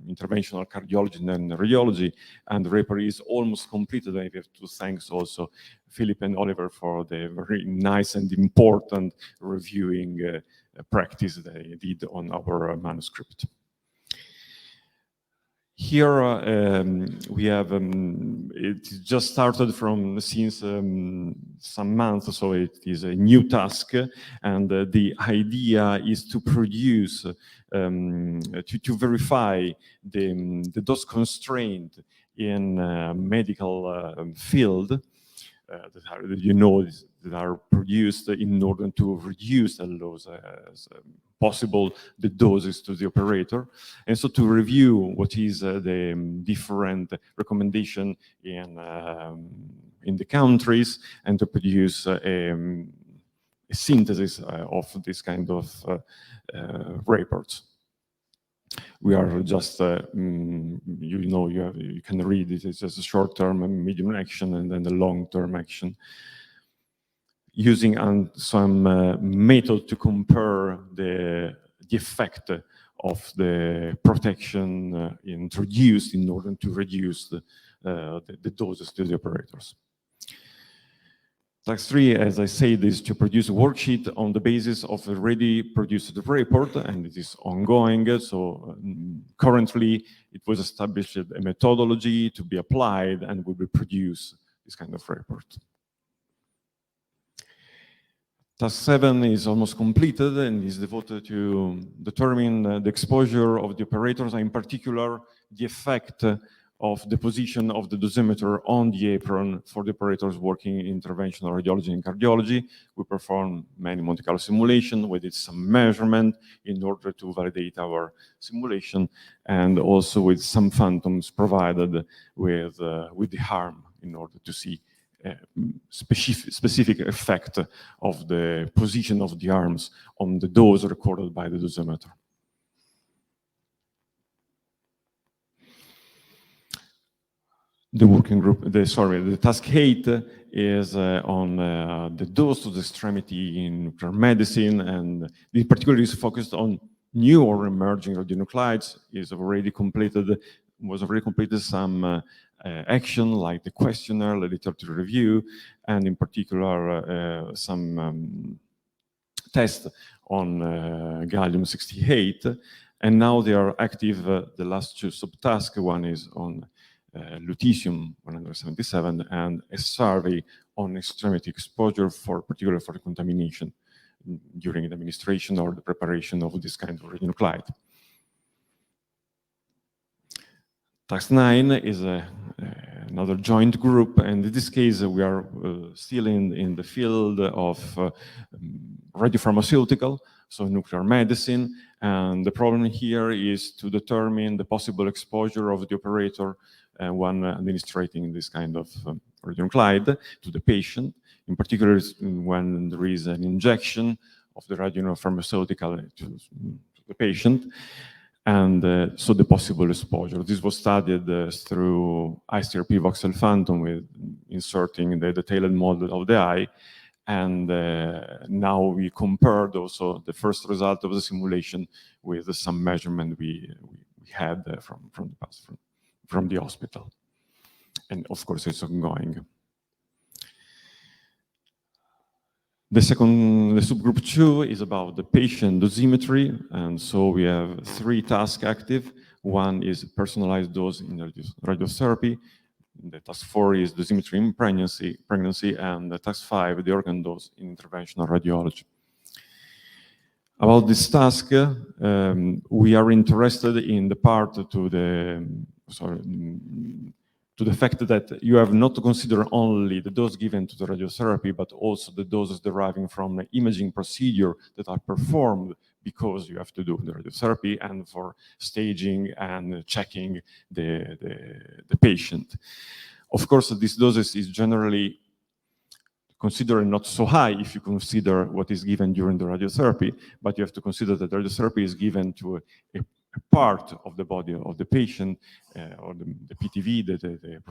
interventional cardiology and radiology, and the report is almost completed. I have to thank also Philip and Oliver for the very nice and important reviewing practice they did on our manuscript. Here we have, it just started since some months, so it is a new task, and the idea is to produce, to verify the dose constraint in medical field that are produced in order to reduce as possible the doses to the operator, and so to review what is the different recommendation in the countries, and to produce a synthesis of this kind of reports. We are just, you can read it. It's just a short-term and medium action, and then the long-term action, using some method to compare the effect of the protection introduced in order to reduce the doses to the operators. Task 3, as I said, is to produce a worksheet on the basis of a already produced report, and it is ongoing. So currently, it was established a methodology to be applied, and we will produce this kind of report. Task 7 is almost completed and is devoted to determine the exposure of the operators, and in particular, the effect of the position of the dosimeter on the apron for the operators working in interventional radiology and cardiology. We perform many Monte Carlo simulations. We did some measurement in order to validate our simulation, and also with some phantoms provided with the arm in order to see specific effect of the position of the arms on the dose recorded by the dosimeter. The working group, the task 8 is on the dose to the extremity in nuclear medicine, and in particular is focused on new or emerging radionuclides. Was already completed some action like the questionnaire, the literature review, and in particular some tests on gallium-68. And now they are active. The last two subtasks, one is on lutetium-177 and a survey on extremity exposure, particularly for contamination during the administration or the preparation of this kind of radionuclide. Task 9 is another joint group, and in this case we are still in the field of radiopharmaceutical, so nuclear medicine, and the problem here is to determine the possible exposure of the operator when administrating this kind of radionuclide to the patient, in particular when there is an injection of the radiopharmaceutical to the patient, and so the possible exposure. This was studied through ICRP voxel phantom with inserting the detailed model of the eye, and now we compared also the first result of the simulation with some measurement we had from the past, from the hospital. And of course, it's ongoing. The subgroup 2 is about the patient dosimetry, and so we have 3 tasks active. One is personalized dose in radiotherapy. The task 4 is dosimetry in pregnancy, and the task 5, the organ dose in interventional radiology. About this task, we are interested in the part to the fact that you have not to consider only the dose given to the radiotherapy, but also the doses deriving from the imaging procedure that are performed because you have to do the radiotherapy and for staging and checking the patient. Of course, this doses is generally considered not so high if you consider what is given during the radiotherapy, but you have to consider that the radiotherapy is given to a part of the body of the patient, or the PTV, the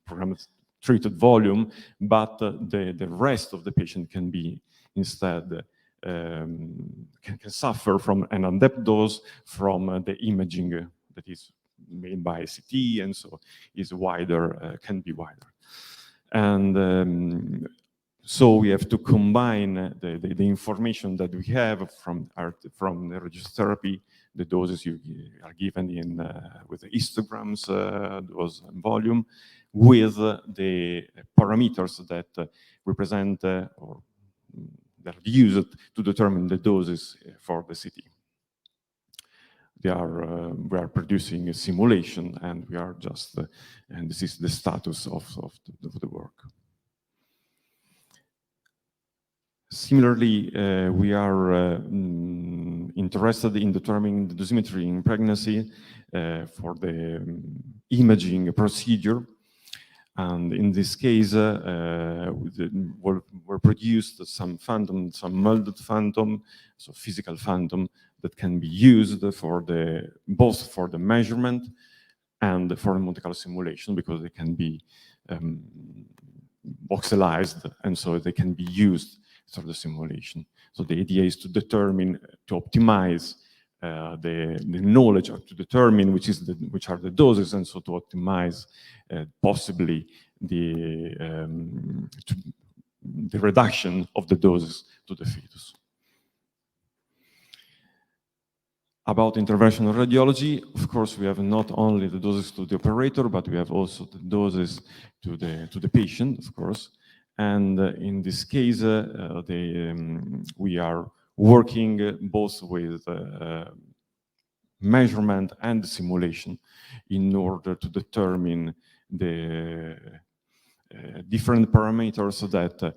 programmed treated volume, but the rest of the patient can be instead can suffer from an undept dose from the imaging that is made by CT, and so is wider, can be wider. And so we have to combine the information that we have from the radiotherapy, the doses you are given in with the histograms, dose and volume, with the parameters that represent or that are used to determine the doses for the CT. We are producing a simulation, and we are just, and this is the status of the work. Similarly, we are interested in determining the dosimetry in pregnancy for the imaging procedure. And in this case, were produced some phantom, some molded phantom, so physical phantom that can be used for both for the measurement and for the Monte Carlo simulation, because they can be voxelized, and so they can be used for the simulation. So the idea is to determine, to optimize the knowledge, or to determine which are the doses, and so to optimize possibly the the reduction of the doses to the fetus. About interventional radiology, of course, we have not only the doses to the operator, but we have also the doses to the patient, of course. And in this case, we are working both with measurement and simulation in order to determine the different parameters that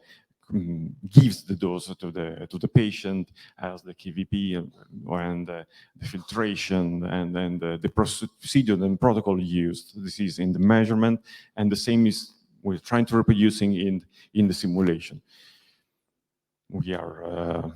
gives the dose to the patient, as the KVP and the filtration and then the procedure and protocol used. This is in the measurement, and the same is we're trying to reproducing in the simulation. We are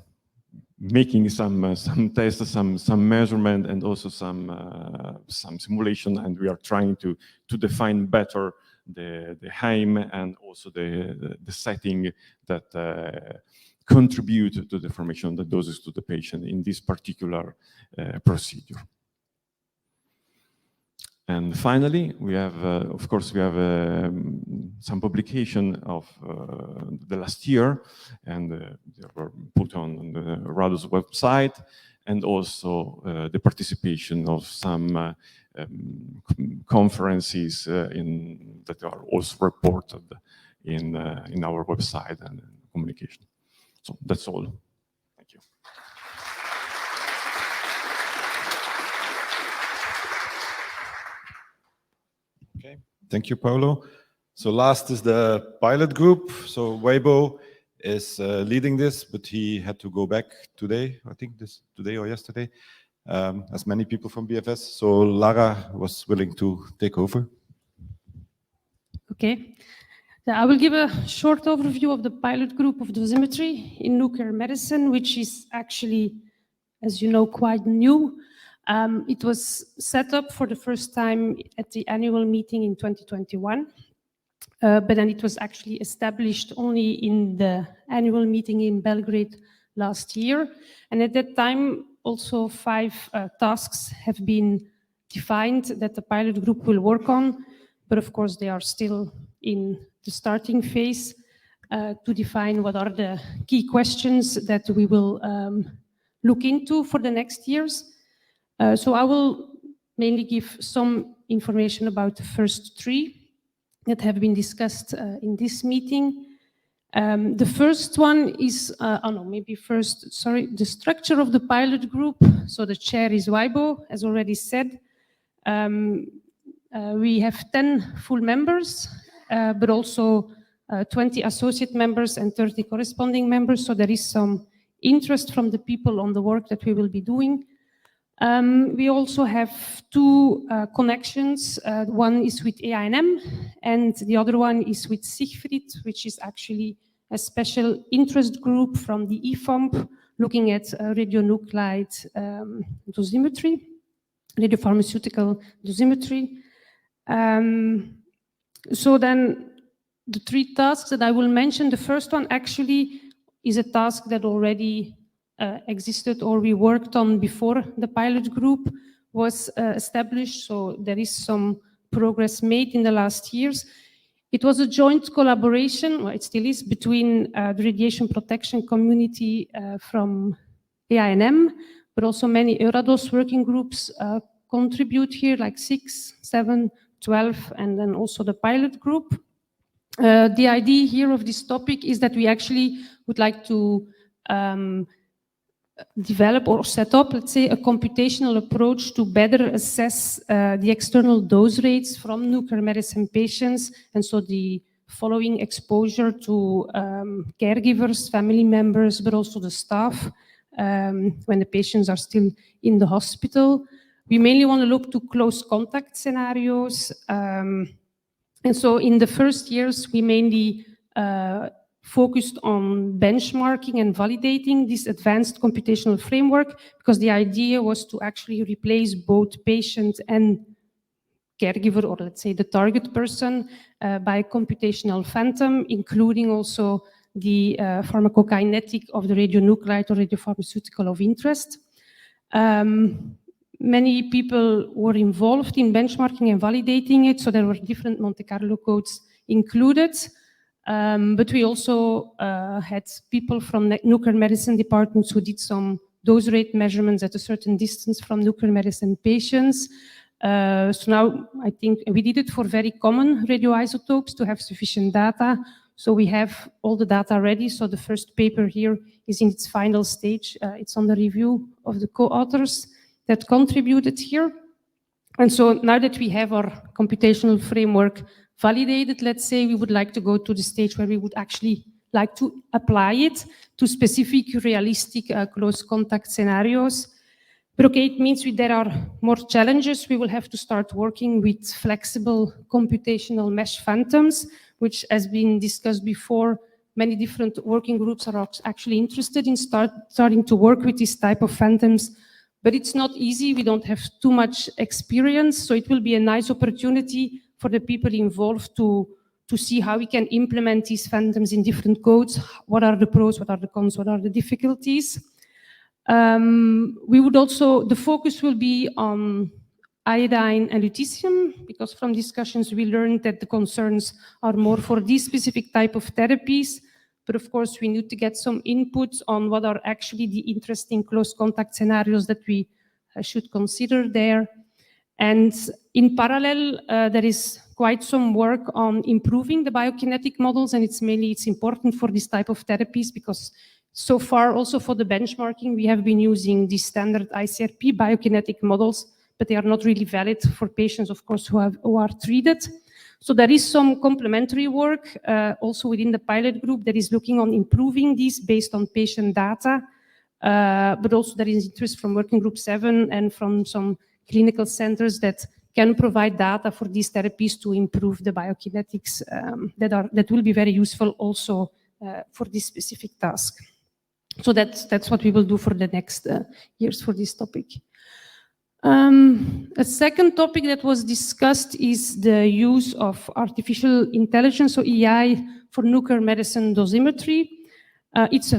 making some tests, some measurement, and also some simulation, and we are trying to define better the aim and also the setting that contribute to the formation of the doses to the patient in this particular procedure. And finally, we have, of course, we have some publication of the last year, and they were put on the EURADOS website, and also the participation of some conferences that are also reported in our website and communication. So that's all. Thank you. Okay, thank you, Paolo. So last is the pilot group. So Weibo is leading this, but he had to go back today, I think today or yesterday, as many people from BFS. So Lara was willing to take over. Okay. I will give a short overview of the pilot group of dosimetry in nuclear medicine, which is actually, as you know, quite new. It was set up for the first time at the annual meeting in 2021, but then it was actually established only in the annual meeting in Belgrade last year. And at that time, also 5 tasks have been defined that the pilot group will work on, but of course they are still in the starting phase to define what are the key questions that we will look into for the next years. So I will mainly give some information about the first 3 that have been discussed in this meeting. The first one is, the structure of the pilot group. So the chair is Weibo, as already said. We have 10 full members, but also 20 associate members and 30 corresponding members. So there is some interest from the people on the work that we will be doing. We also have 2 connections. One is with AINM, and the other one is with Siegfried, which is actually a special interest group from the EFOMP looking at radionuclide dosimetry, radiopharmaceutical dosimetry. So then the 3 tasks that I will mention, the first one actually is a task that already existed or we worked on before the pilot group was established. So there is some progress made in the last years. It was a joint collaboration, well, it still is, between the radiation protection community from AINM, but also many EURADOS working groups contribute here, like 6, 7, 12, and then also the pilot group. The idea here of this topic is that we actually would like to develop or set up, let's say, a computational approach to better assess the external dose rates from nuclear medicine patients, and so the following exposure to caregivers, family members, but also the staff when the patients are still in the hospital. We mainly want to look to close contact scenarios. And so in the first years, we mainly focused on benchmarking and validating this advanced computational framework, because the idea was to actually replace both patient and caregiver, or let's say the target person, by a computational phantom, including also the pharmacokinetic of the radionuclide or radiopharmaceutical of interest. Many people were involved in benchmarking and validating it, so there were different Monte Carlo codes included. But we also had people from the nuclear medicine departments who did some dose rate measurements at a certain distance from nuclear medicine patients. So now I think we did it for very common radioisotopes to have sufficient data. So we have all the data ready. So the first paper here is in its final stage. It's on the review of the co-authors that contributed here. And so now that we have our computational framework validated, let's say, we would like to go to the stage where we would actually like to apply it to specific realistic close contact scenarios. But okay, it means there are more challenges. We will have to start working with flexible computational mesh phantoms, which has been discussed before. Many different working groups are actually interested in starting to work with this type of phantoms. But it's not easy. We don't have too much experience. So it will be a nice opportunity for the people involved to see how we can implement these phantoms in different codes. What are the pros? What are the cons? What are the difficulties? We would also, the focus will be on iodine and lutetium, because from discussions we learned that the concerns are more for these specific type of therapies. But of course, we need to get some input on what are actually the interesting close contact scenarios that we should consider there. And in parallel, there is quite some work on improving the biokinetic models, and it's important for this type of therapies because so far also for the benchmarking, we have been using the standard ICRP biokinetic models, but they are not really valid for patients, of course, who are treated. So there is some complementary work also within the pilot group that is looking on improving these based on patient data, but also there is interest from Working Group 7 and from some clinical centers that can provide data for these therapies to improve the biokinetics that will be very useful also for this specific task. So that's what we will do for the next years for this topic. A second topic that was discussed is the use of artificial intelligence, so AI, for nuclear medicine dosimetry. It's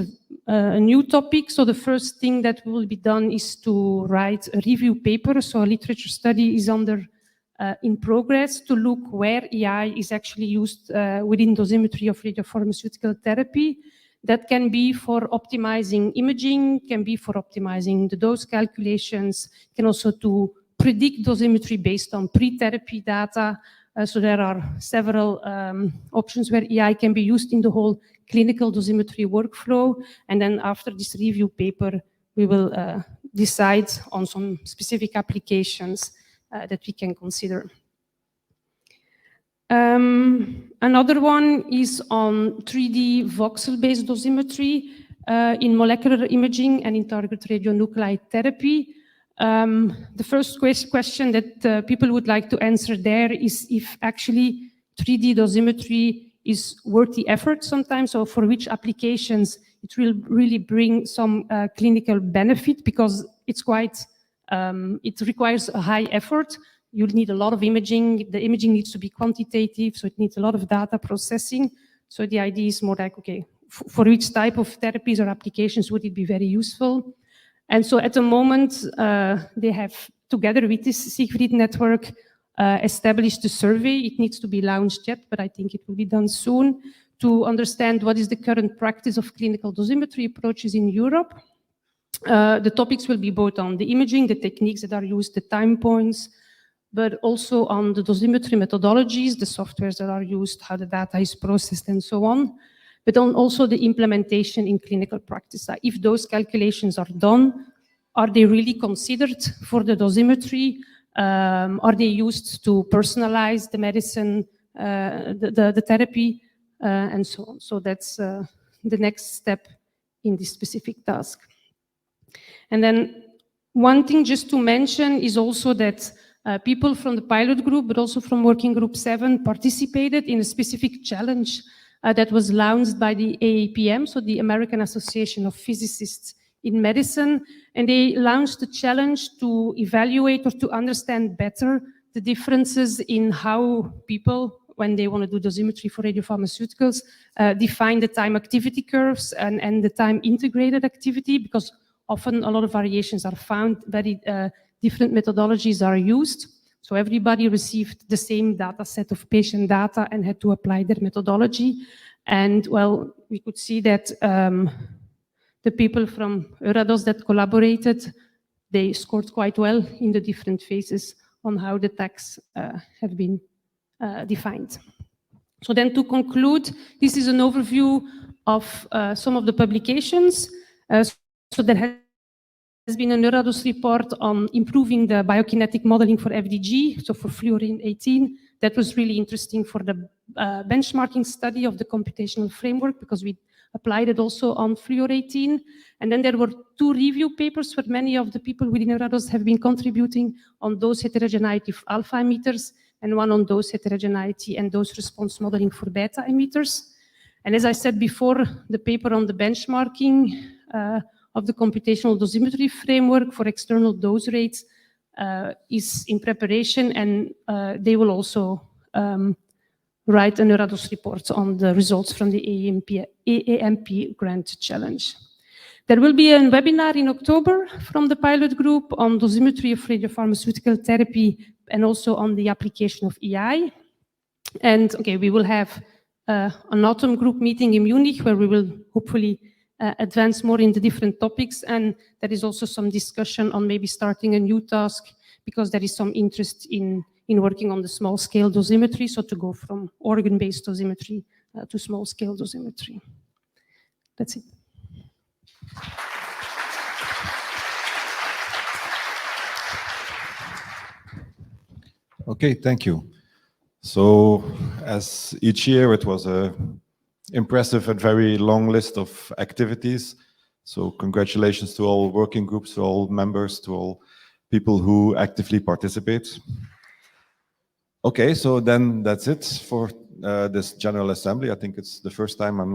a new topic, so the first thing that will be done is to write a review paper. So a literature study is in progress to look where AI is actually used within dosimetry of radiopharmaceutical therapy. That can be for optimizing imaging, can be for optimizing the dose calculations, can also to predict dosimetry based on pre-therapy data. So there are several options where AI can be used in the whole clinical dosimetry workflow. And then after this review paper, we will decide on some specific applications that we can consider. Another one is on 3D voxel-based dosimetry in molecular imaging and in target radionuclide therapy. The first question that people would like to answer there is if actually 3D dosimetry is worth the effort sometimes, or for which applications it will really bring some clinical benefit, because it's quite, it requires a high effort. You'll need a lot of imaging. The imaging needs to be quantitative, so it needs a lot of data processing. So the idea is more like, okay, for which type of therapies or applications would it be very useful? And so at the moment, they have, together with this Siegfried network, established a survey. It needs to be launched yet, but I think it will be done soon, to understand what is the current practice of clinical dosimetry approaches in Europe. The topics will be both on the imaging, the techniques that are used, the time points, but also on the dosimetry methodologies, the softwares that are used, how the data is processed, and so on. But on also the implementation in clinical practice. If those calculations are done, are they really considered for the dosimetry? Are they used to personalize the medicine, the therapy, and so on? So that's the next step in this specific task. And then one thing just to mention is also that people from the pilot group, but also from Working Group 7, participated in a specific challenge that was launched by the AAPM, so the American Association of Physicists in Medicine. And they launched a challenge to evaluate or to understand better the differences in how people, when they want to do dosimetry for radiopharmaceuticals, define the time activity curves and the time integrated activity, because often a lot of variations are found, very different methodologies are used. So everybody received the same data set of patient data and had to apply their methodology. And well, we could see that the people from EURADOS that collaborated, they scored quite well in the different phases on how the tax have been defined. So then to conclude, this is an overview of some of the publications. So there has been an EURADOS report on improving the biokinetic modeling for FDG, so for fluorine 18. That was really interesting for the benchmarking study of the computational framework, because we applied it also on fluor 18. And then there were 2 review papers where many of the people within EURADOS have been contributing on dose heterogeneity of alpha emitters, and one on dose heterogeneity and dose response modeling for beta emitters. And as I said before, the paper on the benchmarking of the computational dosimetry framework for external dose rates is in preparation, and they will also write an EURADOS report on the results from the AAMP grant challenge. There will be a webinar in October from the pilot group on dosimetry of radiopharmaceutical therapy and also on the application of EI. And okay, we will have an autumn group meeting in Munich where we will hopefully advance more in the different topics. And there is also some discussion on maybe starting a new task, because there is some interest in working on the small-scale dosimetry, so to go from organ-based dosimetry to small-scale dosimetry. That's it. Okay, thank you. So, as each year, it was an impressive and very long list of activities. So, congratulations to all working groups, to all members, to all people who actively participate. Okay, so then that's it for this General Assembly. I think it's the first time, I'm not